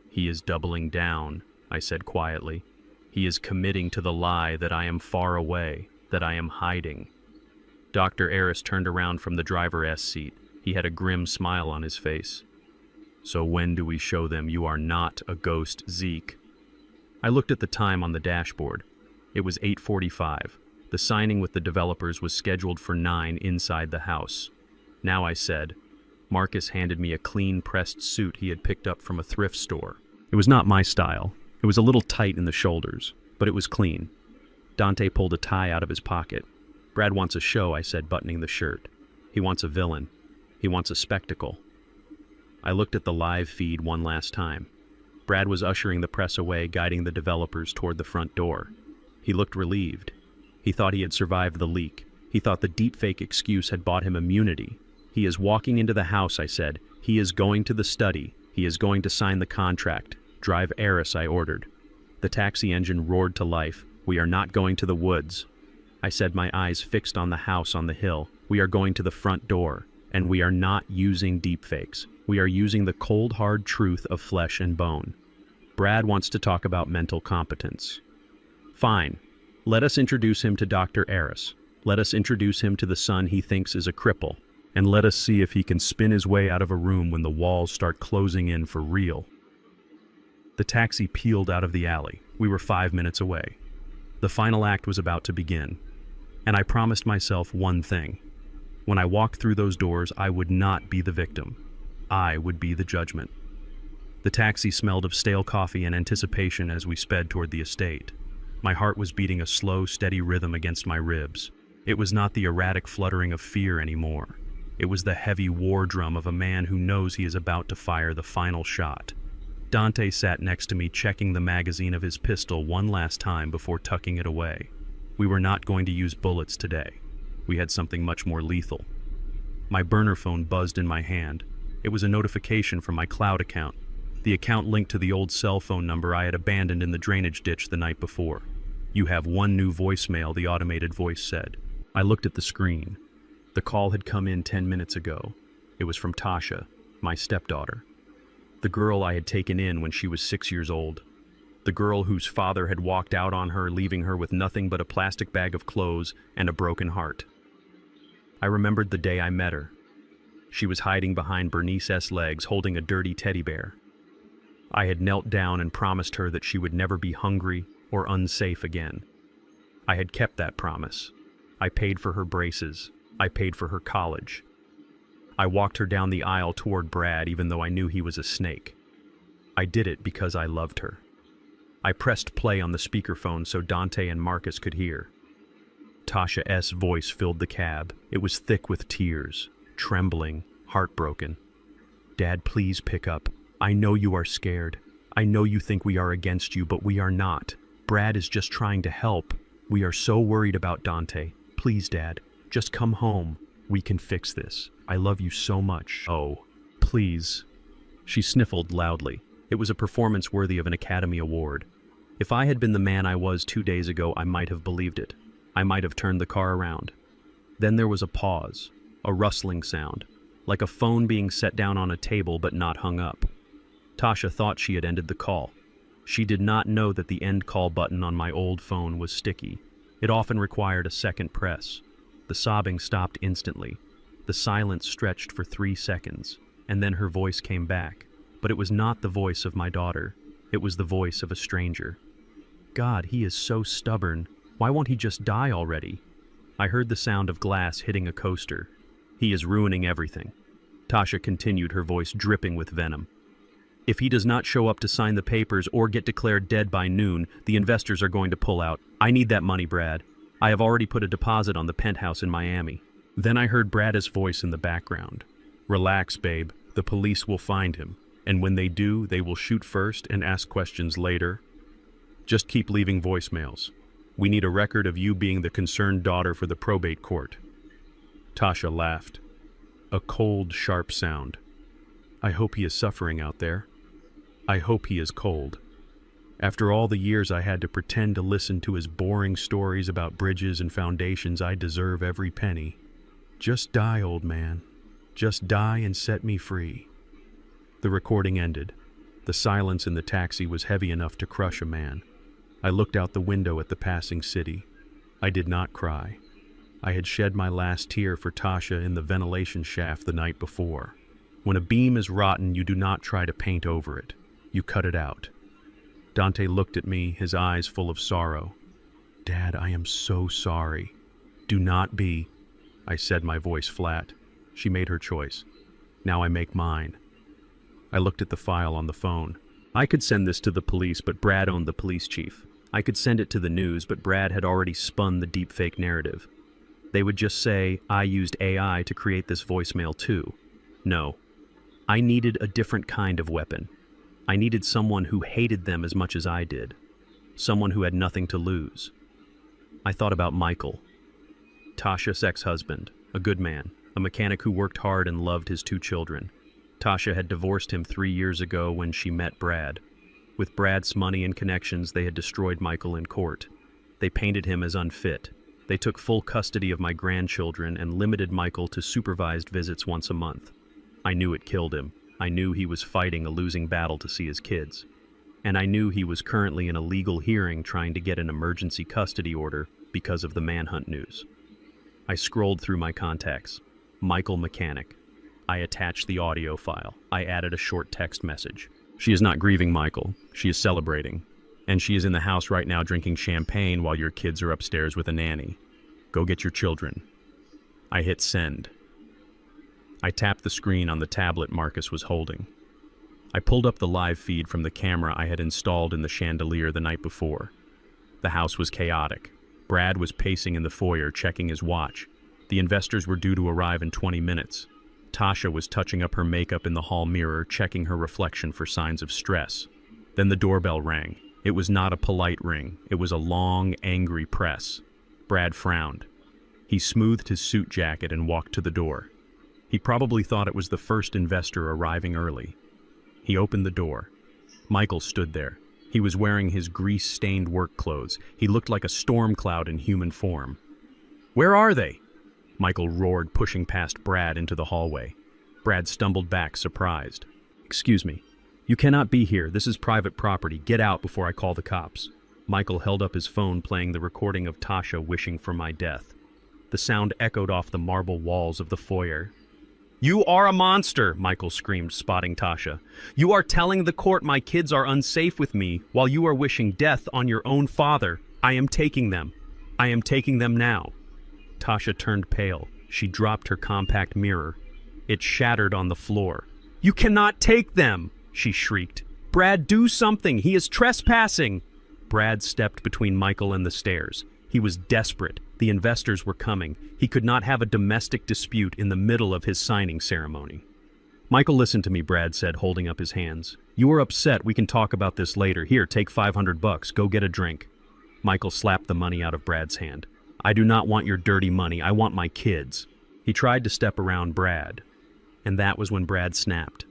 "He is doubling down," I said quietly. "He is committing to the lie that I am far away, that I am hiding." Dr. Eris turned around from the driver's seat. He had a grim smile on his face. "So when do we show them you are not a ghost, Zeke?" I looked at the time on the dashboard. It was 8:45. The signing with the developers was scheduled for 9 inside the house. "Now," I said. Marcus handed me a clean pressed suit he had picked up from a thrift store. It was not my style. It was a little tight in the shoulders, but it was clean. Dante pulled a tie out of his pocket. "Brad wants a show," I said, buttoning the shirt. "He wants a villain. He wants a spectacle." I looked at the live feed one last time. Brad was ushering the press away, guiding the developers toward the front door. He looked relieved. He thought he had survived the leak. He thought the deepfake excuse had bought him immunity. "He is walking into the house," I said. "He is going to the study. He is going to sign the contract. Drive Eris," I ordered. The taxi engine roared to life. "We are not going to the woods," I said, my eyes fixed on the house on the hill. "We are going to the front door, and we are not using deepfakes. We are using the cold, hard truth of flesh and bone." Brad wants to talk about mental competence. Fine. Let us introduce him to Dr. Eris. Let us introduce him to the son he thinks is a cripple. And let us see if he can spin his way out of a room when the walls start closing in for real. The taxi peeled out of the alley. We were 5 minutes away. The final act was about to begin. And I promised myself one thing. When I walked through those doors, I would not be the victim. I would be the judgment. The taxi smelled of stale coffee and anticipation as we sped toward the estate. My heart was beating a slow, steady rhythm against my ribs. It was not the erratic fluttering of fear anymore. It was the heavy war drum of a man who knows he is about to fire the final shot. Dante sat next to me, checking the magazine of his pistol one last time before tucking it away. We were not going to use bullets today. We had something much more lethal. My burner phone buzzed in my hand. It was a notification from my cloud account, the account linked to the old cell phone number I had abandoned in the drainage ditch the night before. "You have one new voicemail," the automated voice said. I looked at the screen. The call had come in 10 minutes ago. It was from Tasha, my stepdaughter. The girl I had taken in when she was 6 years old. The girl whose father had walked out on her, leaving her with nothing but a plastic bag of clothes and a broken heart. I remembered the day I met her. She was hiding behind Bernice's legs, holding a dirty teddy bear. I had knelt down and promised her that she would never be hungry or unsafe again. I had kept that promise. I paid for her braces. I paid for her college. I walked her down the aisle toward Brad even though I knew he was a snake. I did it because I loved her. I pressed play on the speakerphone so Dante and Marcus could hear. Tasha S.'s voice filled the cab. It was thick with tears, trembling, heartbroken. Dad, please pick up. I know you are scared. I know you think we are against you, but we are not. Brad is just trying to help. We are so worried about Dante. Please, Dad, just come home. We can fix this. I love you so much. Oh, please. She sniffled loudly. It was a performance worthy of an Academy Award. If I had been the man I was 2 days ago, I might have believed it. I might have turned the car around. Then there was a pause, a rustling sound, like a phone being set down on a table but not hung up. Tasha thought she had ended the call. She did not know that the end call button on my old phone was sticky. It often required a second press. The sobbing stopped instantly. The silence stretched for 3 seconds, and then her voice came back. But it was not the voice of my daughter. It was the voice of a stranger. God, he is so stubborn. Why won't he just die already? I heard the sound of glass hitting a coaster. He is ruining everything. Tasha continued, her voice dripping with venom. If he does not show up to sign the papers or get declared dead by noon, the investors are going to pull out. I need that money, Brad. I have already put a deposit on the penthouse in Miami. Then I heard Brad's voice in the background. Relax, babe. The police will find him. And when they do, they will shoot first and ask questions later. Just keep leaving voicemails. We need a record of you being the concerned daughter for the probate court. Tasha laughed. A cold, sharp sound. I hope he is suffering out there. I hope he is cold. After all the years I had to pretend to listen to his boring stories about bridges and foundations, I deserve every penny. Just die, old man. Just die and set me free. The recording ended. The silence in the taxi was heavy enough to crush a man. I looked out the window at the passing city. I did not cry. I had shed my last tear for Tasha in the ventilation shaft the night before. When a beam is rotten, you do not try to paint over it. You cut it out. Dante looked at me, his eyes full of sorrow. Dad, I am so sorry. Do not be. I said, my voice flat. She made her choice. Now I make mine. I looked at the file on the phone. I could send this to the police, but Brad owned the police chief. I could send it to the news, but Brad had already spun the deepfake narrative. They would just say, I used AI to create this voicemail too. No. I needed a different kind of weapon. I needed someone who hated them as much as I did. Someone who had nothing to lose. I thought about Michael. Tasha's ex-husband, a good man, a mechanic who worked hard and loved his 2 children. Tasha had divorced him 3 years ago when she met Brad. With Brad's money and connections, they had destroyed Michael in court. They painted him as unfit. They took full custody of my grandchildren and limited Michael to supervised visits once a month. I knew it killed him. I knew he was fighting a losing battle to see his kids. And I knew he was currently in a legal hearing trying to get an emergency custody order because of the manhunt news. I scrolled through my contacts. Michael Mechanic. I attached the audio file. I added a short text message. She is not grieving Michael. She is celebrating. And she is in the house right now drinking champagne while your kids are upstairs with a nanny. Go get your children. I hit send. I tapped the screen on the tablet Marcus was holding. I pulled up the live feed from the camera I had installed in the chandelier the night before. The house was chaotic. Brad was pacing in the foyer, checking his watch. The investors were due to arrive in 20 minutes. Tasha was touching up her makeup in the hall mirror, checking her reflection for signs of stress. Then the doorbell rang. It was not a polite ring. It was a long, angry press. Brad frowned. He smoothed his suit jacket and walked to the door. He probably thought it was the first investor arriving early. He opened the door. Michael stood there. He was wearing his grease-stained work clothes. He looked like a storm cloud in human form. "Where are they?" Michael roared, pushing past Brad into the hallway. Brad stumbled back, surprised. "Excuse me. You cannot be here. This is private property. Get out before I call the cops." Michael held up his phone, playing the recording of Tasha wishing for my death. The sound echoed off the marble walls of the foyer. "You are a monster," Michael screamed, spotting Tasha. "You are telling the court my kids are unsafe with me while you are wishing death on your own father. I am taking them. I am taking them now." Tasha turned pale. She dropped her compact mirror. It shattered on the floor. "You cannot take them!" she shrieked. "Brad, do something! He is trespassing!" Brad stepped between Michael and the stairs. He was desperate. The investors were coming. He could not have a domestic dispute in the middle of his signing ceremony. "Michael, listen to me," Brad said, holding up his hands. "You are upset. We can talk about this later. Here, take $500. Go get a drink." Michael slapped the money out of Brad's hand. "I do not want your dirty money. I want my kids." He tried to step around Brad, and that was when Brad snapped.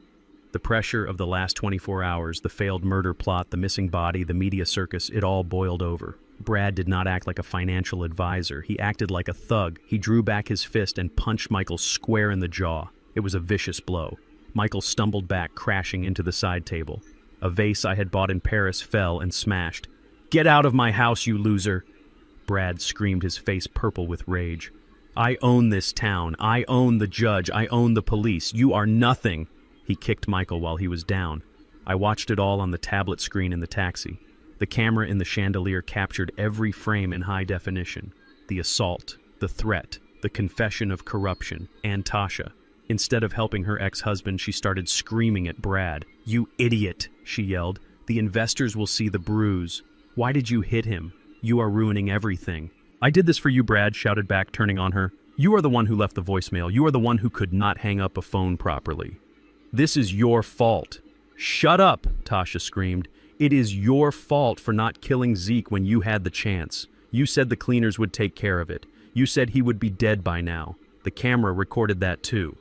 The pressure of the last 24 hours, the failed murder plot, the missing body, the media circus, it all boiled over. Brad did not act like a financial advisor. He acted like a thug. He drew back his fist and punched Michael square in the jaw. It was a vicious blow. Michael stumbled back, crashing into the side table. A vase I had bought in Paris fell and smashed. "Get out of my house, you loser!" Brad screamed, his face purple with rage. "I own this town. I own the judge. I own the police. You are nothing." He kicked Michael while he was down. I watched it all on the tablet screen in the taxi. The camera in the chandelier captured every frame in high definition. The assault, the threat, the confession of corruption, and Tasha. Instead of helping her ex-husband, she started screaming at Brad. "You idiot," she yelled. "The investors will see the bruise. Why did you hit him? You are ruining everything." "I did this for you," Brad shouted back, turning on her. "You are the one who left the voicemail. You are the one who could not hang up a phone properly. This is your fault." "Shut up," Tasha screamed. "It is your fault for not killing Zeke when you had the chance. You said the cleaners would take care of it. You said he would be dead by now. The camera recorded that too."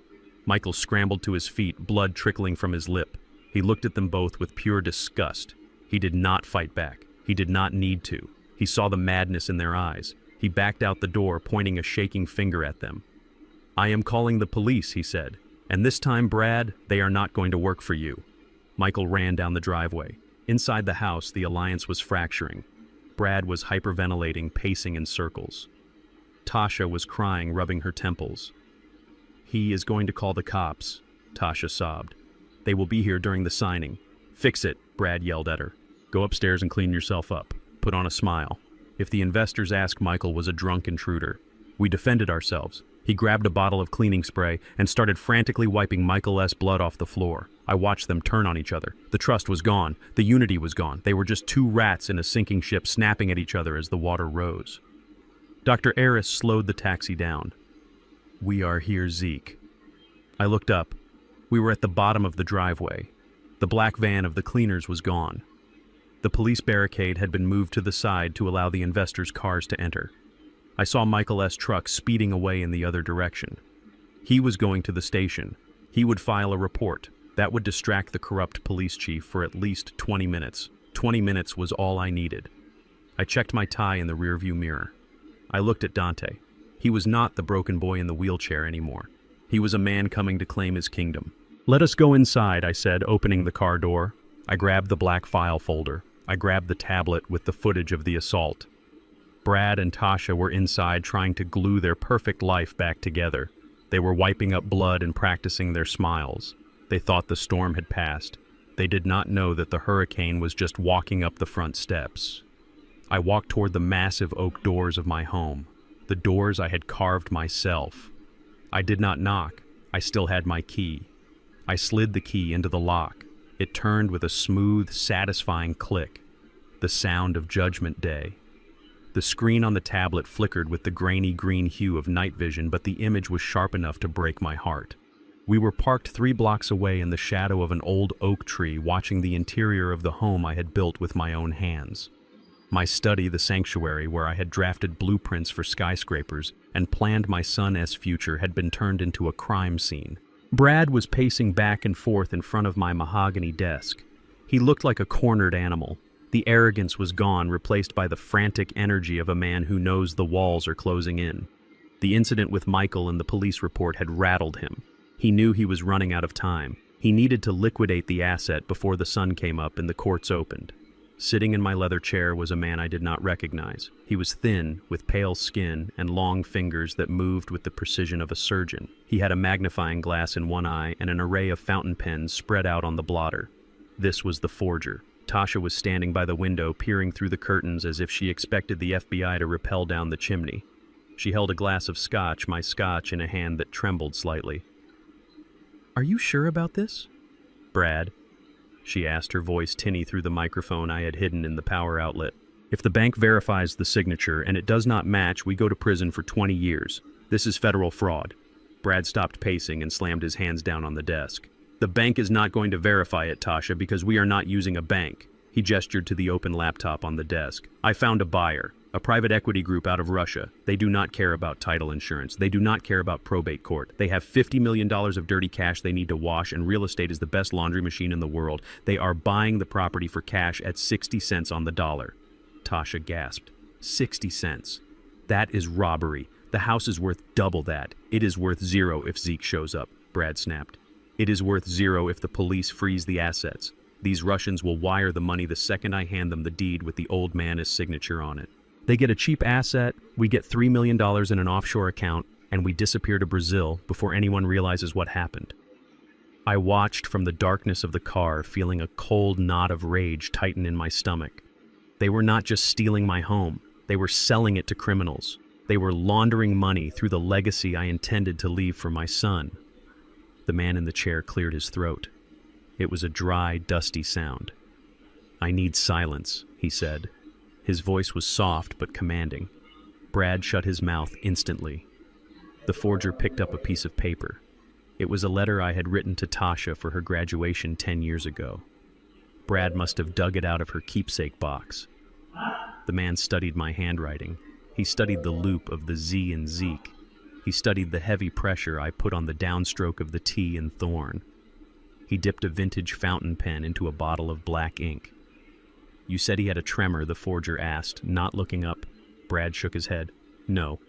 Michael scrambled to his feet, blood trickling from his lip. He looked at them both with pure disgust. He did not fight back. He did not need to. He saw the madness in their eyes. He backed out the door, pointing a shaking finger at them. "I am calling the police," he said. "And this time, Brad, they are not going to work for you." Michael ran down the driveway. Inside the house, the alliance was fracturing. Brad was hyperventilating, pacing in circles. Tasha was crying, rubbing her temples. "He is going to call the cops," Tasha sobbed. "They will be here during the signing." "Fix it," Brad yelled at her. "Go upstairs and clean yourself up. Put on a smile." If the investors asked, Michael was a drunk intruder. We defended ourselves. He grabbed a bottle of cleaning spray and started frantically wiping Michael's blood off the floor. I watched them turn on each other. The trust was gone. The unity was gone. They were just two rats in a sinking ship snapping at each other as the water rose. Dr. Aris slowed the taxi down. "We are here, Zeke." I looked up. We were at the bottom of the driveway. The black van of the cleaners was gone. The police barricade had been moved to the side to allow the investors' cars to enter. I saw Michael's truck speeding away in the other direction. He was going to the station. He would file a report. That would distract the corrupt police chief for at least 20 minutes. 20 minutes was all I needed. I checked my tie in the rearview mirror. I looked at Dante. He was not the broken boy in the wheelchair anymore. He was a man coming to claim his kingdom. "Let us go inside," I said, opening the car door. I grabbed the black file folder. I grabbed the tablet with the footage of the assault. Brad and Tasha were inside trying to glue their perfect life back together. They were wiping up blood and practicing their smiles. They thought the storm had passed. They did not know that the hurricane was just walking up the front steps. I walked toward the massive oak doors of my home, the doors I had carved myself. I did not knock. I still had my key. I slid the key into the lock. It turned with a smooth, satisfying click. The sound of Judgment Day. The screen on the tablet flickered with the grainy green hue of night vision, but the image was sharp enough to break my heart. We were parked 3 blocks away in the shadow of an old oak tree, watching the interior of the home I had built with my own hands. My study, the sanctuary, where I had drafted blueprints for skyscrapers and planned my son's future, had been turned into a crime scene. Brad was pacing back and forth in front of my mahogany desk. He looked like a cornered animal. The arrogance was gone, replaced by the frantic energy of a man who knows the walls are closing in. The incident with Michael and the police report had rattled him. He knew he was running out of time. He needed to liquidate the asset before the sun came up and the courts opened. Sitting in my leather chair was a man I did not recognize. He was thin, with pale skin and long fingers that moved with the precision of a surgeon. He had a magnifying glass in one eye and an array of fountain pens spread out on the blotter. This was the forger. Tasha was standing by the window, peering through the curtains as if she expected the FBI to rappel down the chimney. She held a glass of scotch, my scotch, in a hand that trembled slightly. "Are you sure about this, Brad?" she asked, her voice tinny through the microphone I had hidden in the power outlet. "If the bank verifies the signature and it does not match, we go to prison for 20 years. This is federal fraud." Brad stopped pacing and slammed his hands down on the desk. "The bank is not going to verify it, Tasha, because we are not using a bank." He gestured to the open laptop on the desk. "I found a buyer, a private equity group out of Russia. They do not care about title insurance. They do not care about probate court. They have $50 million of dirty cash they need to wash, and real estate is the best laundry machine in the world. They are buying the property for cash at 60 cents on the dollar." Tasha gasped. 60 cents. "That is robbery. The house is worth double that. It is worth zero if Zeke shows up," Brad snapped. "It is worth zero if the police freeze the assets. These Russians will wire the money the second I hand them the deed with the old man's signature on it. They get a cheap asset, we get $3 million in an offshore account, and we disappear to Brazil before anyone realizes what happened." I watched from the darkness of the car, feeling a cold knot of rage tighten in my stomach. They were not just stealing my home, they were selling it to criminals. They were laundering money through the legacy I intended to leave for my son. The man in the chair cleared his throat. It was a dry, dusty sound. "I need silence," he said. His voice was soft but commanding. Brad shut his mouth instantly. The forger picked up a piece of paper. It was a letter I had written to Tasha for her graduation 10 years ago. Brad must have dug it out of her keepsake box. The man studied my handwriting. He studied the loop of the Z in Zeke. He studied the heavy pressure I put on the downstroke of the T in Thorn. He dipped a vintage fountain pen into a bottle of black ink. "You said he had a tremor," the forger asked, not looking up. Brad shook his head. "No.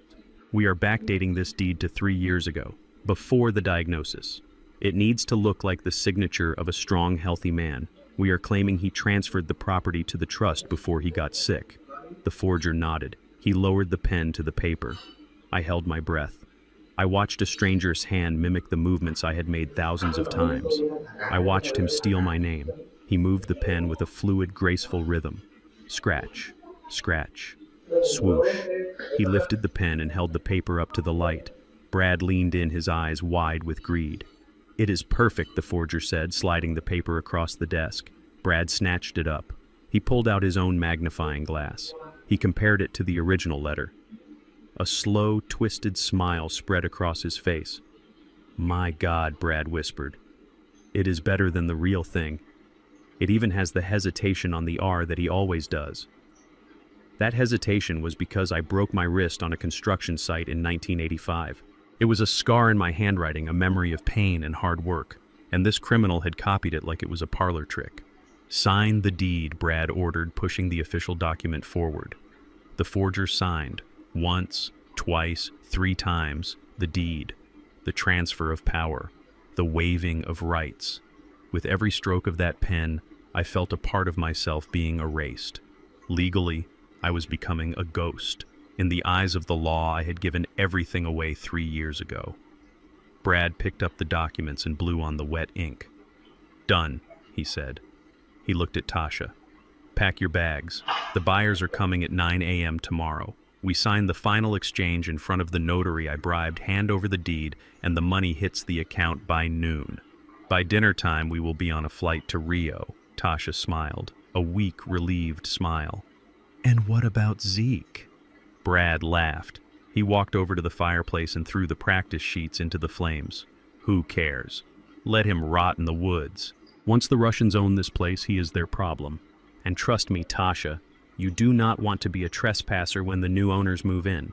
We are backdating this deed to 3 years ago, before the diagnosis. It needs to look like the signature of a strong, healthy man. We are claiming he transferred the property to the trust before he got sick." The forger nodded. He lowered the pen to the paper. I held my breath. I watched a stranger's hand mimic the movements I had made thousands of times. I watched him steal my name. He moved the pen with a fluid, graceful rhythm. Scratch, scratch, swoosh. He lifted the pen and held the paper up to the light. Brad leaned in, his eyes wide with greed. "It is perfect," the forger said, sliding the paper across the desk. Brad snatched it up. He pulled out his own magnifying glass. He compared it to the original letter. A slow, twisted smile spread across his face. "My God," Brad whispered. "It is better than the real thing. It even has the hesitation on the R that he always does." That hesitation was because I broke my wrist on a construction site in 1985. It was a scar in my handwriting, a memory of pain and hard work, and this criminal had copied it like it was a parlor trick. "Sign the deed," Brad ordered, pushing the official document forward. The forger signed. Once, twice, 3 times, the deed, the transfer of power, the waiving of rights. With every stroke of that pen, I felt a part of myself being erased. Legally, I was becoming a ghost. In the eyes of the law, I had given everything away 3 years ago. Brad picked up the documents and blew on the wet ink. "Done," he said. He looked at Tasha. "Pack your bags. The buyers are coming at 9 a.m. tomorrow. We signed the final exchange in front of the notary I bribed, hand over the deed, and the money hits the account by noon. By dinner time, we will be on a flight to Rio." Tasha smiled, a weak, relieved smile. "And what about Zeke?" Brad laughed. He walked over to the fireplace and threw the practice sheets into the flames. "Who cares? Let him rot in the woods. Once the Russians own this place, he is their problem. And trust me, Tasha, you do not want to be a trespasser when the new owners move in.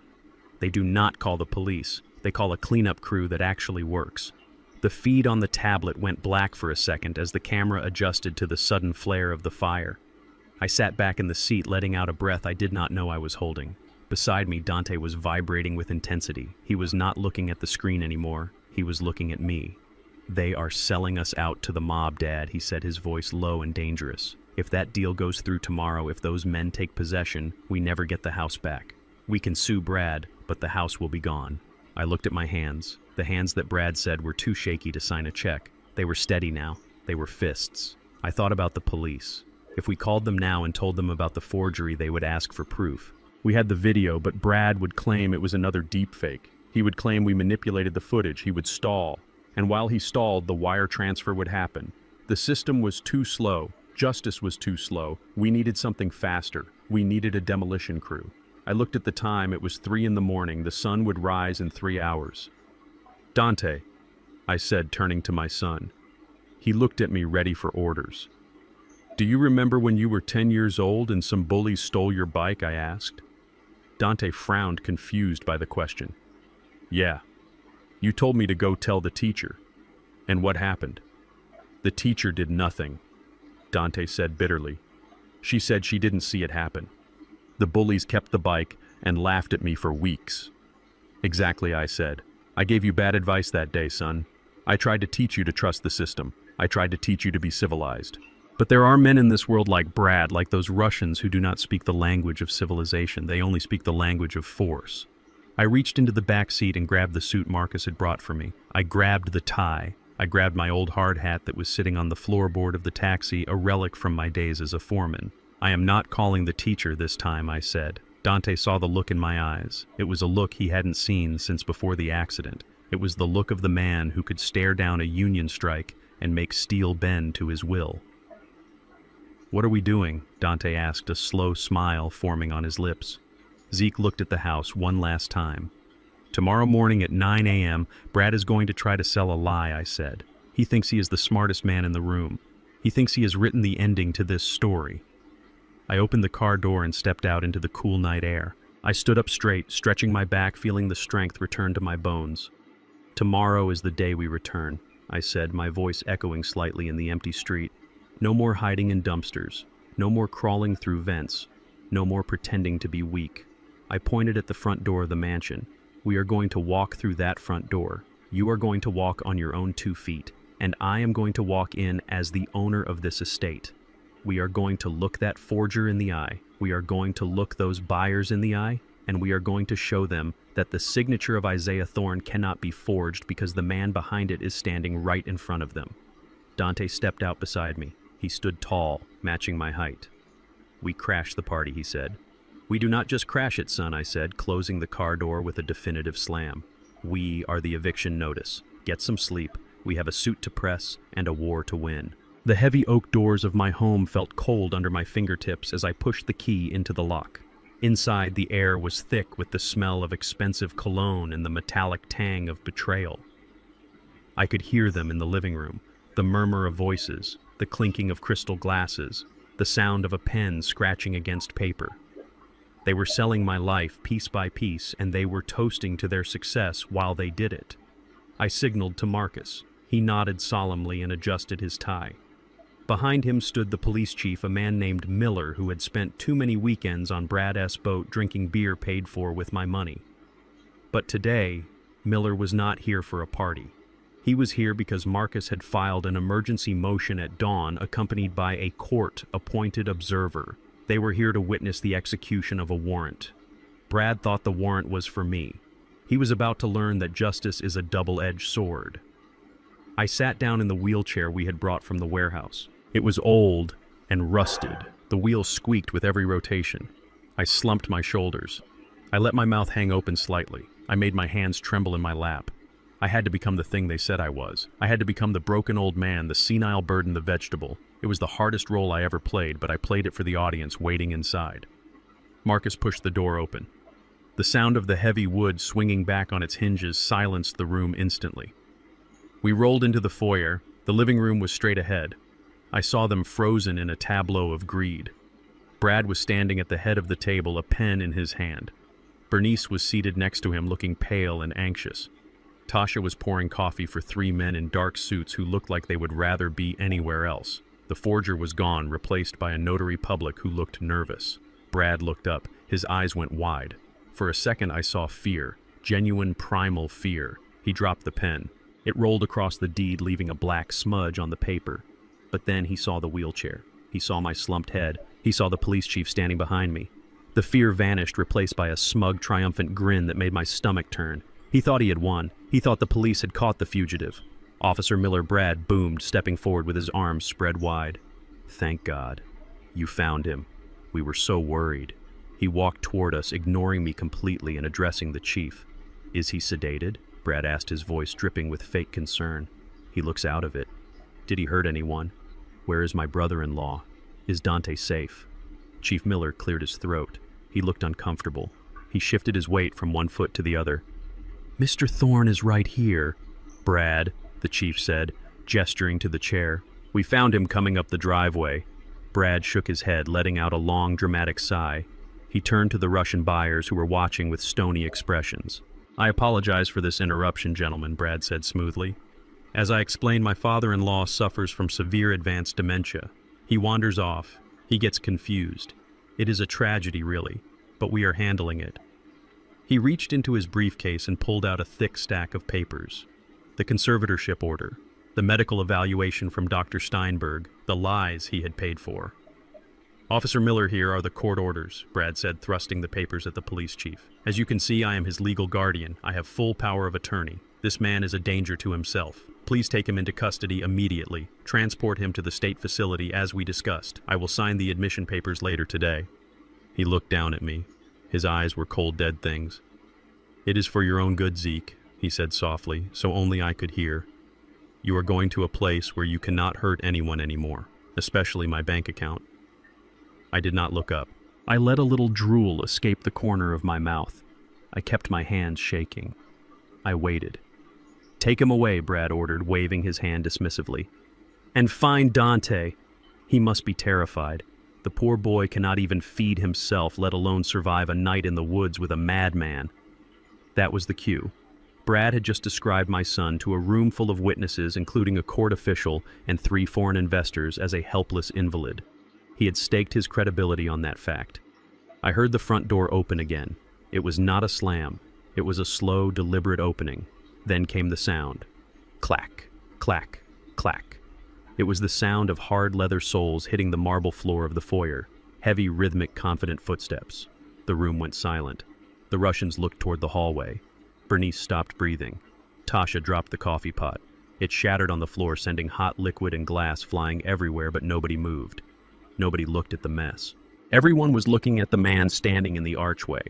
They do not call the police. They call a cleanup crew that actually works." The feed on the tablet went black for a second as the camera adjusted to the sudden flare of the fire. I sat back in the seat, letting out a breath I did not know I was holding. Beside me, Dante was vibrating with intensity. He was not looking at the screen anymore. He was looking at me. "They are selling us out to the mob, Dad," he said, his voice low and dangerous. "If that deal goes through tomorrow, if those men take possession, we never get the house back. We can sue Brad, but the house will be gone." I looked at my hands. The hands that Brad said were too shaky to sign a check. They were steady now. They were fists. I thought about the police. If we called them now and told them about the forgery, they would ask for proof. We had the video, but Brad would claim it was another deepfake. He would claim we manipulated the footage. He would stall. And while he stalled, the wire transfer would happen. The system was too slow. Justice was too slow. We needed something faster. We needed a demolition crew. I looked at the time. It was 3 in the morning. The sun would rise in 3 hours. "Dante," I said, turning to my son. He looked at me, ready for orders. "Do you remember when you were 10 years old and some bullies stole your bike?" I asked. Dante frowned, confused by the question. "Yeah. You told me to go tell the teacher. And what happened?" "The teacher did nothing," Dante said bitterly. "She said she didn't see it happen. The bullies kept the bike and laughed at me for weeks." "Exactly," I said. "I gave you bad advice that day, son. I tried to teach you to trust the system. I tried to teach you to be civilized. But there are men in this world like Brad, like those Russians who do not speak the language of civilization. They only speak the language of force." I reached into the back seat and grabbed the suit Marcus had brought for me. I grabbed the tie. I grabbed my old hard hat that was sitting on the floorboard of the taxi, a relic from my days as a foreman. "I am not calling the teacher this time," I said. Dante saw the look in my eyes. It was a look he hadn't seen since before the accident. It was the look of the man who could stare down a union strike and make steel bend to his will. "What are we doing?" Dante asked, a slow smile forming on his lips. Zeke looked at the house one last time. "Tomorrow morning at 9 a.m., Brad is going to try to sell a lie," I said. "He thinks he is the smartest man in the room. He thinks he has written the ending to this story." I opened the car door and stepped out into the cool night air. I stood up straight, stretching my back, feeling the strength return to my bones. "Tomorrow is the day we return," I said, my voice echoing slightly in the empty street. "No more hiding in dumpsters. No more crawling through vents. No more pretending to be weak." I pointed at the front door of the mansion. "We are going to walk through that front door. You are going to walk on your own 2 feet, and I am going to walk in as the owner of this estate. We are going to look that forger in the eye. We are going to look those buyers in the eye, and we are going to show them that the signature of Isaiah Thorne cannot be forged because the man behind it is standing right in front of them." Dante stepped out beside me. He stood tall, matching my height. "We crash the party," he said. "We do not just crash it, son," I said, closing the car door with a definitive slam. "We are the eviction notice. Get some sleep. We have a suit to press and a war to win." The heavy oak doors of my home felt cold under my fingertips as I pushed the key into the lock. Inside, the air was thick with the smell of expensive cologne and the metallic tang of betrayal. I could hear them in the living room, the murmur of voices, the clinking of crystal glasses, the sound of a pen scratching against paper. They were selling my life piece by piece, and they were toasting to their success while they did it. I signaled to Marcus. He nodded solemnly and adjusted his tie. Behind him stood the police chief, a man named Miller, who had spent too many weekends on Brad S. boat drinking beer paid for with my money. But today, Miller was not here for a party. He was here because Marcus had filed an emergency motion at dawn, accompanied by a court-appointed observer. They were here to witness the execution of a warrant. Brad thought the warrant was for me. He was about to learn that justice is a double-edged sword. I sat down in the wheelchair we had brought from the warehouse. It was old and rusted. The wheels squeaked with every rotation. I slumped my shoulders. I let my mouth hang open slightly. I made my hands tremble in my lap. I had to become the thing they said I was. I had to become the broken old man, the senile bird and the vegetable. It was the hardest role I ever played, but I played it for the audience waiting inside. Marcus pushed the door open. The sound of the heavy wood swinging back on its hinges silenced the room instantly. We rolled into the foyer. The living room was straight ahead. I saw them frozen in a tableau of greed. Brad was standing at the head of the table, a pen in his hand. Bernice was seated next to him, looking pale and anxious. Tasha was pouring coffee for 3 men in dark suits who looked like they would rather be anywhere else. The forger was gone, replaced by a notary public who looked nervous. Brad looked up. His eyes went wide. For a second I saw fear, genuine primal fear. He dropped the pen. It rolled across the deed, leaving a black smudge on the paper. But then he saw the wheelchair. He saw my slumped head. He saw the police chief standing behind me. The fear vanished, replaced by a smug, triumphant grin that made my stomach turn. He thought he had won. He thought the police had caught the fugitive. Officer Miller Brad boomed, stepping forward with his arms spread wide. "Thank God. You found him. We were so worried." He walked toward us, ignoring me completely and addressing the chief. "Is he sedated?" Brad asked, his voice dripping with fake concern. "He looks out of it. Did he hurt anyone? Where is my brother-in-law? Is Dante safe?" Chief Miller cleared his throat. He looked uncomfortable. He shifted his weight from one foot to the other. "Mr. Thorne is right here, Brad," the chief said, gesturing to the chair. "We found him coming up the driveway." Brad shook his head, letting out a long, dramatic sigh. He turned to the Russian buyers who were watching with stony expressions. "I apologize for this interruption, gentlemen," Brad said smoothly. "As I explained, my father-in-law suffers from severe advanced dementia. He wanders off. He gets confused. It is a tragedy, really, but we are handling it." He reached into his briefcase and pulled out a thick stack of papers. The conservatorship order, the medical evaluation from Dr. Steinberg, the lies he had paid for. "Officer Miller, here are the court orders," Brad said, thrusting the papers at the police chief. "As you can see, I am his legal guardian. I have full power of attorney. This man is a danger to himself. Please take him into custody immediately. Transport him to the state facility as we discussed. I will sign the admission papers later today." He looked down at me. His eyes were cold, dead things. "It is for your own good, Zeke," he said softly, so only I could hear. "You are going to a place where you cannot hurt anyone anymore, especially my bank account." I did not look up. I let a little drool escape the corner of my mouth. I kept my hands shaking. I waited. "Take him away," Brad ordered, waving his hand dismissively. "And find Dante." He must be terrified. The poor boy cannot even feed himself, let alone survive a night in the woods with a madman. That was the cue. Brad had just described my son to a room full of witnesses, including a court official and 3 foreign investors, as a helpless invalid. He had staked his credibility on that fact. I heard the front door open again. It was not a slam. It was a slow, deliberate opening. Then came the sound. Clack, clack, clack. It was the sound of hard leather soles hitting the marble floor of the foyer. Heavy, rhythmic, confident footsteps. The room went silent. The Russians looked toward the hallway. Bernice stopped breathing. Tasha dropped the coffee pot. It shattered on the floor, sending hot liquid and glass flying everywhere, but nobody moved. Nobody looked at the mess. Everyone was looking at the man standing in the archway.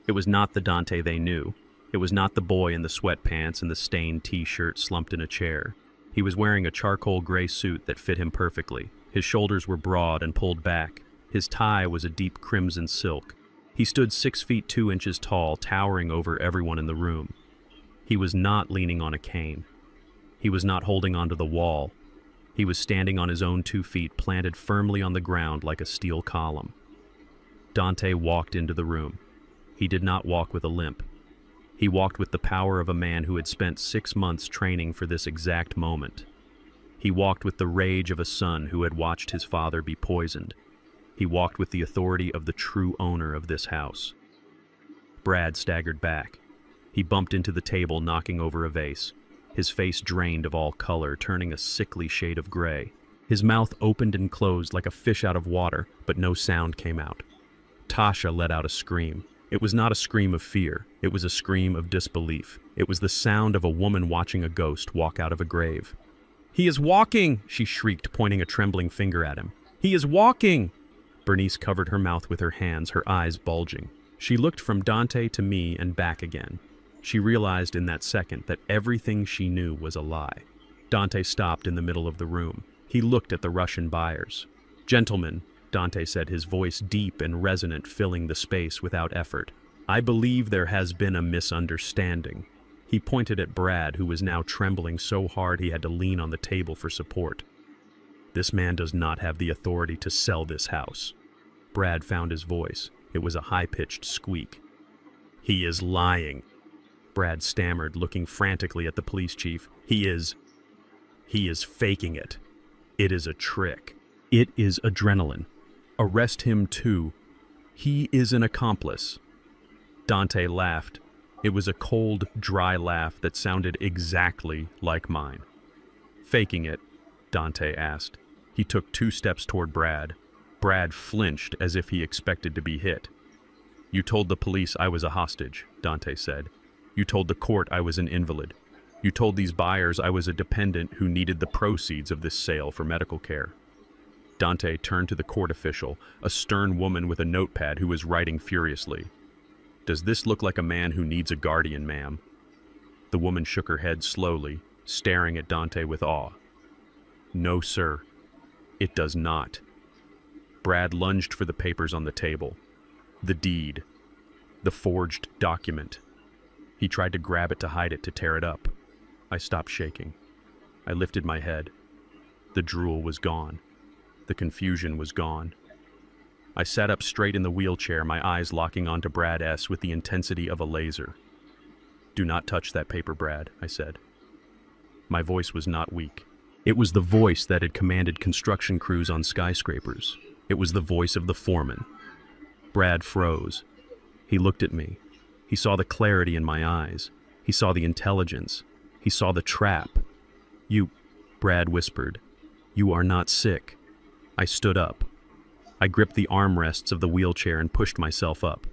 It was not the Dante they knew. It was not the boy in the sweatpants and the stained t-shirt slumped in a chair. He was wearing a charcoal gray suit that fit him perfectly. His shoulders were broad and pulled back. His tie was a deep crimson silk. He stood 6 feet 2 inches tall, towering over everyone in the room. He was not leaning on a cane. He was not holding onto the wall. He was standing on his own 2 feet, planted firmly on the ground like a steel column. Dante walked into the room. He did not walk with a limp. He walked with the power of a man who had spent 6 months training for this exact moment. He walked with the rage of a son who had watched his father be poisoned. He walked with the authority of the true owner of this house. Brad staggered back. He bumped into the table, knocking over a vase. His face drained of all color, turning a sickly shade of gray. His mouth opened and closed like a fish out of water, but no sound came out. Tasha let out a scream. It was not a scream of fear. It was a scream of disbelief. It was the sound of a woman watching a ghost walk out of a grave. "He is walking!" she shrieked, pointing a trembling finger at him. "He is walking!" Bernice covered her mouth with her hands, her eyes bulging. She looked from Dante to me and back again. She realized in that second that everything she knew was a lie. Dante stopped in the middle of the room. He looked at the Russian buyers. "Gentlemen," Dante said, his voice deep and resonant, filling the space without effort, "I believe there has been a misunderstanding." He pointed at Brad, who was now trembling so hard he had to lean on the table for support. "This man does not have the authority to sell this house." Brad found his voice. It was a high-pitched squeak. "He is lying." Brad stammered, looking frantically at the police chief. He is faking it. It is a trick. It is adrenaline. Arrest him too. He is an accomplice." Dante laughed. It was a cold, dry laugh that sounded exactly like mine. "Faking it?" Dante asked. He took 2 steps toward Brad. Brad flinched as if he expected to be hit. "You told the police I was a hostage," Dante said. "You told the court I was an invalid. You told these buyers I was a dependent who needed the proceeds of this sale for medical care." Dante turned to the court official, a stern woman with a notepad who was writing furiously. "Does this look like a man who needs a guardian, ma'am?" The woman shook her head slowly, staring at Dante with awe. "No, sir, it does not." Brad lunged for the papers on the table. The deed. The forged document. He tried to grab it to hide it, to tear it up. I stopped shaking. I lifted my head. The drool was gone. The confusion was gone. I sat up straight in the wheelchair, my eyes locking onto Brad S. with the intensity of a laser. "Do not touch that paper, Brad," I said. My voice was not weak. It was the voice that had commanded construction crews on skyscrapers. It was the voice of the foreman. Brad froze. He looked at me. He saw the clarity in my eyes. He saw the intelligence. He saw the trap. "You," Brad whispered, "you are not sick." I stood up. I gripped the armrests of the wheelchair and pushed myself up.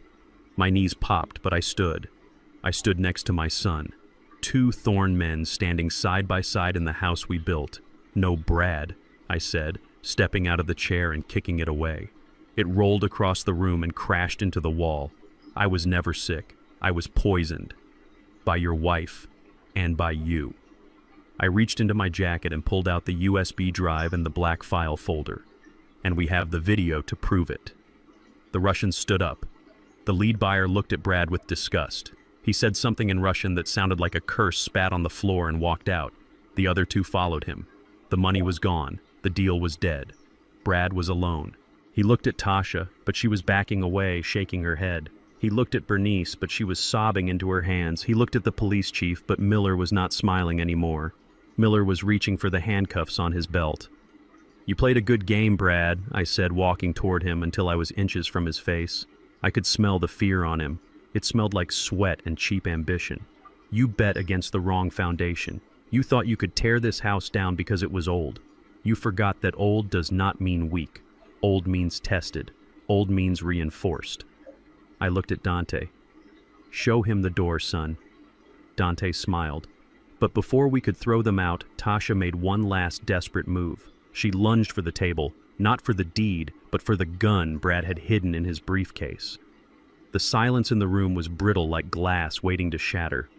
My knees popped, but I stood. I stood next to my son. Two Thorn men standing side by side in the house we built. "No, Brad," I said, stepping out of the chair and kicking it away. It rolled across the room and crashed into the wall. I was never sick. I was poisoned. By your wife. And by you. I reached into my jacket and pulled out the USB drive and the black file folder. And we have the video to prove it. The Russian stood up. The lead buyer looked at Brad with disgust. He said something in Russian that sounded like a curse, spat on the floor, and walked out. The other two followed him. The money was gone. The deal was dead. Brad was alone. He looked at Tasha, but she was backing away, shaking her head. He looked at Bernice, but she was sobbing into her hands. He looked at the police chief, but Miller was not smiling anymore. Miller was reaching for the handcuffs on his belt. "You played a good game, Brad," I said, walking toward him until I was inches from his face. I could smell the fear on him. It smelled like sweat and cheap ambition. "You bet against the wrong foundation. You thought you could tear this house down because it was old. You forgot that old does not mean weak. Old means tested. Old means reinforced." I looked at Dante. "Show him the door, son." Dante smiled. But before we could throw them out, Tasha made one last desperate move. She lunged for the table, not for the deed, but for the gun Brad had hidden in his briefcase. The silence in the room was brittle like glass waiting to shatter.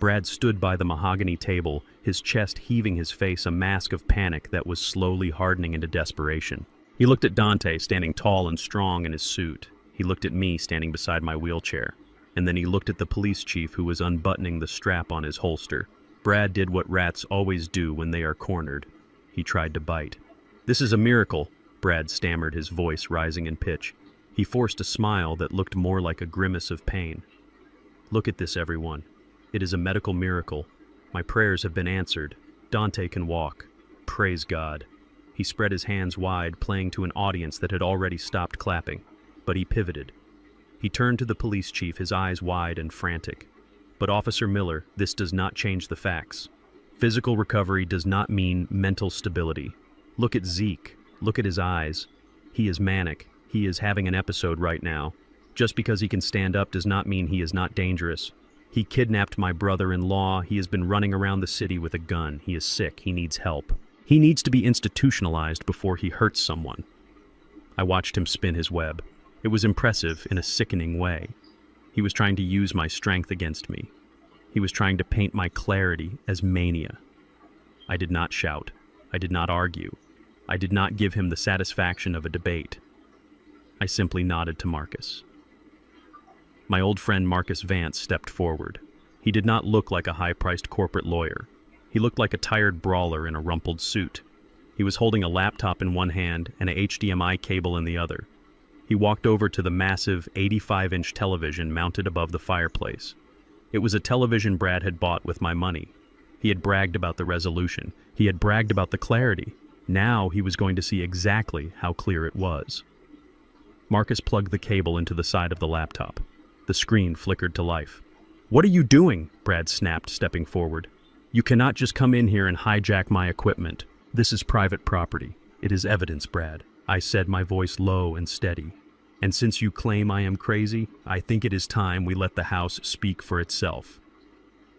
Brad stood by the mahogany table, his chest heaving, his face a mask of panic that was slowly hardening into desperation. He looked at Dante, standing tall and strong in his suit. He looked at me, standing beside my wheelchair. And then he looked at the police chief, who was unbuttoning the strap on his holster. Brad did what rats always do when they are cornered. He tried to bite. "This is a miracle," Brad stammered, his voice rising in pitch. He forced a smile that looked more like a grimace of pain. "Look at this, everyone. It is a medical miracle. My prayers have been answered. Dante can walk. Praise God." He spread his hands wide, playing to an audience that had already stopped clapping. But he pivoted. He turned to the police chief, his eyes wide and frantic. "But Officer Miller, this does not change the facts. Physical recovery does not mean mental stability. Look at Zeke. Look at his eyes. He is manic. He is having an episode right now. Just because he can stand up does not mean he is not dangerous. He kidnapped my brother-in-law. He has been running around the city with a gun. He is sick. He needs help. He needs to be institutionalized before he hurts someone." I watched him spin his web. It was impressive in a sickening way. He was trying to use my strength against me. He was trying to paint my clarity as mania. I did not shout. I did not argue. I did not give him the satisfaction of a debate. I simply nodded to Marcus. My old friend Marcus Vance stepped forward. He did not look like a high-priced corporate lawyer. He looked like a tired brawler in a rumpled suit. He was holding a laptop in one hand and a HDMI cable in the other. He walked over to the massive 85-inch television mounted above the fireplace. It was a television Brad had bought with my money. He had bragged about the resolution. He had bragged about the clarity. Now he was going to see exactly how clear it was. Marcus plugged the cable into the side of the laptop. The screen flickered to life. "What are you doing?" Brad snapped, stepping forward. "You cannot just come in here and hijack my equipment. This is private property. It is evidence, Brad," I said, my voice low and steady. "And since you claim I am crazy, I think it is time we let the house speak for itself."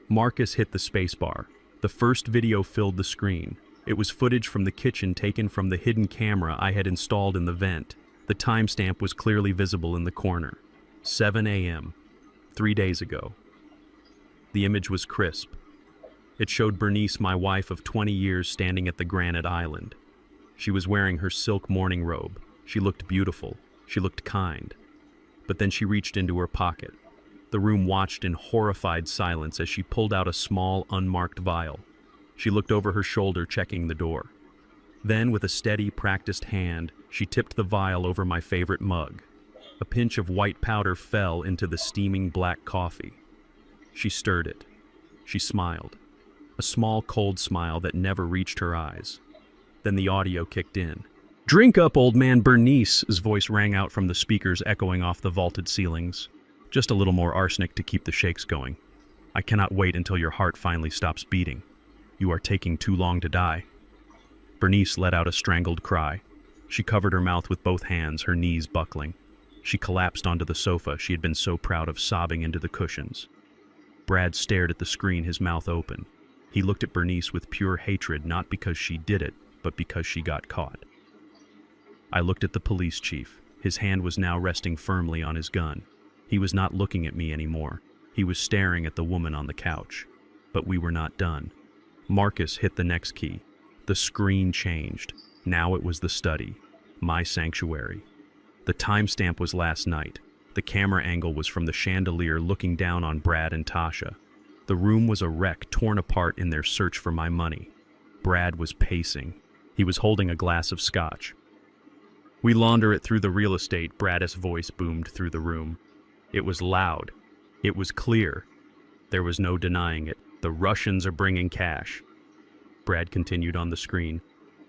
Marcus hit the spacebar. The first video filled the screen. It was footage from the kitchen taken from the hidden camera I had installed in the vent. The timestamp was clearly visible in the corner. 7 a.m., 3 days ago. The image was crisp. It showed Bernice, my wife of 20 years, standing at the granite island. She was wearing her silk morning robe. She looked beautiful. She looked kind. But then she reached into her pocket. The room watched in horrified silence as she pulled out a small, unmarked vial. She looked over her shoulder, checking the door. Then, with a steady, practiced hand, she tipped the vial over my favorite mug. A pinch of white powder fell into the steaming black coffee. She stirred it. She smiled. A small, cold smile that never reached her eyes. Then the audio kicked in. "Drink up, old man." Bernice's voice rang out from the speakers, echoing off the vaulted ceilings. "Just a little more arsenic to keep the shakes going. I cannot wait until your heart finally stops beating. You are taking too long to die." Bernice let out a strangled cry. She covered her mouth with both hands, her knees buckling. She collapsed onto the sofa she had been so proud of, sobbing into the cushions. Brad stared at the screen, his mouth open. He looked at Bernice with pure hatred, not because she did it, but because she got caught. I looked at the police chief. His hand was now resting firmly on his gun. He was not looking at me anymore. He was staring at the woman on the couch. But we were not done. Marcus hit the next key. The screen changed. Now it was the study, my sanctuary. The timestamp was last night. The camera angle was from the chandelier looking down on Brad and Tasha. The room was a wreck, torn apart in their search for my money. Brad was pacing. He was holding a glass of scotch. "We launder it through the real estate," Brad's voice boomed through the room. It was loud. It was clear. There was no denying it. "The Russians are bringing cash." Brad continued on the screen.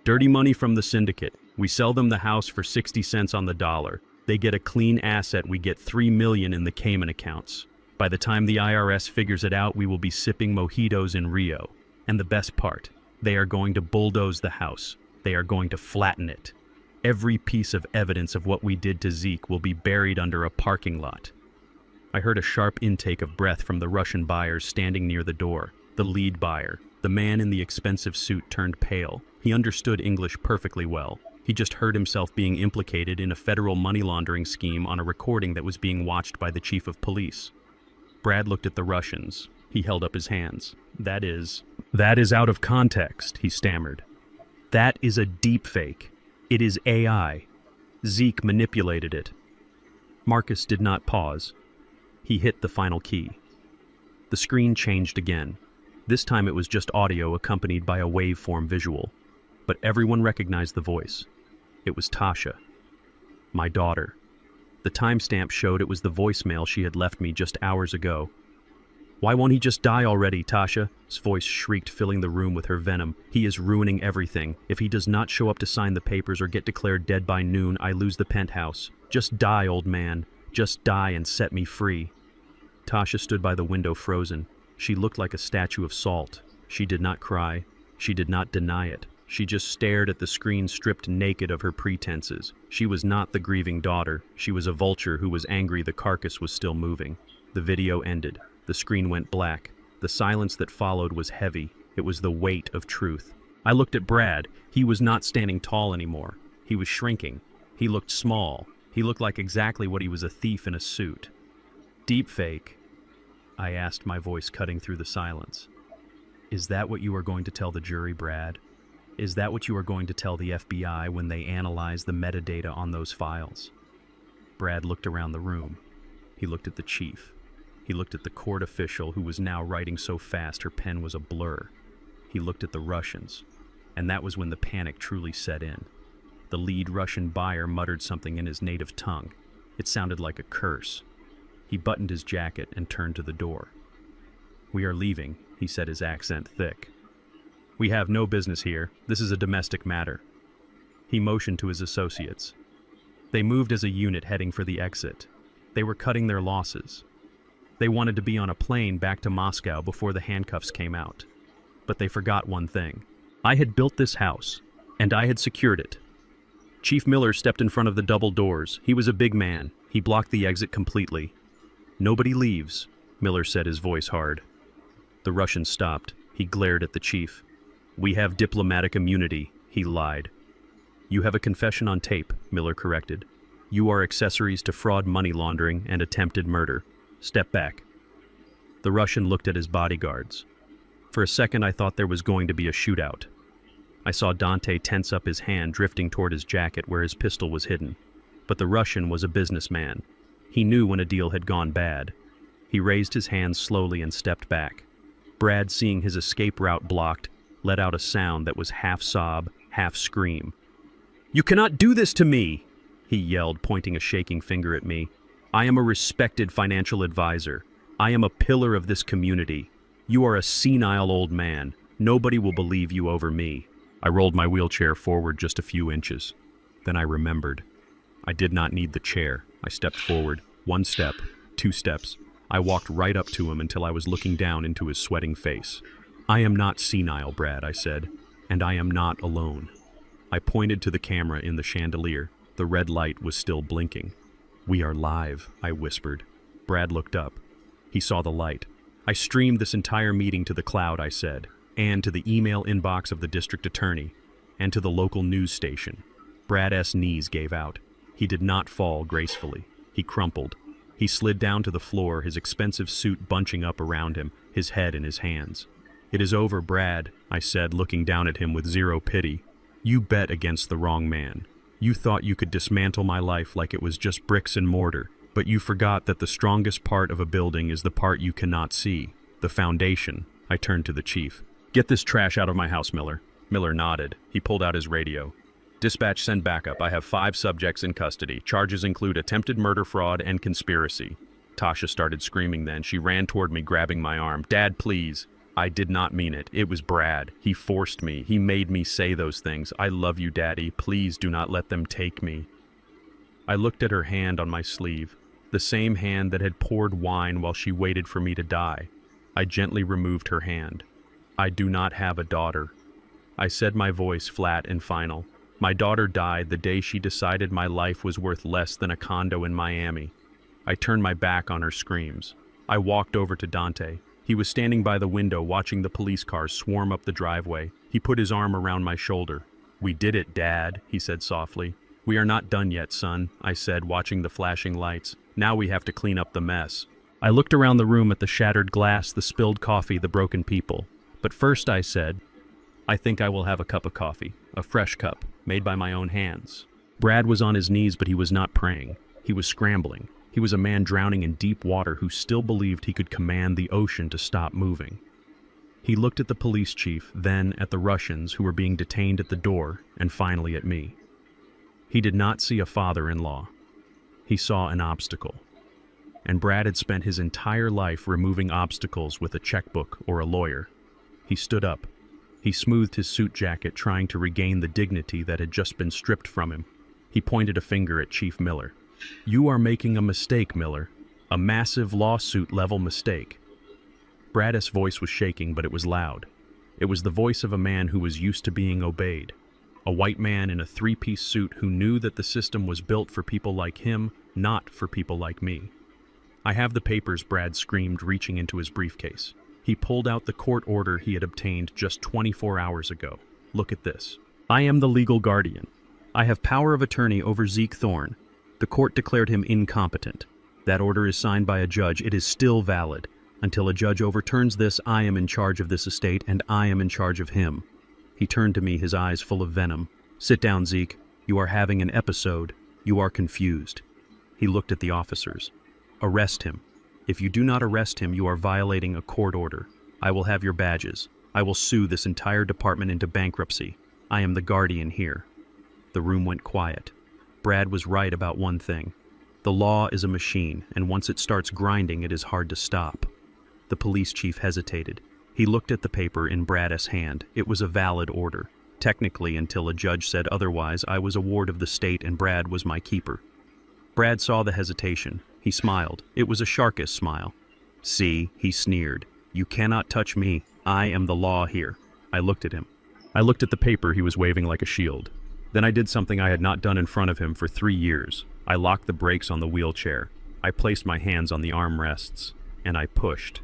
"Dirty money from the syndicate. We sell them the house for 60 cents on the dollar. They get a clean asset. We get $3 million in the Cayman accounts. By the time the IRS figures it out, we will be sipping mojitos in Rio. And the best part, they are going to bulldoze the house. They are going to flatten it. Every piece of evidence of what we did to Zeke will be buried under a parking lot." I heard a sharp intake of breath from the Russian buyers standing near the door. The lead buyer, the man in the expensive suit, turned pale. He understood English perfectly well. He just heard himself being implicated in a federal money laundering scheme on a recording that was being watched by the chief of police. Brad looked at the Russians. He held up his hands. That is out of context," he stammered. "That is a deep fake. It is AI. Zeke manipulated it." Marcus did not pause. He hit the final key. The screen changed again. This time it was just audio accompanied by a waveform visual. But everyone recognized the voice. It was Tasha, my daughter. The timestamp showed it was the voicemail she had left me just hours ago. "Why won't he just die already, Tasha's voice shrieked, filling the room with her venom. "He is ruining everything. If he does not show up to sign the papers or get declared dead by noon, I lose the penthouse. Just die, old man. Just die and set me free." Tasha stood by the window, frozen. She looked like a statue of salt. She did not cry. She did not deny it. She just stared at the screen, stripped naked of her pretenses. She was not the grieving daughter. She was a vulture who was angry the carcass was still moving. The video ended. The screen went black. The silence that followed was heavy. It was the weight of truth. I looked at Brad. He was not standing tall anymore. He was shrinking. He looked small. He looked like exactly what he was, a thief in a suit. "Deepfake?" I asked, my voice cutting through the silence. "Is that what you are going to tell the jury, Brad? Is that what you are going to tell the FBI when they analyze the metadata on those files?" Brad looked around the room. He looked at the chief. He looked at the court official who was now writing so fast her pen was a blur. He looked at the Russians. And that was when the panic truly set in. The lead Russian buyer muttered something in his native tongue. It sounded like a curse. He buttoned his jacket and turned to the door. "We are leaving," he said, his accent thick. "We have no business here. This is a domestic matter." He motioned to his associates. They moved as a unit, heading for the exit. They were cutting their losses. They wanted to be on a plane back to Moscow before the handcuffs came out. But they forgot one thing. I had built this house, and I had secured it. Chief Miller stepped in front of the double doors. He was a big man. He blocked the exit completely. "Nobody leaves," Miller said, his voice hard. The Russian stopped. He glared at the chief. We have diplomatic immunity, he lied. You have a confession on tape, Miller corrected. You are accessories to fraud, money laundering, and attempted murder. Step back. The Russian looked at his bodyguards. For a second, I thought there was going to be a shootout. I saw Dante tense up his hand, drifting toward his jacket where his pistol was hidden. But the Russian was a businessman. He knew when a deal had gone bad. He raised his hands slowly and stepped back. Brad, seeing his escape route blocked, let out a sound that was half sob, half scream. "You cannot do this to me!" he yelled, pointing a shaking finger at me. "I am a respected financial advisor. I am a pillar of this community. You are a senile old man. Nobody will believe you over me." I rolled my wheelchair forward just a few inches. Then I remembered. I did not need the chair. I stepped forward. 1 step, 2 steps. I walked right up to him until I was looking down into his sweating face. "I am not senile, Brad," I said, "and I am not alone." I pointed to the camera in the chandelier. The red light was still blinking. "We are live," I whispered. Brad looked up. He saw the light. "I streamed this entire meeting to the cloud," I said, "and to the email inbox of the district attorney, and to the local news station." Brad's knees gave out. He did not fall gracefully. He crumpled. He slid down to the floor, his expensive suit bunching up around him, his head in his hands. "It is over, Brad," I said, looking down at him with zero pity. "You bet against the wrong man. You thought you could dismantle my life like it was just bricks and mortar, but you forgot that the strongest part of a building is the part you cannot see, the foundation." I turned to the chief. "Get this trash out of my house, Miller." Miller nodded. He pulled out his radio. "Dispatch, send backup. I have 5 subjects in custody. Charges include attempted murder, fraud, and conspiracy." Tasha started screaming then. She ran toward me, grabbing my arm. "Dad, please." I did not mean it. It was Brad. He forced me. He made me say those things. "I love you, Daddy. Please do not let them take me." I looked at her hand on my sleeve, the same hand that had poured wine while she waited for me to die. I gently removed her hand. "I do not have a daughter." I said, my voice flat and final. "My daughter died the day she decided my life was worth less than a condo in Miami." I turned my back on her screams. I walked over to Dante. He was standing by the window watching the police cars swarm up the driveway. He put his arm around my shoulder. "We did it, Dad," he said softly. "We are not done yet, son," I said, watching the flashing lights. "Now we have to clean up the mess." I looked around the room at the shattered glass, the spilled coffee, the broken people. But first I said, "I think I will have a cup of coffee, a fresh cup, made by my own hands." Brad was on his knees, but he was not praying. He was scrambling. He was a man drowning in deep water who still believed he could command the ocean to stop moving. He looked at the police chief, then at the Russians who were being detained at the door, and finally at me. He did not see a father-in-law. He saw an obstacle. And Brad had spent his entire life removing obstacles with a checkbook or a lawyer. He stood up. He smoothed his suit jacket, trying to regain the dignity that had just been stripped from him. He pointed a finger at Chief Miller. "You are making a mistake, Miller. A massive lawsuit-level mistake." Brad's voice was shaking, but it was loud. It was the voice of a man who was used to being obeyed. A white man in a 3-piece suit who knew that the system was built for people like him, not for people like me. "I have the papers," Brad screamed, reaching into his briefcase. He pulled out the court order he had obtained just 24 hours ago. "Look at this. I am the legal guardian. I have power of attorney over Zeke Thorne. The court declared him incompetent. That order is signed by a judge. It is still valid. Until a judge overturns this, I am in charge of this estate, and I am in charge of him." He turned to me, his eyes full of venom. "Sit down, Zeke. You are having an episode. You are confused." He looked at the officers. "Arrest him. If you do not arrest him, you are violating a court order. I will have your badges. I will sue this entire department into bankruptcy. I am the guardian here." The room went quiet. Brad was right about one thing. The law is a machine, and once it starts grinding, it is hard to stop. The police chief hesitated. He looked at the paper in Brad's hand. It was a valid order. Technically, until a judge said otherwise, I was a ward of the state and Brad was my keeper. Brad saw the hesitation. He smiled. It was a sharkish smile. "See," he sneered. "You cannot touch me. I am the law here." I looked at him. I looked at the paper he was waving like a shield. Then I did something I had not done in front of him for 3 years. I locked the brakes on the wheelchair. I placed my hands on the armrests, and I pushed.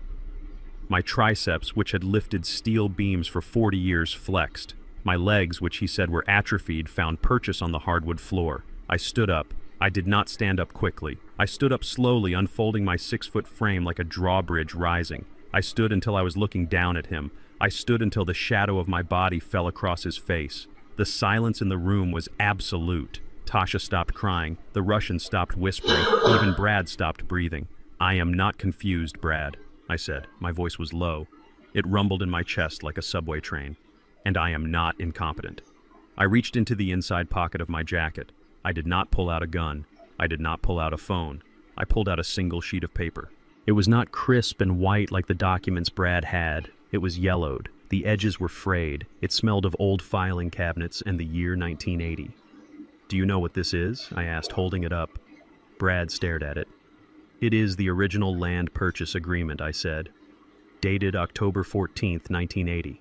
My triceps, which had lifted steel beams for 40 years, flexed. My legs, which he said were atrophied, found purchase on the hardwood floor. I stood up. I did not stand up quickly. I stood up slowly, unfolding my 6-foot frame like a drawbridge rising. I stood until I was looking down at him. I stood until the shadow of my body fell across his face. The silence in the room was absolute. Tasha stopped crying. The Russian stopped whispering. Even Brad stopped breathing. "I am not confused, Brad," I said. My voice was low. It rumbled in my chest like a subway train. "And I am not incompetent." I reached into the inside pocket of my jacket. I did not pull out a gun. I did not pull out a phone. I pulled out a single sheet of paper. It was not crisp and white like the documents Brad had. It was yellowed. The edges were frayed. It smelled of old filing cabinets and the year 1980. "Do you know what this is?" I asked, holding it up. Brad stared at it. "It is the original land purchase agreement," I said. "Dated October 14th, 1980.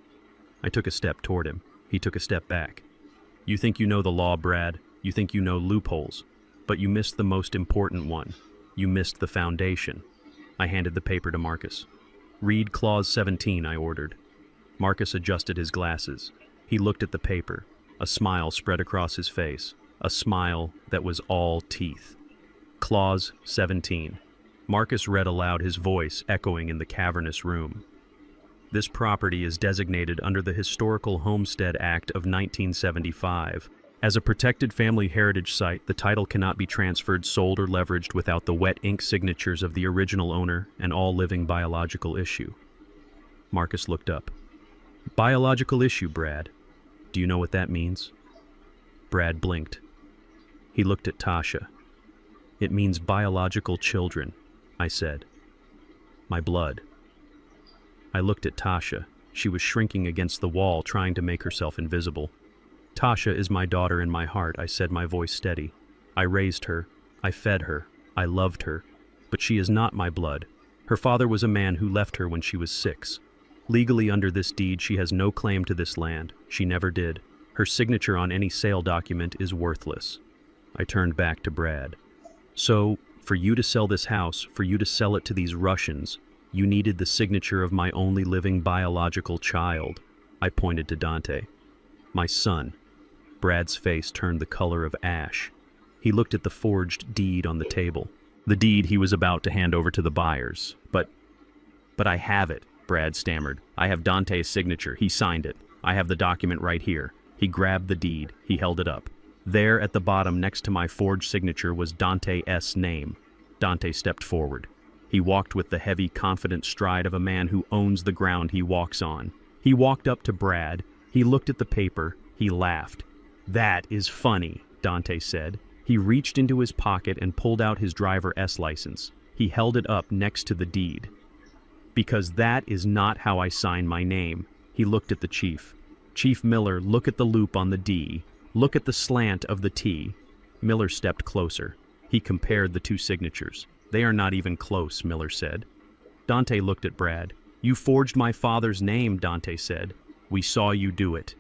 I took a step toward him. He took a step back. "You think you know the law, Brad. You think you know loopholes. But you missed the most important one. You missed the foundation." I handed the paper to Marcus. "Read Clause 17, I ordered. Marcus adjusted his glasses. He looked at the paper. A smile spread across his face. A smile that was all teeth. Clause 17. Marcus read aloud, his voice echoing in the cavernous room. "This property is designated under the Historical Homestead Act of 1975. As a protected family heritage site, the title cannot be transferred, sold, or leveraged without the wet ink signatures of the original owner and all living biological issue." Marcus looked up. "Biological issue, Brad. Do you know what that means?" Brad blinked. He looked at Tasha. "It means biological children," I said. "My blood." I looked at Tasha. She was shrinking against the wall, trying to make herself invisible. "Tasha is my daughter in my heart," I said, my voice steady. "I raised her. I fed her. I loved her. But she is not my blood. Her father was a man who left her when she was 6. Legally, under this deed, she has no claim to this land. She never did. Her signature on any sale document is worthless." I turned back to Brad. "So, for you to sell this house, for you to sell it to these Russians, you needed the signature of my only living biological child." I pointed to Dante. "My son." Brad's face turned the color of ash. He looked at the forged deed on the table. The deed he was about to hand over to the buyers. But I have it," Brad stammered. "I have Dante's signature. He signed it. I have the document right here." He grabbed the deed. He held it up. There, at the bottom, next to my forged signature, was Dante S.'s name. Dante stepped forward. He walked with the heavy, confident stride of a man who owns the ground he walks on. He walked up to Brad. He looked at the paper. He laughed. "That is funny," Dante said. He reached into his pocket and pulled out his driver S license. He held it up next to the deed. "Because that is not how I sign my name." He looked at the chief. "Chief Miller, look at the loop on the D. Look at the slant of the T." Miller stepped closer. He compared the two signatures. "They are not even close," Miller said. Dante looked at Brad. "You forged my father's name," Dante said. "We saw you do it.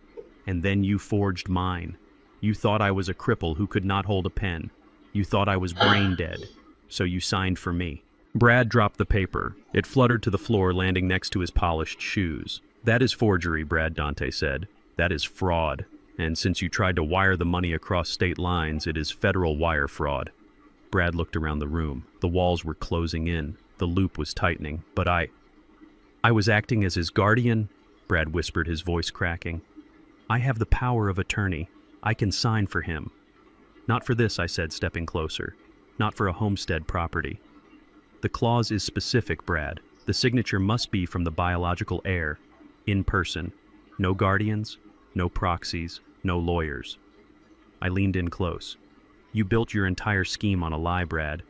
And then you forged mine. You thought I was a cripple who could not hold a pen. You thought I was brain dead. So you signed for me." Brad dropped the paper. It fluttered to the floor, landing next to his polished shoes. "That is forgery, Brad," Dante said. "That is fraud. And since you tried to wire the money across state lines, it is federal wire fraud." Brad looked around the room. The walls were closing in. The loop was tightening. "But I was acting as his guardian," Brad whispered, his voice cracking. "I have the power of attorney. I can sign for him." "Not for this," I said, stepping closer. "Not for a homestead property. The clause is specific, Brad. The signature must be from the biological heir, in person. No guardians, no proxies, no lawyers." I leaned in close. "You built your entire scheme on a lie, Brad.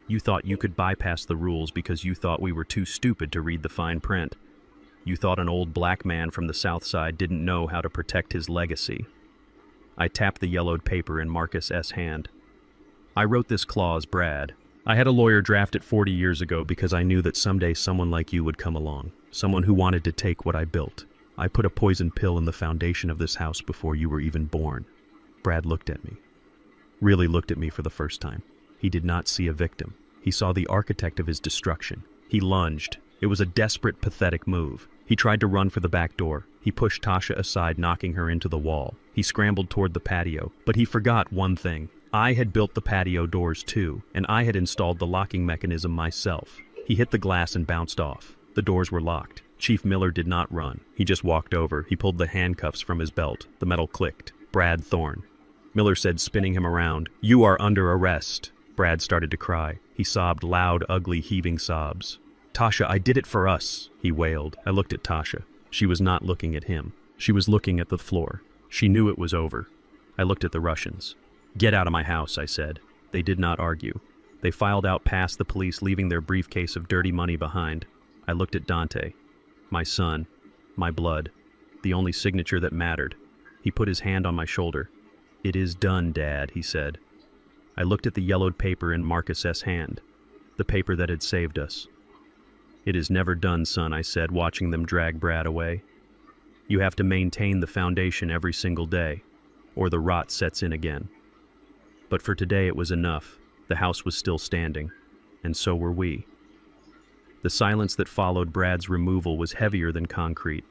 You thought you could bypass the rules because you thought we were too stupid to read the fine print. You thought an old black man from the South Side didn't know how to protect his legacy." I tapped the yellowed paper in Marcus S. hand. "I wrote this clause, Brad. I had a lawyer draft it 40 years ago because I knew that someday someone like you would come along, someone who wanted to take what I built. I put a poison pill in the foundation of this house before you were even born." Brad looked at me. Really looked at me for the first time. He did not see a victim. He saw the architect of his destruction. He lunged. It was a desperate, pathetic move. He tried to run for the back door. He pushed Tasha aside, knocking her into the wall. He scrambled toward the patio, but he forgot one thing. I had built the patio doors too, and I had installed the locking mechanism myself. He hit the glass and bounced off. The doors were locked. Chief Miller did not run. He just walked over. He pulled the handcuffs from his belt. The metal clicked. Brad Thorne. Miller said, spinning him around, "You are under arrest." Brad started to cry. He sobbed loud, ugly, heaving sobs. "Tasha, I did it for us," he wailed. I looked at Tasha. She was not looking at him. She was looking at the floor. She knew it was over. I looked at the Russians. "Get out of my house," I said. They did not argue. They filed out past the police, leaving their briefcase of dirty money behind. I looked at Dante. My son. My blood. The only signature that mattered. He put his hand on my shoulder. "It is done, Dad," he said. I looked at the yellowed paper in Marcus's hand. The paper that had saved us. "It is never done, son," I said, watching them drag Brad away. "You have to maintain the foundation every single day, or the rot sets in again." But for today it was enough. The house was still standing, and so were we. The silence that followed Brad's removal was heavier than concrete.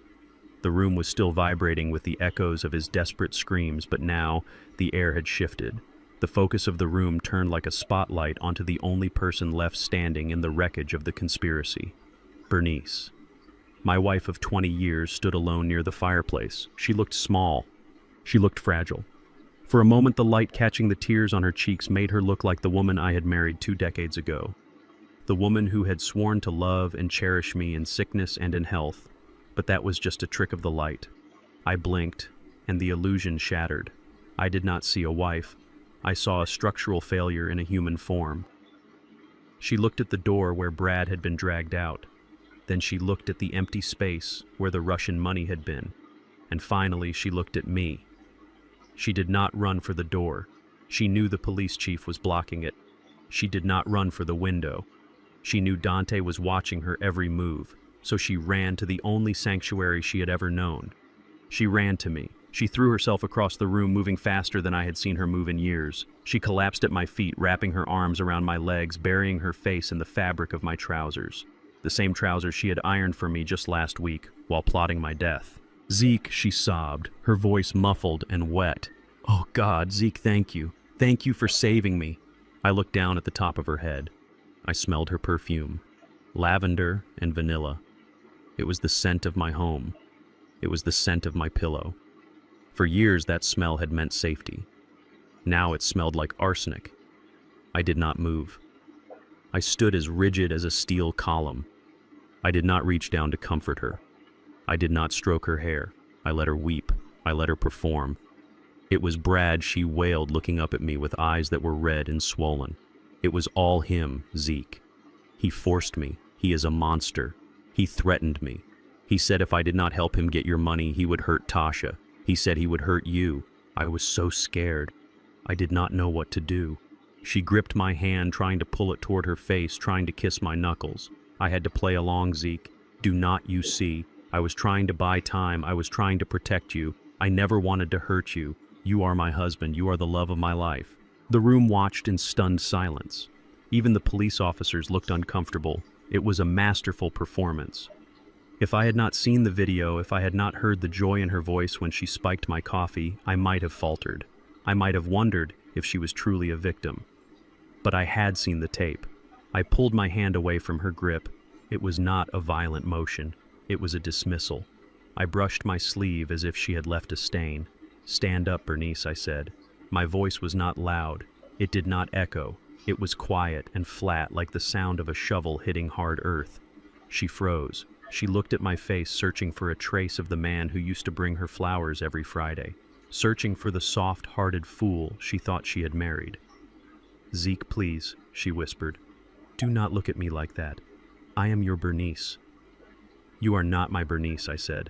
The room was still vibrating with the echoes of his desperate screams, but now the air had shifted. The focus of the room turned like a spotlight onto the only person left standing in the wreckage of the conspiracy. Bernice. My wife of 20 years stood alone near the fireplace. She looked small. She looked fragile. For a moment, the light catching the tears on her cheeks made her look like the woman I had married 2 decades ago. The woman who had sworn to love and cherish me in sickness and in health. But that was just a trick of the light. I blinked, and the illusion shattered. I did not see a wife. I saw a structural failure in a human form. She looked at the door where Brad had been dragged out. Then she looked at the empty space where the Russian money had been. And finally, she looked at me. She did not run for the door. She knew the police chief was blocking it. She did not run for the window. She knew Dante was watching her every move, so she ran to the only sanctuary she had ever known. She ran to me. She threw herself across the room, moving faster than I had seen her move in years. She collapsed at my feet, wrapping her arms around my legs, burying her face in the fabric of my trousers. The same trousers she had ironed for me just last week, while plotting my death. "Zeke," she sobbed, her voice muffled and wet. "Oh God, Zeke, thank you. Thank you for saving me." I looked down at the top of her head. I smelled her perfume. Lavender and vanilla. It was the scent of my home. It was the scent of my pillow. For years that smell had meant safety. Now it smelled like arsenic. I did not move. I stood as rigid as a steel column. I did not reach down to comfort her. I did not stroke her hair. I let her weep. I let her perform. It was Brad, she wailed, looking up at me with eyes that were red and swollen. It was all him, Zeke. He forced me. He is a monster. He threatened me. He said if I did not help him get your money, he would hurt Tasha. He said he would hurt you. I was so scared. I did not know what to do. She gripped my hand, trying to pull it toward her face, trying to kiss my knuckles. I had to play along, Zeke. Do not you see? I was trying to buy time. I was trying to protect you. I never wanted to hurt you. You are my husband. You are the love of my life. The room watched in stunned silence. Even the police officers looked uncomfortable. It was a masterful performance. If I had not seen the video, if I had not heard the joy in her voice when she spiked my coffee, I might have faltered. I might have wondered if she was truly a victim. But I had seen the tape. I pulled my hand away from her grip. It was not a violent motion. It was a dismissal. I brushed my sleeve as if she had left a stain. "Stand up, Bernice," I said. My voice was not loud. It did not echo. It was quiet and flat, like the sound of a shovel hitting hard earth. She froze. She looked at my face, searching for a trace of the man who used to bring her flowers every Friday. Searching for the soft-hearted fool she thought she had married. "Zeke, please," she whispered. "Do not look at me like that. I am your Bernice." "You are not my Bernice," I said.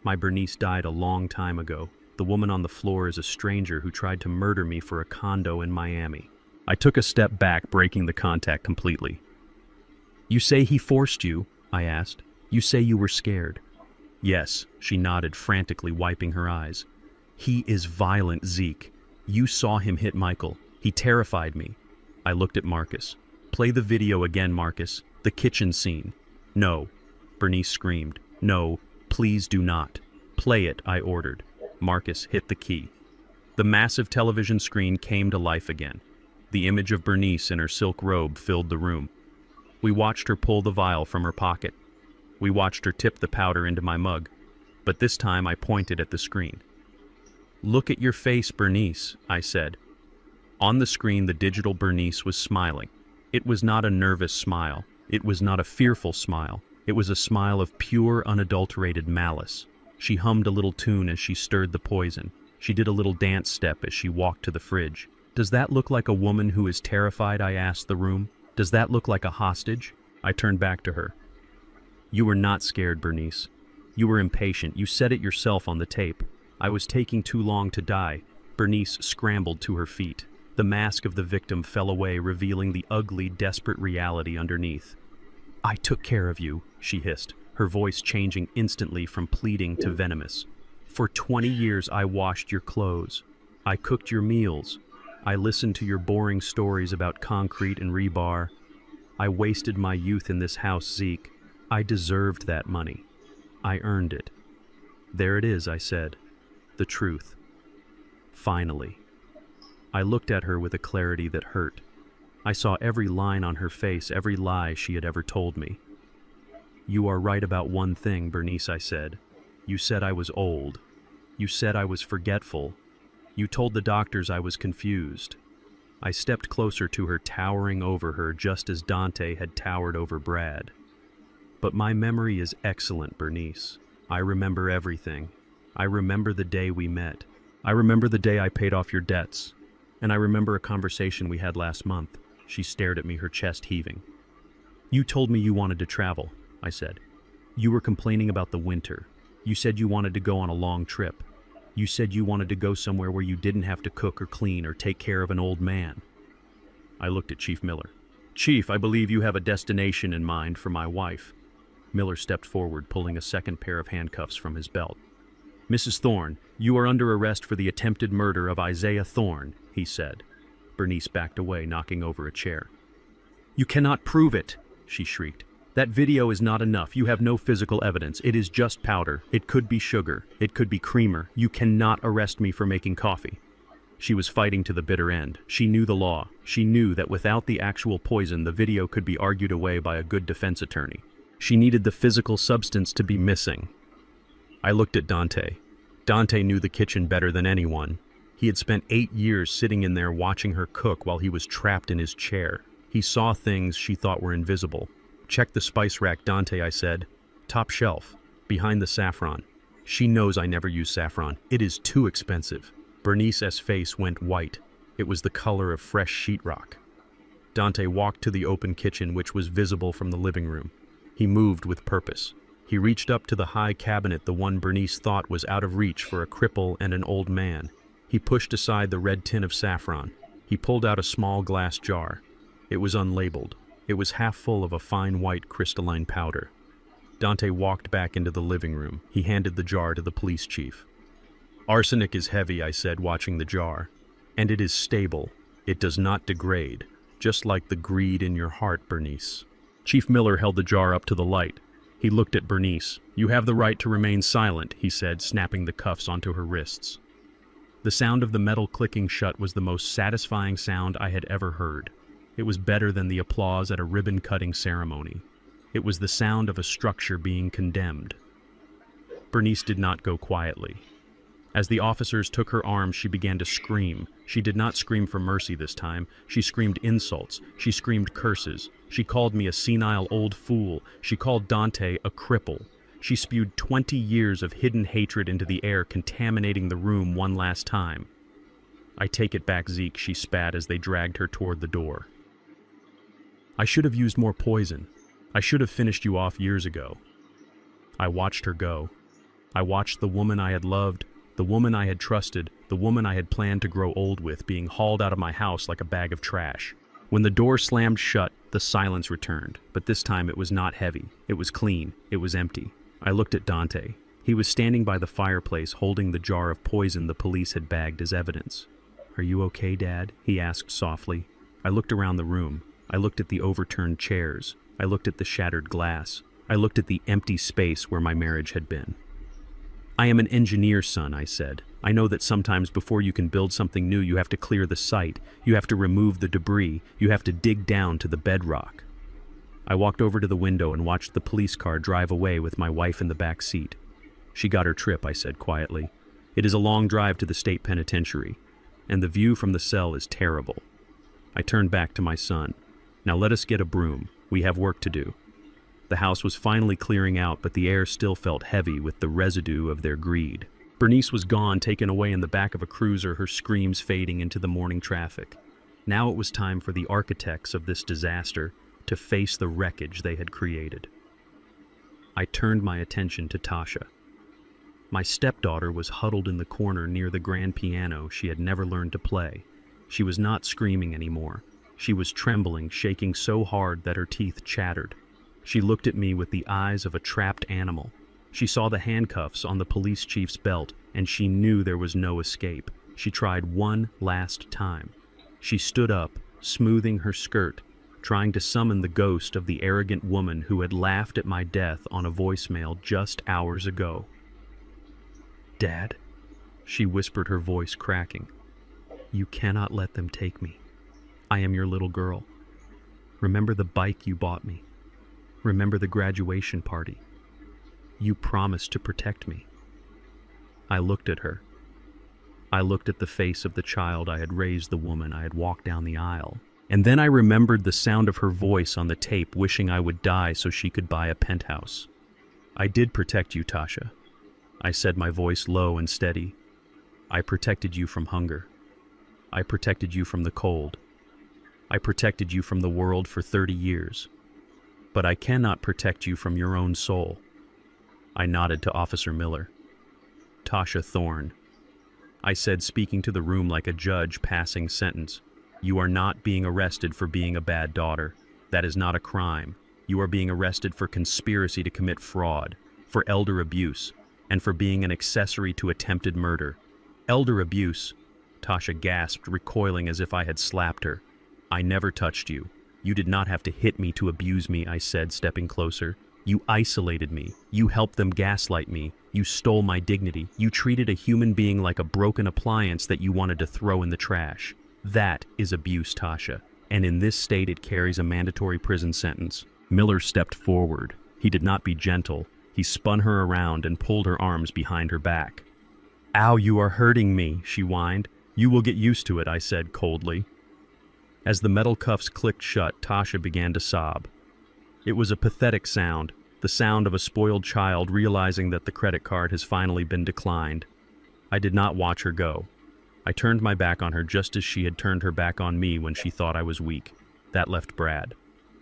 "My Bernice died a long time ago. The woman on the floor is a stranger who tried to murder me for a condo in Miami." I took a step back, breaking the contact completely. "You say he forced you?" I asked. "You say you were scared?" "Yes," she nodded, frantically wiping her eyes. "He is violent, Zeke. You saw him hit Michael. He terrified me." I looked at Marcus. "Play the video again, Marcus. The kitchen scene." No, Bernice screamed. No, please do not. Play it, I ordered. Marcus hit the key. The massive television screen came to life again. The image of Bernice in her silk robe filled the room. We watched her pull the vial from her pocket. We watched her tip the powder into my mug. But this time I pointed at the screen. Look at your face, Bernice, I said. On the screen, the digital Bernice was smiling. It was not a nervous smile. It was not a fearful smile. It was a smile of pure, unadulterated malice. She hummed a little tune as she stirred the poison. She did a little dance step as she walked to the fridge. Does that look like a woman who is terrified? I asked the room. Does that look like a hostage? I turned back to her. You were not scared, Bernice. You were impatient. You said it yourself on the tape. I was taking too long to die. Bernice scrambled to her feet. The mask of the victim fell away, revealing the ugly, desperate reality underneath. I took care of you, she hissed, her voice changing instantly from pleading to venomous. For 20 years I washed your clothes. I cooked your meals. I listened to your boring stories about concrete and rebar. I wasted my youth in this house, Zeke. I deserved that money. I earned it. There it is, I said. The truth. Finally. I looked at her with a clarity that hurt. I saw every line on her face, every lie she had ever told me. You are right about one thing, Bernice, I said. You said I was old. You said I was forgetful. You told the doctors I was confused. I stepped closer to her, towering over her just as Dante had towered over Brad. But my memory is excellent, Bernice. I remember everything. I remember the day we met. I remember the day I paid off your debts. And I remember a conversation we had last month. She stared at me, her chest heaving. You told me you wanted to travel, I said. You were complaining about the winter. You said you wanted to go on a long trip. You said you wanted to go somewhere where you didn't have to cook or clean or take care of an old man. I looked at Chief Miller. Chief, I believe you have a destination in mind for my wife. Miller stepped forward, pulling a second pair of handcuffs from his belt. Mrs. Thorne, you are under arrest for the attempted murder of Isaiah Thorne, he said. Bernice backed away, knocking over a chair. You cannot prove it, she shrieked. That video is not enough. You have no physical evidence. It is just powder. It could be sugar. It could be creamer. You cannot arrest me for making coffee. She was fighting to the bitter end. She knew the law. She knew that without the actual poison, the video could be argued away by a good defense attorney. She needed the physical substance to be missing. I looked at Dante. Dante knew the kitchen better than anyone. He had spent 8 years sitting in there watching her cook while he was trapped in his chair. He saw things she thought were invisible. Check the spice rack, Dante, I said. Top shelf, behind the saffron. She knows I never use saffron. It is too expensive. Bernice's face went white. It was the color of fresh sheetrock. Dante walked to the open kitchen, which was visible from the living room. He moved with purpose. He reached up to the high cabinet, the one Bernice thought was out of reach for a cripple and an old man. He pushed aside the red tin of saffron. He pulled out a small glass jar. It was unlabeled. It was half full of a fine white crystalline powder. Dante walked back into the living room. He handed the jar to the police chief. Arsenic is heavy, I said, watching the jar. And it is stable. It does not degrade, just like the greed in your heart, Bernice. Chief Miller held the jar up to the light. He looked at Bernice. You have the right to remain silent, he said, snapping the cuffs onto her wrists. The sound of the metal clicking shut was the most satisfying sound I had ever heard. It was better than the applause at a ribbon-cutting ceremony. It was the sound of a structure being condemned. Bernice did not go quietly. As the officers took her arm, she began to scream. She did not scream for mercy this time. She screamed insults. She screamed curses. She called me a senile old fool. She called Dante a cripple. She spewed 20 years of hidden hatred into the air, contaminating the room one last time. I take it back, Zeke, she spat as they dragged her toward the door. I should have used more poison. I should have finished you off years ago. I watched her go. I watched the woman I had loved, the woman I had trusted, the woman I had planned to grow old with, being hauled out of my house like a bag of trash. When the door slammed shut, the silence returned, but this time it was not heavy. It was clean. It was empty. I looked at Dante. He was standing by the fireplace holding the jar of poison the police had bagged as evidence. Are you okay, Dad? He asked softly. I looked around the room. I looked at the overturned chairs. I looked at the shattered glass. I looked at the empty space where my marriage had been. I am an engineer, son, I said. I know that sometimes before you can build something new, you have to clear the site, you have to remove the debris, you have to dig down to the bedrock. I walked over to the window and watched the police car drive away with my wife in the back seat. She got her trip, I said quietly. It is a long drive to the state penitentiary, and the view from the cell is terrible. I turned back to my son. Now let us get a broom. We have work to do. The house was finally clearing out, but the air still felt heavy with the residue of their greed. Bernice was gone, taken away in the back of a cruiser, her screams fading into the morning traffic. Now it was time for the architects of this disaster to face the wreckage they had created. I turned my attention to Tasha. My stepdaughter was huddled in the corner near the grand piano she had never learned to play. She was not screaming anymore. She was trembling, shaking so hard that her teeth chattered. She looked at me with the eyes of a trapped animal. She saw the handcuffs on the police chief's belt, and she knew there was no escape. She tried one last time. She stood up, smoothing her skirt, trying to summon the ghost of the arrogant woman who had laughed at my death on a voicemail just hours ago. "Dad," she whispered, her voice cracking. "You cannot let them take me. I am your little girl. Remember the bike you bought me. Remember the graduation party. You promised to protect me." I looked at her. I looked at the face of the child I had raised, the woman I had walked down the aisle. And then I remembered the sound of her voice on the tape, wishing I would die so she could buy a penthouse. "I did protect you, Tasha," I said, my voice low and steady. "I protected you from hunger. I protected you from the cold. I protected you from the world for 30 years. But I cannot protect you from your own soul." I nodded to Officer Miller. "Tasha Thorne," I said, speaking to the room like a judge passing sentence. "You are not being arrested for being a bad daughter. That is not a crime. You are being arrested for conspiracy to commit fraud, for elder abuse, and for being an accessory to attempted murder." "Elder abuse?" Tasha gasped, recoiling as if I had slapped her. "I never touched you. You did not have to hit me to abuse me," I said, stepping closer. "You isolated me. You helped them gaslight me. You stole my dignity. You treated a human being like a broken appliance that you wanted to throw in the trash. That is abuse, Tasha, and in this state it carries a mandatory prison sentence." Miller stepped forward. He did not be gentle. He spun her around and pulled her arms behind her back. "Ow, you are hurting me," she whined. "You will get used to it," I said coldly. As the metal cuffs clicked shut, Tasha began to sob. It was a pathetic sound, the sound of a spoiled child realizing that the credit card has finally been declined. I did not watch her go. I turned my back on her just as she had turned her back on me when she thought I was weak. That left Brad,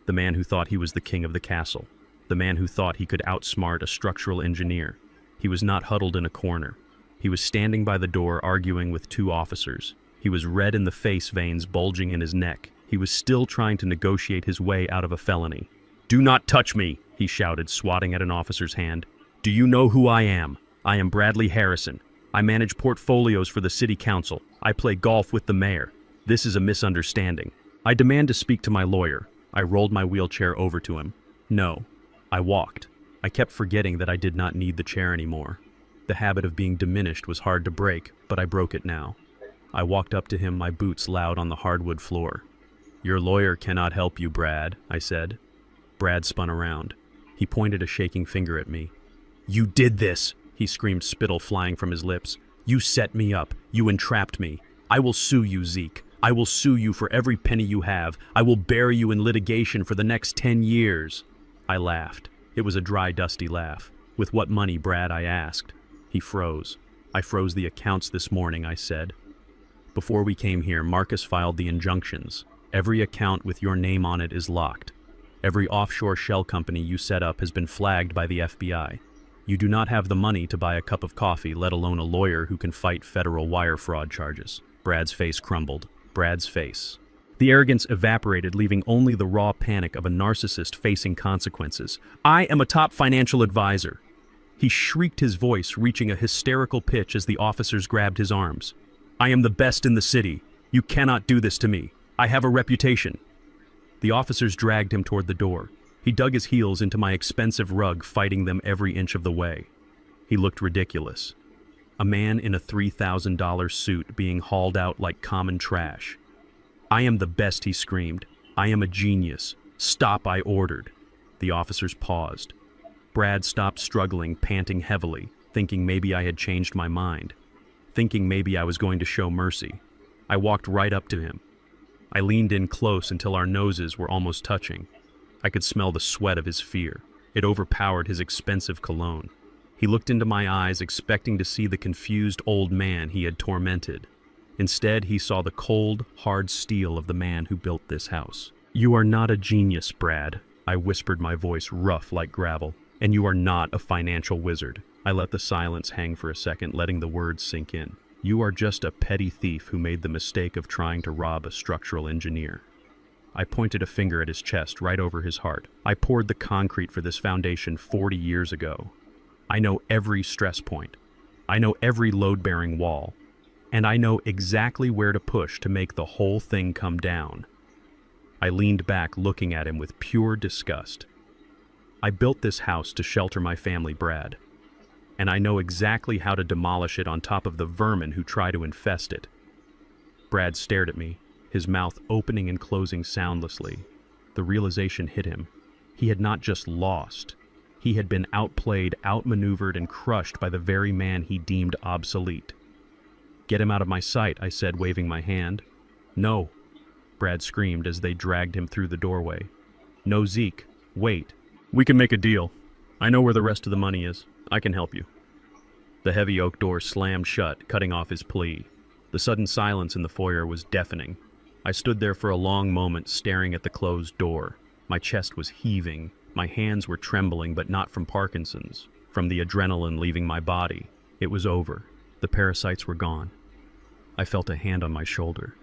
the man who thought he was the king of the castle, the man who thought he could outsmart a structural engineer. He was not huddled in a corner. He was standing by the door arguing with 2 officers. He was red in the face, veins bulging in his neck. He was still trying to negotiate his way out of a felony. "Do not touch me," he shouted, swatting at an officer's hand. "Do you know who I am? I am Bradley Harrison. I manage portfolios for the city council. I play golf with the mayor. This is a misunderstanding. I demand to speak to my lawyer." I rolled my wheelchair over to him. No, I walked. I kept forgetting that I did not need the chair anymore. The habit of being diminished was hard to break, but I broke it now. I walked up to him, my boots loud on the hardwood floor. "Your lawyer cannot help you, Brad," I said. Brad spun around. He pointed a shaking finger at me. "You did this!" he screamed, spittle flying from his lips. "You set me up. You entrapped me. I will sue you, Zeke. I will sue you for every penny you have. I will bury you in litigation for the next 10 years. I laughed. It was a dry, dusty laugh. "With what money, Brad?" I asked. He froze. "I froze the accounts this morning," I said. "Before we came here, Marcus filed the injunctions. Every account with your name on it is locked. Every offshore shell company you set up has been flagged by the FBI. You do not have the money to buy a cup of coffee, let alone a lawyer who can fight federal wire fraud charges." Brad's face crumbled. Brad's face. The arrogance evaporated, leaving only the raw panic of a narcissist facing consequences. "I am a top financial advisor." He shrieked, his voice reaching a hysterical pitch as the officers grabbed his arms. "I am the best in the city. You cannot do this to me. I have a reputation." The officers dragged him toward the door. He dug his heels into my expensive rug, fighting them every inch of the way. He looked ridiculous. A man in a $3,000 suit being hauled out like common trash. "I am the best," he screamed. "I am a genius. Stop," I ordered. The officers paused. Brad stopped struggling, panting heavily, thinking maybe I had changed my mind, thinking maybe I was going to show mercy. I walked right up to him. I leaned in close until our noses were almost touching. I could smell the sweat of his fear. It overpowered his expensive cologne. He looked into my eyes, expecting to see the confused old man he had tormented. Instead, he saw the cold, hard steel of the man who built this house. "You are not a genius, Brad," I whispered, my voice rough like gravel. "And you are not a financial wizard." I let the silence hang for a second, letting the words sink in. "You are just a petty thief who made the mistake of trying to rob a structural engineer." I pointed a finger at his chest, right over his heart. "I poured the concrete for this foundation 40 years ago. I know every stress point. I know every load-bearing wall. And I know exactly where to push to make the whole thing come down." I leaned back, looking at him with pure disgust. "I built this house to shelter my family, Brad. And I know exactly how to demolish it on top of the vermin who try to infest it." Brad stared at me, his mouth opening and closing soundlessly. The realization hit him. He had not just lost. He had been outplayed, outmaneuvered, and crushed by the very man he deemed obsolete. "Get him out of my sight," I said, waving my hand. "No," Brad screamed as they dragged him through the doorway. "No, Zeke, wait. We can make a deal. I know where the rest of the money is. I can help you." The heavy oak door slammed shut, cutting off his plea. The sudden silence in the foyer was deafening. I stood there for a long moment, staring at the closed door. My chest was heaving. My hands were trembling, but not from Parkinson's, from the adrenaline leaving my body. It was over. The parasites were gone. I felt a hand on my shoulder.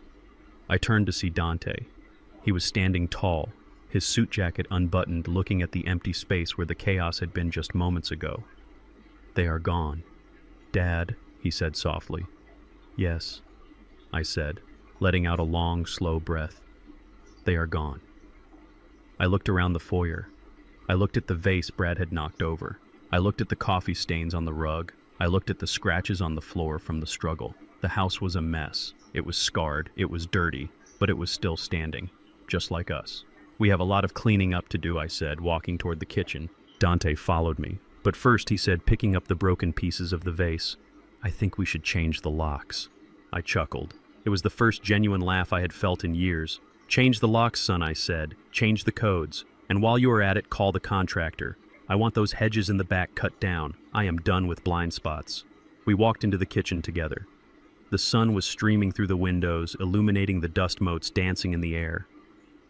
I turned to see Dante. He was standing tall, his suit jacket unbuttoned, looking at the empty space where the chaos had been just moments ago. "They are gone. Dad," he said softly. "Yes," I said, letting out a long, slow breath. "They are gone." I looked around the foyer. I looked at the vase Brad had knocked over. I looked at the coffee stains on the rug. I looked at the scratches on the floor from the struggle. The house was a mess. It was scarred. It was dirty. But it was still standing, just like us. "We have a lot of cleaning up to do," I said, walking toward the kitchen. Dante followed me. But first, he said, picking up the broken pieces of the vase, "I think we should change the locks." I chuckled. It was the first genuine laugh I had felt in years. "Change the locks, son," I said. "Change the codes. And while you are at it, call the contractor. I want those hedges in the back cut down. I am done with blind spots." We walked into the kitchen together. The sun was streaming through the windows, illuminating the dust motes dancing in the air.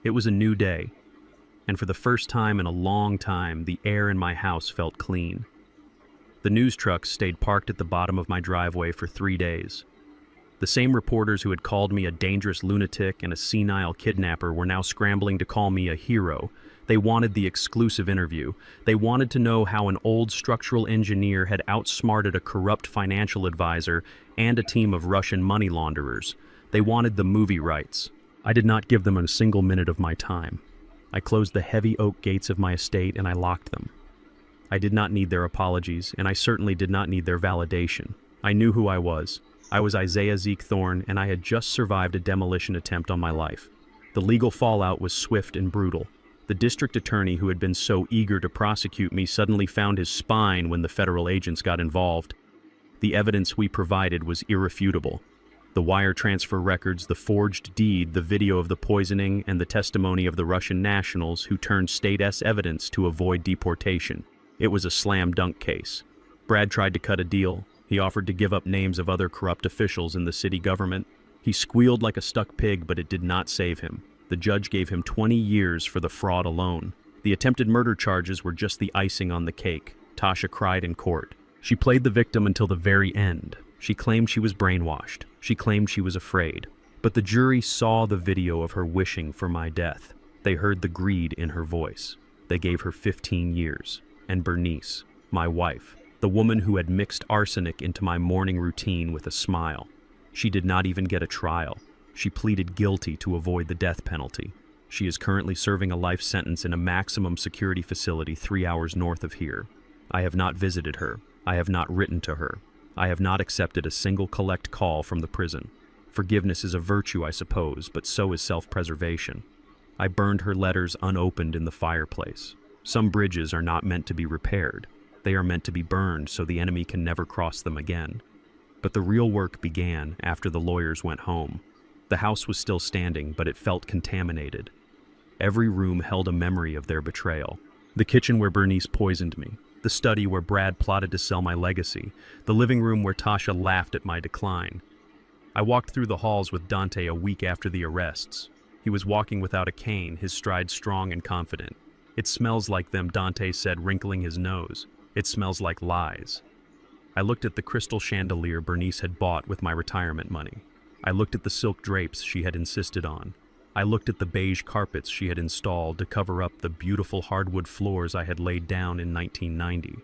It was a new day. And for the first time in a long time, the air in my house felt clean. The news trucks stayed parked at the bottom of my driveway for 3 days. The same reporters who had called me a dangerous lunatic and a senile kidnapper were now scrambling to call me a hero. They wanted the exclusive interview. They wanted to know how an old structural engineer had outsmarted a corrupt financial advisor and a team of Russian money launderers. They wanted the movie rights. I did not give them a single minute of my time. I closed the heavy oak gates of my estate and I locked them. I did not need their apologies, and I certainly did not need their validation. I knew who I was. I was Isaiah Zeke Thorne, and I had just survived a demolition attempt on my life. The legal fallout was swift and brutal. The district attorney who had been so eager to prosecute me suddenly found his spine when the federal agents got involved. The evidence we provided was irrefutable. The wire transfer records, the forged deed, the video of the poisoning, and the testimony of the Russian nationals who turned state S evidence to avoid deportation. It was a slam-dunk case. Brad tried to cut a deal. He offered to give up names of other corrupt officials in the city government. He squealed like a stuck pig, but it did not save him. The judge gave him 20 years for the fraud alone. The attempted murder charges were just the icing on the cake. Tasha cried in court. She played the victim until the very end. She claimed she was brainwashed. She claimed she was afraid. But the jury saw the video of her wishing for my death. They heard the greed in her voice. They gave her 15 years. And Bernice, my wife, the woman who had mixed arsenic into my morning routine with a smile. She did not even get a trial. She pleaded guilty to avoid the death penalty. She is currently serving a life sentence in a maximum security facility 3 hours north of here. I have not visited her. I have not written to her. I have not accepted a single collect call from the prison. Forgiveness is a virtue, I suppose, but so is self-preservation. I burned her letters unopened in the fireplace. Some bridges are not meant to be repaired. They are meant to be burned so the enemy can never cross them again. But the real work began after the lawyers went home. The house was still standing, but it felt contaminated. Every room held a memory of their betrayal. The kitchen where Bernice poisoned me. The study where Brad plotted to sell my legacy. The living room where Tasha laughed at my decline. I walked through the halls with Dante a week after the arrests. He was walking without a cane, his stride strong and confident. "It smells like them," Dante said, wrinkling his nose. "It smells like lies." I looked at the crystal chandelier Bernice had bought with my retirement money. I looked at the silk drapes she had insisted on. I looked at the beige carpets she had installed to cover up the beautiful hardwood floors I had laid down in 1990.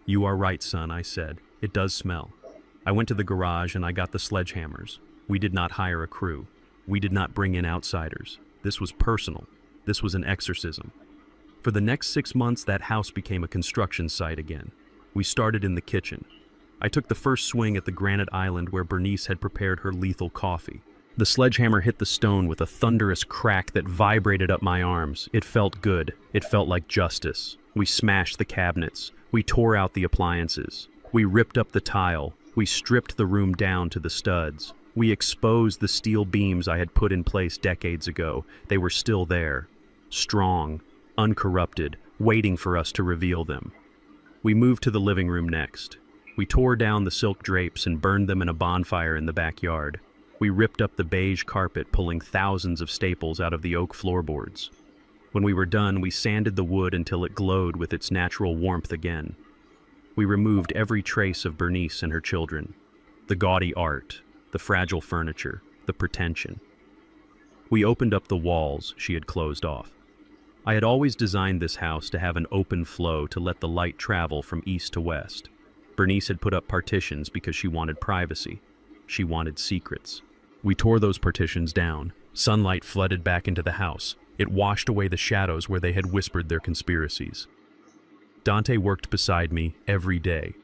"You are right, son," I said. "It does smell." I went to the garage and I got the sledgehammers. We did not hire a crew. We did not bring in outsiders. This was personal. This was an exorcism. For the next 6 months, that house became a construction site again. We started in the kitchen. I took the first swing at the granite island where Bernice had prepared her lethal coffee. The sledgehammer hit the stone with a thunderous crack that vibrated up my arms. It felt good. It felt like justice. We smashed the cabinets. We tore out the appliances. We ripped up the tile. We stripped the room down to the studs. We exposed the steel beams I had put in place decades ago. They were still there, strong, uncorrupted, waiting for us to reveal them. We moved to the living room next. We tore down the silk drapes and burned them in a bonfire in the backyard. We ripped up the beige carpet, pulling thousands of staples out of the oak floorboards. When we were done, we sanded the wood until it glowed with its natural warmth again. We removed every trace of Bernice and her children, the gaudy art, the fragile furniture, the pretension. We opened up the walls she had closed off. I had always designed this house to have an open flow to let the light travel from east to west. Bernice had put up partitions because she wanted privacy. She wanted secrets. We tore those partitions down. Sunlight flooded back into the house. It washed away the shadows where they had whispered their conspiracies. Dante worked beside me every day.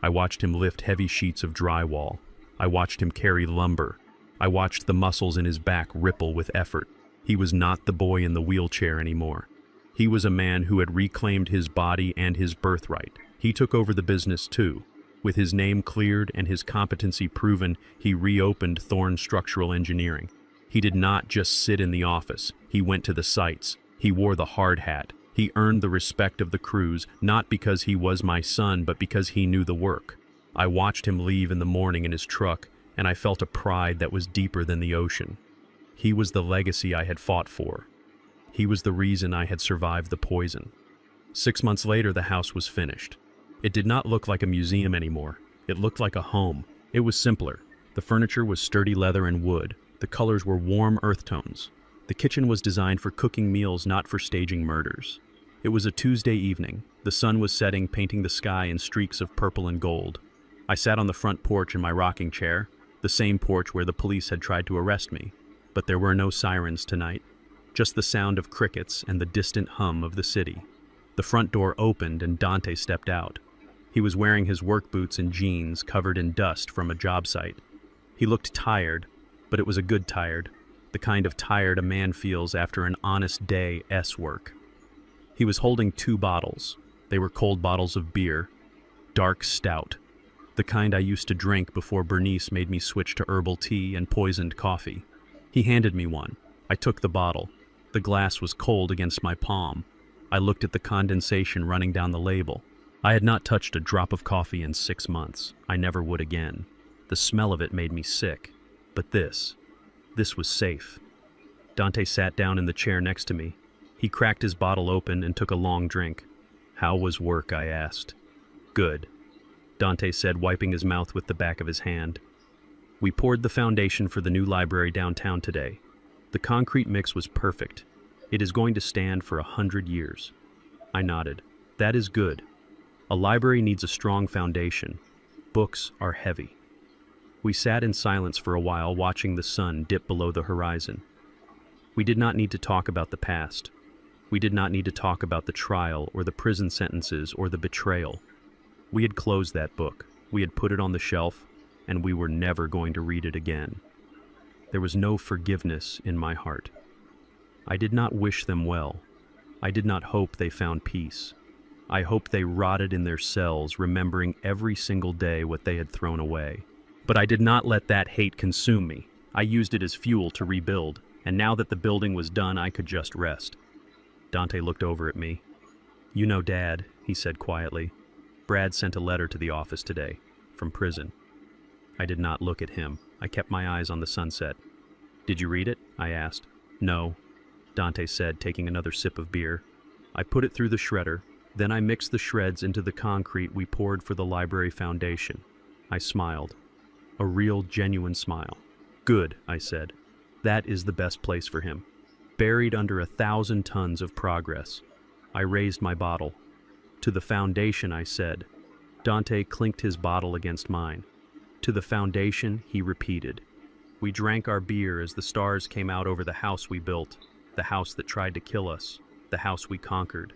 I watched him lift heavy sheets of drywall. I watched him carry lumber. I watched the muscles in his back ripple with effort. He was not the boy in the wheelchair anymore. He was a man who had reclaimed his body and his birthright. He took over the business too. With his name cleared and his competency proven, he reopened Thorne Structural Engineering. He did not just sit in the office. He went to the sites. He wore the hard hat. He earned the respect of the crews, not because he was my son, but because he knew the work. I watched him leave in the morning in his truck, and I felt a pride that was deeper than the ocean. He was the legacy I had fought for. He was the reason I had survived the poison. 6 months later, the house was finished. It did not look like a museum anymore. It looked like a home. It was simpler. The furniture was sturdy leather and wood. The colors were warm earth tones. The kitchen was designed for cooking meals, not for staging murders. It was a Tuesday evening. The sun was setting, painting the sky in streaks of purple and gold. I sat on the front porch in my rocking chair, the same porch where the police had tried to arrest me. But there were no sirens tonight, just the sound of crickets and the distant hum of the city. The front door opened and Dante stepped out. He was wearing his work boots and jeans covered in dust from a job site. He looked tired, but it was a good tired, the kind of tired a man feels after an honest day's work. He was holding 2 bottles. They were cold bottles of beer, dark stout, the kind I used to drink before Bernice made me switch to herbal tea and poisoned coffee. He handed me one. I took the bottle. The glass was cold against my palm. I looked at the condensation running down the label. I had not touched a drop of coffee in 6 months. I never would again. The smell of it made me sick. But this was safe. Dante sat down in the chair next to me. He cracked his bottle open and took a long drink. "How was work?" I asked. "Good," Dante said, wiping his mouth with the back of his hand. "We poured the foundation for the new library downtown today. The concrete mix was perfect. It is going to stand for 100 years. I nodded. "That is good. A library needs a strong foundation. Books are heavy." We sat in silence for a while, watching the sun dip below the horizon. We did not need to talk about the past. We did not need to talk about the trial or the prison sentences or the betrayal. We had closed that book. We had put it on the shelf, and we were never going to read it again. There was no forgiveness in my heart. I did not wish them well. I did not hope they found peace. I hoped they rotted in their cells, remembering every single day what they had thrown away. But I did not let that hate consume me. I used it as fuel to rebuild, and now that the building was done, I could just rest. Dante looked over at me. "You know, Dad," he said quietly. "Brad sent a letter to the office today, from prison." I did not look at him. I kept my eyes on the sunset. "Did you read it?" I asked. "No," Dante said, taking another sip of beer. "I put it through the shredder. Then I mixed the shreds into the concrete we poured for the library foundation." I smiled. A real, genuine smile. "Good," I said. "That is the best place for him. Buried under 1,000 tons of progress." I raised my bottle. "To the foundation," I said. Dante clinked his bottle against mine. "To the foundation," he repeated. We drank our beer as the stars came out over the house we built, the house that tried to kill us, the house we conquered.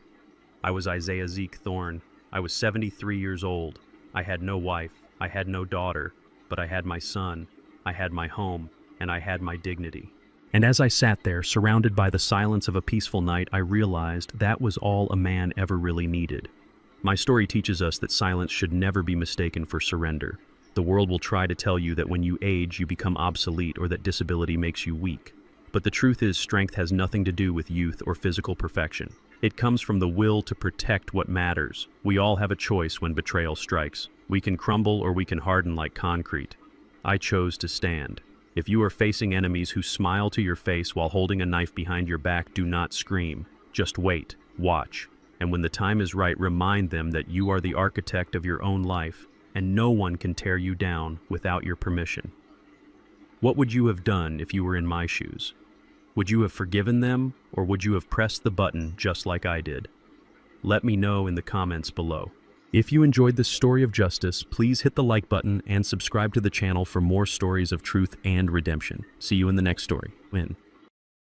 I was Isaiah Zeke Thorne. I was 73 years old. I had no wife. I had no daughter. But I had my son. I had my home. And I had my dignity. And as I sat there, surrounded by the silence of a peaceful night, I realized that was all a man ever really needed. My story teaches us that silence should never be mistaken for surrender. The world will try to tell you that when you age, you become obsolete or that disability makes you weak. But the truth is, strength has nothing to do with youth or physical perfection. It comes from the will to protect what matters. We all have a choice when betrayal strikes. We can crumble or we can harden like concrete. I chose to stand. If you are facing enemies who smile to your face while holding a knife behind your back, do not scream. Just wait, watch, and when the time is right, remind them that you are the architect of your own life, and no one can tear you down without your permission. What would you have done if you were in my shoes? Would you have forgiven them, or would you have pressed the button just like I did? Let me know in the comments below. If you enjoyed this story of justice, please hit the like button and subscribe to the channel for more stories of truth and redemption. See you in the next story. Win.